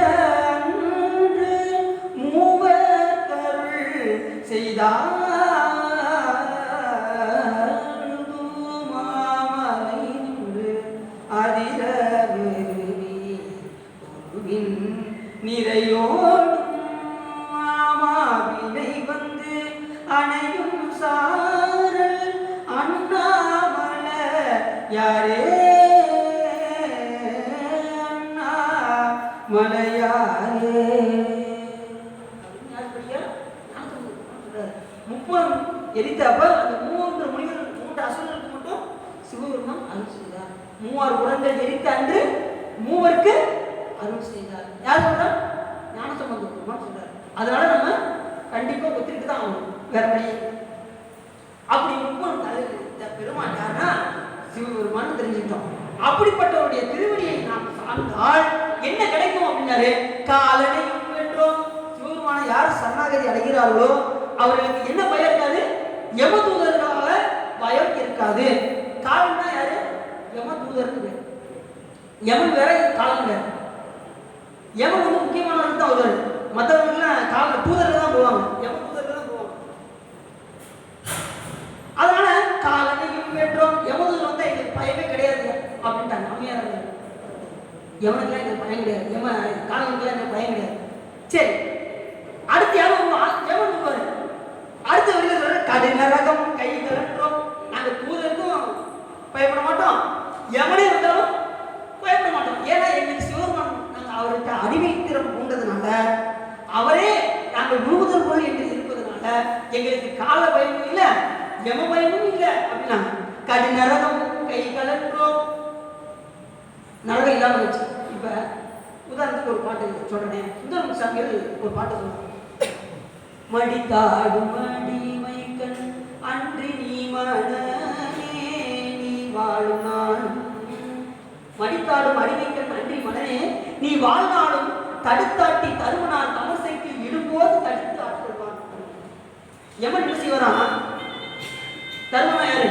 மூவர் கருள் செய்தார் மாமலை நின்று அதிர நிறையோடும் மாவினை வந்து அணையும் சாரல் அண்ணாமல யாரே மலையாரே. முப்பது எரித்தப்ப அந்த 3 முனிவர் 3 அசுரர்களுக்கு மட்டும் சிவபெருமான் அருள் செய்தார். 3 உரங்கள் எரித்த அன்று மூவருக்கு அருள் செய்தார். யார் சொல்றா? ஞானசம்பந்த பெருமான் சொல்றார். அதனால நம்ம கண்டிப்பா ஒத்துக்கிட்டு தான் ஆகணும், வேற வழி. அப்படி முப்பது பெருமான் யாருன்னா சிவபெருமான் தெரிஞ்சுக்கிட்டோம். அப்படிப்பட்டவருடைய திருவடியை நாம் சார்ந்தால் என்ன கிடைக்கும் அப்படின்னாரு, காலனை வென்றோம். சிவபெருமான யார் சரணாகதி அடைகிறார்களோ அவர்களுக்கு என்ன பயம் இருக்காது, யமதூதர்களால பயம் இருக்காது. காலன்னா யாரு? யமதூதருக்கு பேர். யமன் வேற, காலம் வேற. யமன் வந்து முக்கியமானவர்கள் தான் வருவார். மற்றவர்கள்லாம் கால தூதர்கள் தான் போவாங்க, யம தூதர்கள் தான் போவாங்க. அதனால காலனையும் வென்றோம். யமதூதர் வந்து எங்களுக்கு பயமே கிடையாது அப்படின்ட்டாங்க அம்மையார். யமனுக்குலாம் எங்களுக்கு பயம் கிடையாது, காலனுக்குலாம் எங்களுக்கு பயம் கிடையாது. சரி, அடுத்து யாரும் யமன் வருவாரு. அடுத்த வரைக்கும் சொல்ற கடுநரகம் கை கலன்றோம். நாங்கள் தூதருக்கும் பயப்பட மாட்டோம், யமனே வந்தாலும் பயப்பட மாட்டோம். ஏன்னா எங்களுக்கு சிவபெருமான் நாங்கள் அவர்கிட்ட அடிமைத்திறம் கொண்டதுனால, அவரே நாங்கள் முழுமுதல் பொருள் என்று இருப்பதனால எங்களுக்கு கால பயமும் இல்லை, யம பயமும் இல்லை அப்படின்னா கடுநரகம் கை கலன்றோம். நரகம் இல்லாமல் வச்சு. இப்ப உதாரணத்துக்கு ஒரு பாட்டு சொல்றேன். சுந்தரமூர்த்தி சாமிகள் ஒரு பாட்டு சொல்றாங்க. மடித்தாடும் மடிமைக்கண் அன்றி நீ மனே நீ வாழும் நாளும், மடித்தாடும் அடிமைக்கண் அன்றி மனனே நீ வாழ்நாளும் தடுத்தாட்டி தருமனால் தமசைக்கு இடும்போது தடுத்து ஆட்கொள்வான். யமன் என்ன செய்வாராம்? தருமனா யாரு?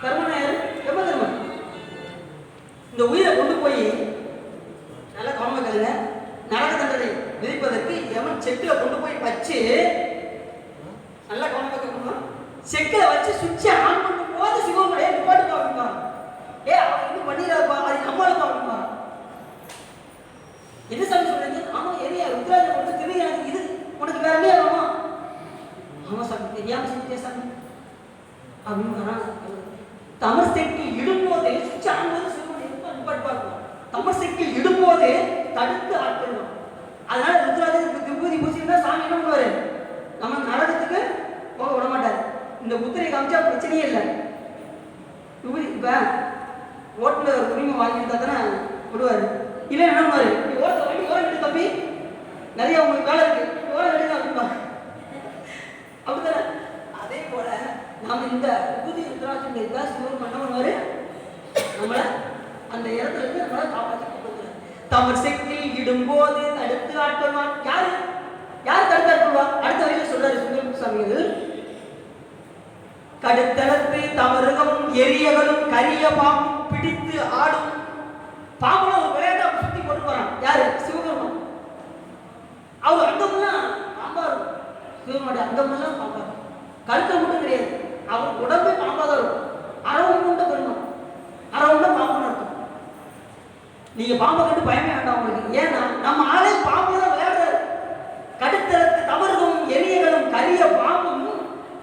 தருமனா யாரு? யம தர்மன். இந்த உயிரை கொண்டு போய் நல்ல கவனமாக நரக தண்டனை விதிப்பதற்கு யமன் செக்கில் கொண்டு போய் வச்சு, நல்ல கவனமாக செக்கில் வச்சு சுவிட்சை ஆன் பண்ணும் போது சிவனுடைய நிப்பாட்டுப்பா அப்படின்பா. அவன் இன்னும் பண்ணிடாப்பா, அது நம்மளுக்கு அப்படின்பா. என்ன சாமி சொல்றீங்க? ஆமா, ஏரியா ருத்ராஜ கொடுத்து தெரியும், இது உனக்கு வேற என்ன வேணும்? ஆமா சாமி, தெரியாம செஞ்சே சாமி அப்படின்னு வராங்க. தமசைக்கில் இடும்போது சுவிட்ச் ஆன் போது சிவனுடைய நிப்பாட்டுப்பா. தமசைக்கில் இடும்போது தடுத்து ஆட்கொள்ளும். அதனால ருத்ராஜனுக்கு விபூதி பூசினா சாமி என்ன பண்ணுவாரு? நம்ம நரகத்துக்கு போக விட மாட்டாரு. இந்த புத்திரை காமிச்சா பிரச்சனையே இல்லை. விபூதி இப்ப ஓட்டுல ஒரு உரிமை வாங்கிட்டு தானே விடுவாரு. இல்லை என்ன பண்ணுவாரு? ஓட்ட வண்டி ஓரம் எடுத்து தம்பி, நிறைய உங்களுக்கு வேலை இருக்கு, ஓரம் எடுங்க அப்படின்பா. அப்படித்தானே? அதே போல நாம இந்த விபூதி ருத்ராஜன் சிவரும் என்ன பண்ணுவாரு? நம்மள அந்த இடத்துல இருந்து நம்மளை காப்பாற்றி தமர் செக்கில் இடும்போது தடுத்து ஆட்கொள்வான். யாரு யார் தடுத்து ஆட்கொள்வான்? அடுத்த வரையில் சொல்றாரு சுந்தரமூர்த்தி சாமிகள். கடுத்தளத்து தமருகம் எரியகளும் கரிய பாம்பும் பிடித்து ஆடும். பாம்புல ஒரு விளையாட்டை சுத்தி கொண்டு போறான். யாரு? சிவபெருமான். அவர் அங்கமெல்லாம் பாம்பா இருக்கும். சிவபெருமானுடைய அங்கமெல்லாம் பாம்பா இருக்கும். கருத்தை மட்டும் கிடையாது, அவர் உடம்பே பாம்பா தான் இருக்கும். அரவம் உண்ட பெருமான், அரவுண்ட பாம்புன்னு இருக்கும். நீங்க பாம்பை கண்டு பயமே வேண்டாம் உங்களுக்கு. ஏன்னா நம்ம ஆளே பாம்பு தான் விளையாடுறாரு. கடுத்தளத்து தவறுகளும் எரியகளும் கரிய பாம்பும்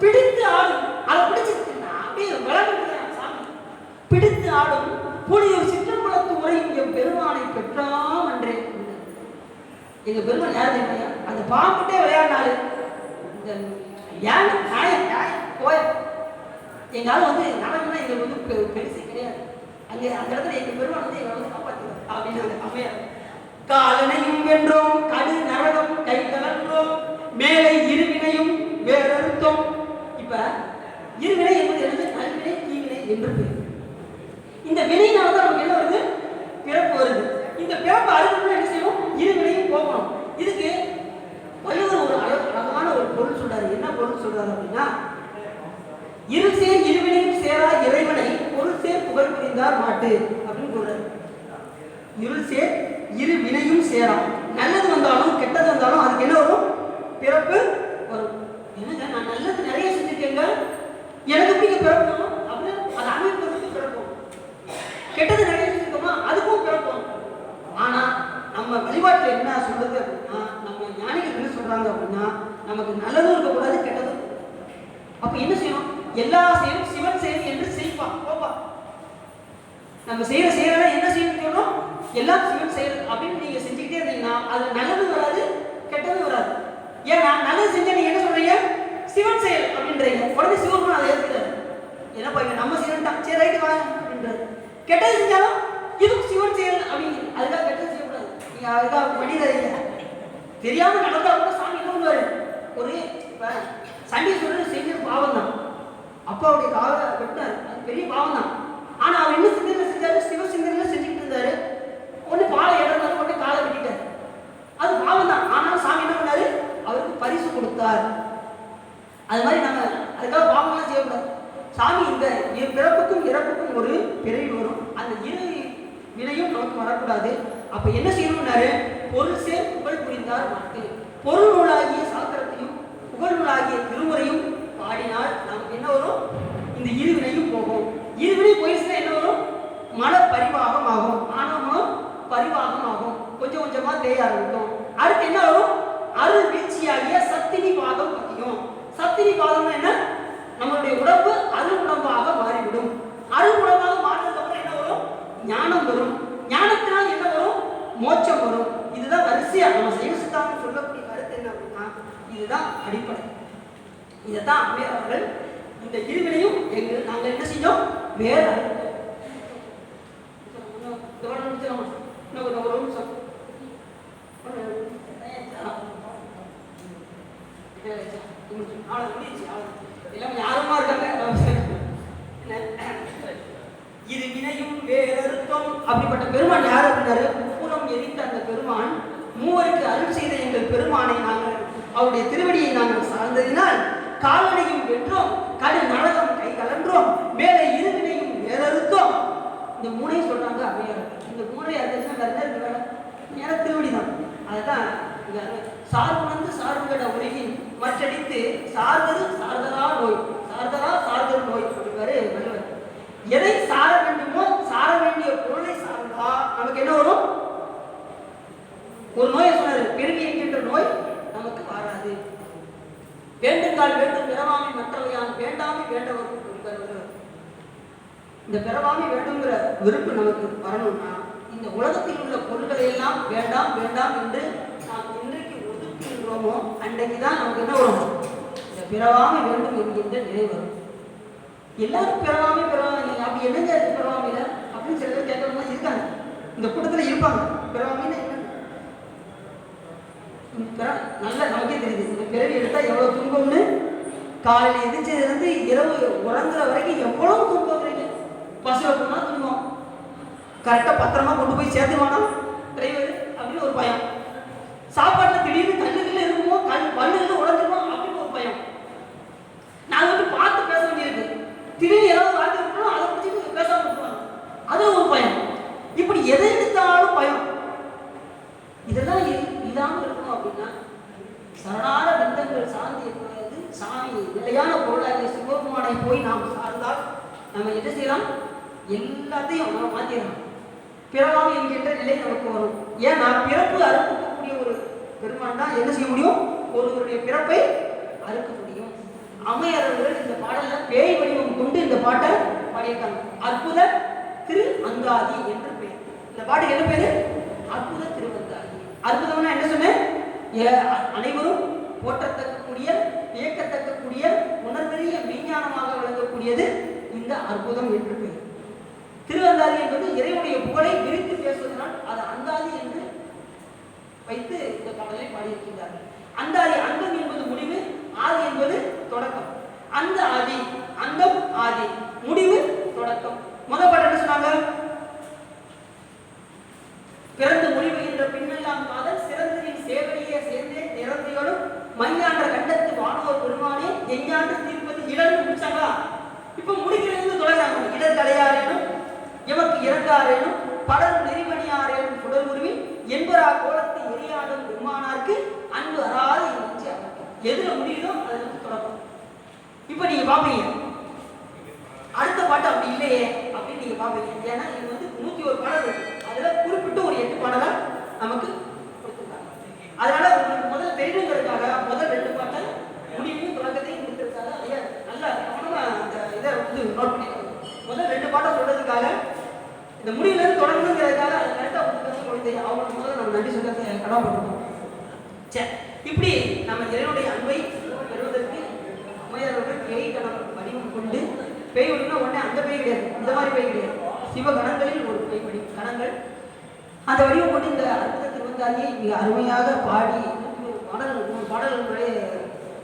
பிடித்து ஆடும். அதை பிடிச்சு அப்படியே விளையாடுறேன் சாமி. பிடித்து ஆடும் புலியூர் சிற்றம்பலத்து உரையும் என் பெருமானை பெற்றாம் என்றே. எங்க பெருமான் யார் தெரியுமா? அந்த பாம்புட்டே விளையாடினாரு. இந்த யானை நாயம் போய எங்களால் வந்து நரகம்னா எங்களுக்கு வந்து பெருசு கிடையாது. அங்கே அந்த இடத்துல எங்கள் பெருமாள் வந்து எங்களை வந்து காப்பாற்றுவார் அப்படின்னு அந்த அம்மையார். காலனையும் வென்றோம், கடு நரகம் கை கலன்றோம், மேலே இருவினையும் வேறறுத்தோம். இப்ப இருவினை என்பது எழுது நல்வினை தீவினை என்று பேர். இந்த வினையினால தான் நமக்கு என்ன வருது? பிறப்பு வருது. இந்த பிறப்பு அறுக்கணும்னா என்ன செய்யணும்? இருவினையும் போகணும். இதுக்கு வள்ளுவர் ஒரு அழகான ஒரு பொருள் சொல்றாரு. என்ன பொருள் சொல்றாரு அப்படின்னா, இருள் சேர் இருவினையும் சேரா இறைவனை பொருள் சேர் புகழ் புரிந்தார் மாட்டு அப்படின்னு சொல்றாரு. இருள் சேர் இரு வினையும் சேரா, நல்லது வந்தாலும் கெட்டது வந்தாலும் அதுக்கு என்ன வரும்? பிறப்பு வரும். என்னங்க நான் நல்லது நிறைய செஞ்சிருக்கேங்க, எனக்கு எப்படி பிறப்போம் அப்படின்னு அது அமைப்பதற்கு பிறப்போம். கெட்டது நிறைய செஞ்சிருக்கோமா அதுக்கும் பிறப்போம். ஆனா நம்ம வழிபாட்டில் என்ன சொல்றது அப்படின்னா, நம்ம ஞானிகள் என்ன சொல்றாங்க அப்படின்னா, நமக்கு நல்லதும் இருக்கக்கூடாது கெட்டதும். அப்ப என்ன செய்யணும்? எல்லா செயலும் சிவன் செயல் என்று செய்வான் போப்பா. நம்ம செய்யற செயலை என்ன செய்யணும்? எல்லாம் சிவன் செயல் அப்படின்னு நீங்க செஞ்சுக்கிட்டே இருந்தீங்கன்னா அது நல்லதும் வராது கெட்டதும் வராது. ஏன்னா நல்லது செஞ்சா நீங்க என்ன சொல்றீங்க? சிவன் செயல் அப்படின்றீங்க. உடனே சிவன் அதை ஏற்கிறாரு. என்ன பாருங்க, நம்ம சிவன் தான், சரி ரைட்டு வாங்க அப்படின்றாரு. கெட்டது செஞ்சாலும் இதுவும் சிவன் செயல் அப்படின்னு, அதுக்காக கெட்டது செய்யக்கூடாது. நீங்க அதுக்காக மனிதரைங்க தெரியாம நடந்தா கூட சாமி என்ன பண்ணுவாரு? ஒரு சண்டீஸ்வரர் செஞ்சது பாவம் தான், அப்பாவுடைய காலை வெட்டினாரு, அது பெரிய பாவம் தான். ஆனா அவர் என்ன செஞ்சாரு? சிவ சிந்தனையில செஞ்சுக்கிட்டு இருந்தாரு. ஒண்ணு பாலை இடம் கொண்டு காலை வெட்டிட்டாரு, அது பாவம் தான். ஆனாலும் சாமி என்ன பண்ணாரு? அவருக்கு பரிசு கொடுத்தார். அது மாதிரி நம்ம அதுக்காக பாவம்லாம் செய்யக்கூடாது. சாமி இந்த பிறப்புக்கும் இறப்புக்கும் ஒரு பிறவி வரும், அந்த இரு வினையும் நமக்கு வரக்கூடாது. அப்ப என்ன செய்யணும்னாரு? பொருள் சேர் புகழ் புரிந்தார் மாட்டு. பொருள் நூலாகிய சாஸ்திரத்தையும் புகழ் நூலாகிய திருமுறையும் பாடினால் நமக்கு என்ன வரும்? இந்த இருவினையும் போகும். இருவினை போயிடுச்சுன்னா என்ன வரும்? மன பரிவாகம் ஆகும், ஆணவம் பரிவாகம் ஆகும், கொஞ்சம் கொஞ்சமா தேய ஆரம்பிக்கும். அடுத்து என்ன வரும்? அருள் வீழ்ச்சியாகிய சத்தினி பாதம் பதியும். சத்தினி பாதம்னா என்ன? நம்மளுடைய உடம்பு அருள் உடம்பாக மாறிவிடும். அருள் உடம்பாக மாறினதுக்கு அப்புறம் என்ன வரும்? ஞானம் வரும். ஞானத்தினால் என்ன வரும்? மோட்சம் வரும். இதுதான் வரிசையா நம்ம சைவ சித்தாந்தம் சொல்லக்கூடிய கருத்து என்ன அப்படின்னா, இதுதான் அடிப்படை. இதைத்தான் அம்மையார் அவர்கள் இந்த இருவினையும் நாங்கள் என்ன செஞ்சோம்? வேற யாருமா இருக்காங்க? இது வினையும் வேறறுத்தோம். அப்படிப்பட்ட பெருமான் யார் அப்படின்னாரு? முப்புறம் எரித்த அந்த பெருமான், மூவருக்கு அருள் செய்த எங்கள் பெருமானை நாங்கள் அவருடைய திருவடியை நாங்கள் சார்ந்ததினால் காலனையும் வென்றோம், கடு நரகம் கை கலன்றோம், மேலே இருவினையும் வேறறுத்தோம். இந்த மூணையும் சொல்றாங்க அம்மையார். இந்த மூணை அது நேர திருவடி தான். அதுதான் சார்புணர்ந்து சார்புகட உலகின் மற்றடித்து சார்தரு சார்தரா நோய், சார்தரா சார்தர் நோய் அப்படிங்கிறாரு வள்ளுவர். எதை சார வேண்டுமோ சார வேண்டிய பொருளை சார்ந்தா நமக்கு என்ன வரும்? ஒரு நோயை சொன்னாரு, பெருமை என்கின்ற நோய் நமக்கு வராது. வேண்டுங்கால் வேண்டும் பிறவாமை மற்றவையான் வேண்டாமை வேண்டவர்கள். இந்த பிறவாமை வேண்டுங்கிற விருப்பு நமக்கு வரணும்னா இந்த உலகத்தில் உள்ள பொருட்களை எல்லாம் வேண்டாம் வேண்டாம் என்று நாம் இன்றைக்கு ஒதுக்குகின்றோமோ அன்றைக்கு தான் நமக்கு என்ன வரும்? இந்த பிறவாமை வேண்டும் என்கின்ற நிலை வரும். எல்லாரும் பிறவாமை பிறவாமை அப்படி என்னங்க பிறவாமையில அப்படின்னு சில பேர் கேட்கறவங்க இருக்காங்க, இந்த கூட்டத்தில் இருப்பாங்க. பிறவாமைன்னு என்ன? நல்லா நமக்கே தெரியுது, இந்த பிறவி எடுத்தா எவ்வளவு துன்பம்னு. காலையில் எதிர்ச்சதுலேருந்து இரவு உறங்குற வரைக்கும் எவ்வளவு துன்பம் இருக்கு. பஸ்ல போனா துன்பம், கரெக்டா பத்திரமா கொண்டு போய் சேர்த்துவானா டிரைவர் அப்படின்னு ஒரு பயம். சாப்பாட்டுல திடீர்னு கல்லுக்குள்ள இருக்குமோ, பல்லுல உடஞ்சிருமோ அப்படின்னு ஒரு பயம். நான் வந்து பார்த்து பேச வேண்டியிருக்கு, திடீர்னு ஏதாவது வார்த்தை இருக்கணும் அதை பற்றி பேசாம இருப்பாங்க, அது ஒரு பயம். இப்படி எதை எடுத்தாலும் பயம். இதெல்லாம் இல்லாம இருக்கணும் அப்படின்னா சரணான பந்தங்கள் சார்ந்து இருக்கிறது சாமி நிலையான பொருளாகிய சிவபெருமானை போய் நாம் சார்ந்தால் நம்ம என்ன செய்யலாம்? எல்லாத்தையும் நம்ம மாற்றிடலாம். பிறவாமை என்கின்ற நிலை நமக்கு வரும். ஏன்னா பிறப்பு அறுக்கக்கூடிய ஒரு பெருமான் தான் என்ன செய்ய முடியும்? ஒருவருடைய பிறப்பை அறுக்க முடியும். அம்மையாரவர்கள் இந்த பாடல்ல பேய் வடிவம் கொண்டு இந்த பாட்டை பாடியிருக்காங்க. அற்புத திரு அந்தாதி என்று பெயர். இந்த பாட்டுக்கு என்ன பேரு? அற்புத திருவந்தாதி. அற்புதம்னா என்ன சொன்னேன்? அனைவரும் போற்றத்தக்கக்கூடிய வியக்கத்தக்கக்கூடிய உணர்வெறிய விஞ்ஞானமாக விளங்கக்கூடியது இந்த அற்புதம் என்று பெயர். திருவந்தாதி என்பது இறைவனுடைய புகழை விரித்து பேசுவதனால் அது அந்தாதி என்று வைத்து இந்த பாடலை பாடியிருக்கின்றார்கள். அந்தாதி, அந்தம் என்பது முடிவு, ஆதி என்பது தொடக்கம். அந்த ஆதி, அந்தம் ஆதி, முடிவு தொடக்கம். முதல் பாட்டு என்ன சொன்னாங்க? பிறந்து முடிவுகின்ற பின்னெல்லாம் காதல் சிறந்தனின் சேவடியே சேர்ந்தே நிறந்தையோடும் மையாண்ட கண்டத்து வானோர் பெருமானே எஞ்ஞாண்டு தீர்ப்பது இடர்னு முடிச்சாங்களா? இப்ப முடிக்கிறது தொடர்றாங்க. இடர் தலையாரேனும் எமக்கு இறங்காரேனும் படரும் நெறிமணியாரேனும் சுடர் உருவி என்பரா கோலத்தை எரியாடும் பெருமானாருக்கு அன்பு அறாது இருந்துச்சு. எதுல முடியுதோ அதுல தொடரும். இப்ப நீங்க பாப்பீங்க அடுத்த பாட்டு அப்படி இல்லையே அப்படின்னு நீங்க பாப்பீங்க. ஏன்னா இது வந்து 101 பாடல் இருக்கு. அதுல குறிப்பிட்டு ஒரு 8 பாடலை நமக்கு கொடுத்துருக்காங்க. அதனால உங்களுக்கு முதல்ல தெரியணுங்கிறதுக்காக முதல் 2 பாட்டை முடிவையும் தொடக்கத்தையும் கொடுத்துருக்காங்க. ஐயா நல்லா கவனமா அந்த இதை வந்து நோட் பண்ணிக்கோங்க. முதல் 2 பாட்டை சொல்றதுக்காக இந்த முடிவுல இருந்து தொடங்கணுங்கிறதுக்காக அதை கரெக்டா கொடுத்து அவங்களுக்கு முதல்ல நம்ம நன்றி சொல்றதை கடமைப்பட்டிருக்கோம். சரி, இப்படி நம்ம இறைவனுடைய அன்பை பெறுவதற்கு அம்மையார் பேய் கணம் வடிவம் கொண்டு பேய் ஒழுங்கா உடனே அந்த பேய் கிடையாது, இந்த மாதிரி பேய் கிடையாது. சிவகணங்களில் ஒரு பேய் வடி கணங்கள் அந்த வடிவம் கொண்டு இந்த அற்புத திருவந்தாதியை மிக அருமையாக பாடி பாடல்களே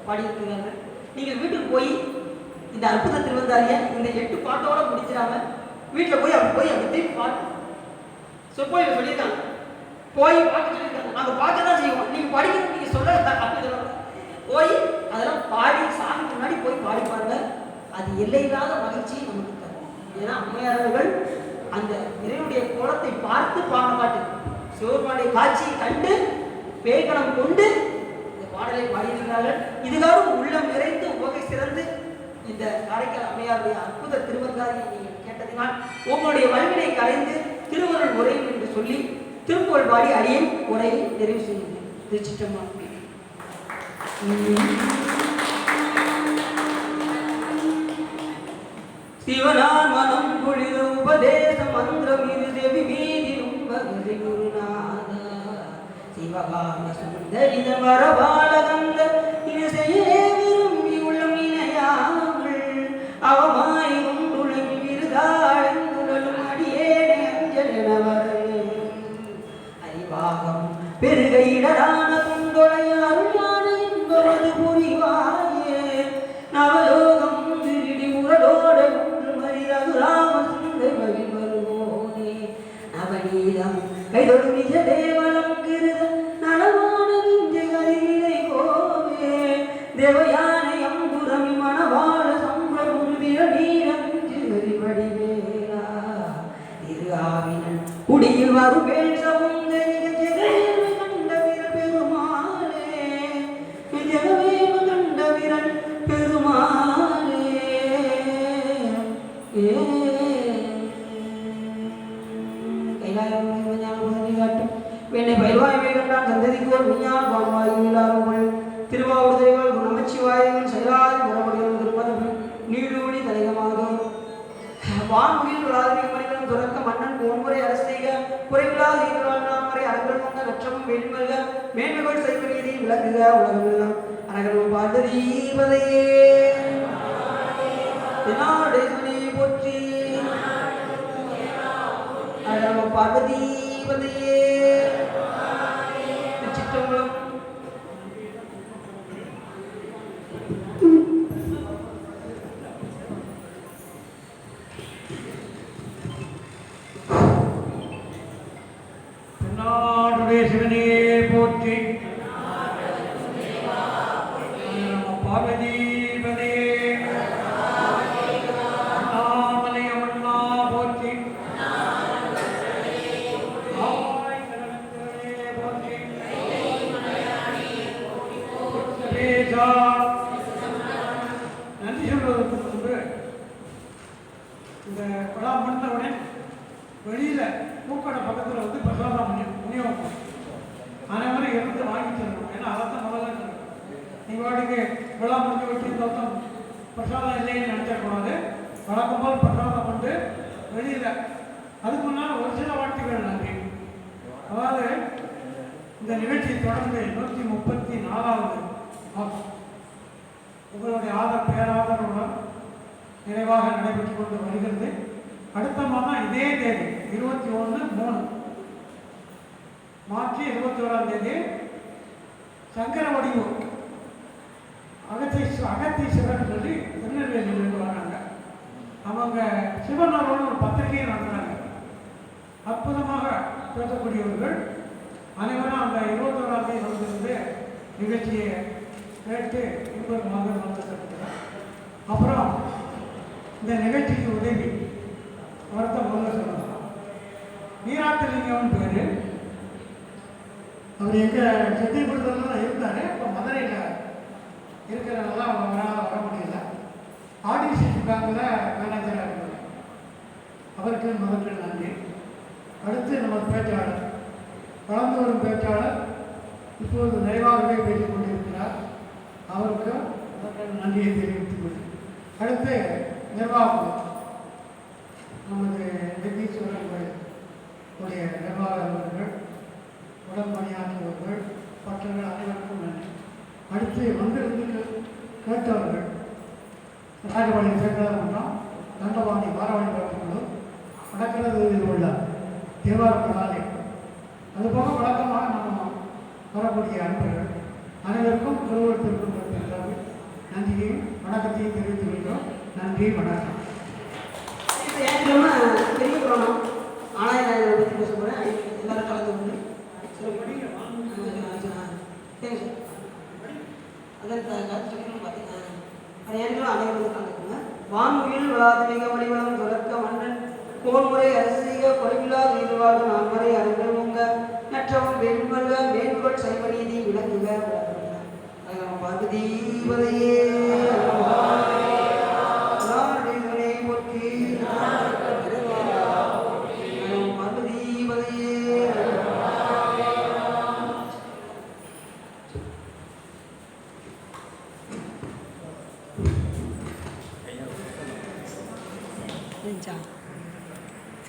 பாடியிருக்கிறார்கள். நீங்கள் வீட்டுக்கு போய் இந்த அற்புத திருவந்தாதியை இந்த 8 பாட்டோட முடிச்சிடாம வீட்டில் போய் அப்படி திருப்பி பாட்டு சொற்பொழிவு சொல்லியிருக்காங்க. போய் பார்க்க சொல்லியிருக்காங்க. நாங்கள் பார்க்க தான் செய்வோம். நீங்கள் படிக்கணும், நீங்கள் சொல்ல அப்படி சொல்லணும். போய் அதெல்லாம் பாடி சாமி முன்னாடி போய் பாடி பாருங்க. அது எல்லையில்லாத மகிழ்ச்சியை நமக்கு தரும். ஏன்னா அம்மையாரர்கள் அந்த இறைவனுடைய கோலத்தை பார்த்து பாடின பாட்டு, சிவபெருமானுடைய காட்சியை கண்டு பேய்கணம் கொண்டு இந்த பாடலை பாடியிருக்கிறார்கள். இதுகாரும் உள்ளம் நிறைந்து உவகை சிறந்து இந்த காரைக்கால் அம்மையாருடைய அற்புத திருவந்தாதியை நீங்கள் கேட்டதினால் உங்களுடைய வல்வினை கலைந்து திருவருள் உரையும் என்று சொல்லி திருப்புகழ் பாடி அடியும் உரையை நிறைவு செய்யுங்கள். திருச்சிற்றம்பலம். சிவனான் மனம் குளிர உபதேச மந்திரம் இது செவி மீதிலும் வகை குருநாத சிவகாம சுந்தரித வரபாலகந்த இது செய்ய விரும்பி உள்ளம் இணையாமல் அவமாய் உண்டுளம் விருதாழ்ந்துடலும் அடியேனை அஞ்சல் எனவரே அறிவாகம் பெருகையிடரான குந்தொழையார் என்பவது புரிவாயே நவலோகம் திருடி முரடோட ஒன்று மரியாது ராமசுந்தை மகிழ் வருவோனே நவநீதம் கைதொடு நிஜ தேவனம் கிருத நலமான நெஞ்சை கரிவிலை கோவே தேவயானை அம்புரமி மணவாள சம்பிரமுதிர நீரஞ்சு வடிவேலா திரு ஆவினன் குடியில் வருவேல் சமுந்தரி கண்ட வீர பெருமாளே ஜெகவேம கண்ட வீரன் பெருமாளே கைலாயம் காட்டும் வெண்ணை பயில்வாய்மை கண்டான் சந்ததிக்கோர் விஞ்ஞான பால்வாயுள்ளார்கள் திருவாவூர்தேவால் நமச்சிவாயங்கள் செயலாதி முறமுடியும் திருமணம் நீடூழி தலைகமாகும் வான்முகில் விழாதிரி மணிகளும் துறக்க மன்னன் போன்முறை அரசைக குறைவில்லாத ஈர்வாழ்நாமரை அரங்கள் வந்த லட்சமும் வெளிமல்க மேன்மைகள் செய்வ நீதி விளங்குக உலகமெல்லாம் அரகனும் பார்வதீபதையே தென்னாடேசனே போற்றி அரகனும் பார்வதீபதையே திருச்சிற்றம்பலம். சிவனே போற்றி பார்வதீபதே அண்ணாமலையமண்ணா போற்றி நன்றி சொல்வதற்கு முன்பு இந்த விழா முடிந்தவுடனே வெளியில பூக்கடை பக்கத்தில் வந்து பிரசாதம் விநியோகம் அனைவரும் இருந்து வாங்கி தரணும். ஏன்னா அதைத்தான் முதல்ல நீங்கள் வாட்டுக்கு விழா முடிஞ்சு வச்சு தோட்டம் பிரசாதம் இல்லைன்னு நினச்சிடக்கூடாது. வழக்கம் போல் பிரசாதம் கொண்டு வெளியில் அதுக்கு முன்னால் ஒரு சில வாழ்த்துக்கள் நன்றி. அதாவது இந்த நிகழ்ச்சி தொடர்ந்து 134வது ஆகும். உங்களுடைய பேராதரவுடன் நிறைவாக நடைபெற்று கொண்டு வருகிறது. அடுத்த மாதம் இதே தேதி 21/3 மார்ச் 21 சங்கர வடிவு அகத்தீஸ்வரன் சொல்லி திருநெல்வேலியிலிருந்து வராங்க. அவங்க சிவனரோடு ஒரு பத்திரிகையை நடத்துகிறாங்க. அற்புதமாக பேசக்கூடியவர்கள் அனைவரும் அந்த 21 வந்திருந்து நிகழ்ச்சியை கேட்டு இன்பமாக வந்திருக்கிறார். அப்புறம் இந்த நிகழ்ச்சிக்கு உதவி ஒருத்த முதல்ல சொல்லலாம். நீராத்தலிங்கம்னு பேர். அவர் எங்கள் செட்டிப்படுத்தலாம் தான் இருந்தார். இப்போ மதுரையில் இருக்கிறனால அவரால் வர முடியல. ஆடிஷன் பேங்கில் மேனேஜராக இருந்தார். அவருக்கு முதல் நன்றி. அடுத்து நம்ம பேச்சாளர், வளர்ந்து வரும் பேச்சாளர், இப்போது நிறைவாகவே பேசிக் கொண்டிருக்கிறார். அவருக்கு நன்றியை தெரிவித்துக் கொள்கிறேன். அடுத்து நிர்வாகம், நமது ஜெகதீஸ்வரன் உடைய நிர்வாக அலுவலர்கள், உடன் பணியாற்றுபவர்கள், மற்றவர்கள் அனைவருக்கும் நன்றி. அடுத்து வந்திருந்து கேட்டவர்கள், ராஜபாளையம் சேகரமன்றம், தண்டபாணி பாரவாணி குழு, வடக்கிறது உள்ள தேவார நாளை, அதுபோக வழக்கமாக நம்ம வரக்கூடிய அன்பர்கள் அனைவருக்கும் குழுவத்திற்கும் நன்றியையும் வணக்கத்தையும் தெரிவித்துக் கொள்கிறோம். நன்றி, வணக்கம். பெரிய புராணம் ஆனாயநாயகரை பற்றி பேச போகிறேன். எல்லாரும் கலந்து கொண்டு அனைவரும் கலந்துக்குங்க. வான்முகில் விழாத்மிக வடிவம் தொடக்க மன்னன் கோன்முறை அரசிக கொடிவிழா நீர்வாடு நான்மறை அரங்கள் உங்க நற்றவம் வெண்மல்க மேன்கொள் சைவ நீதி விளக்குக பார்வதிவதையே பார்வதிவதையே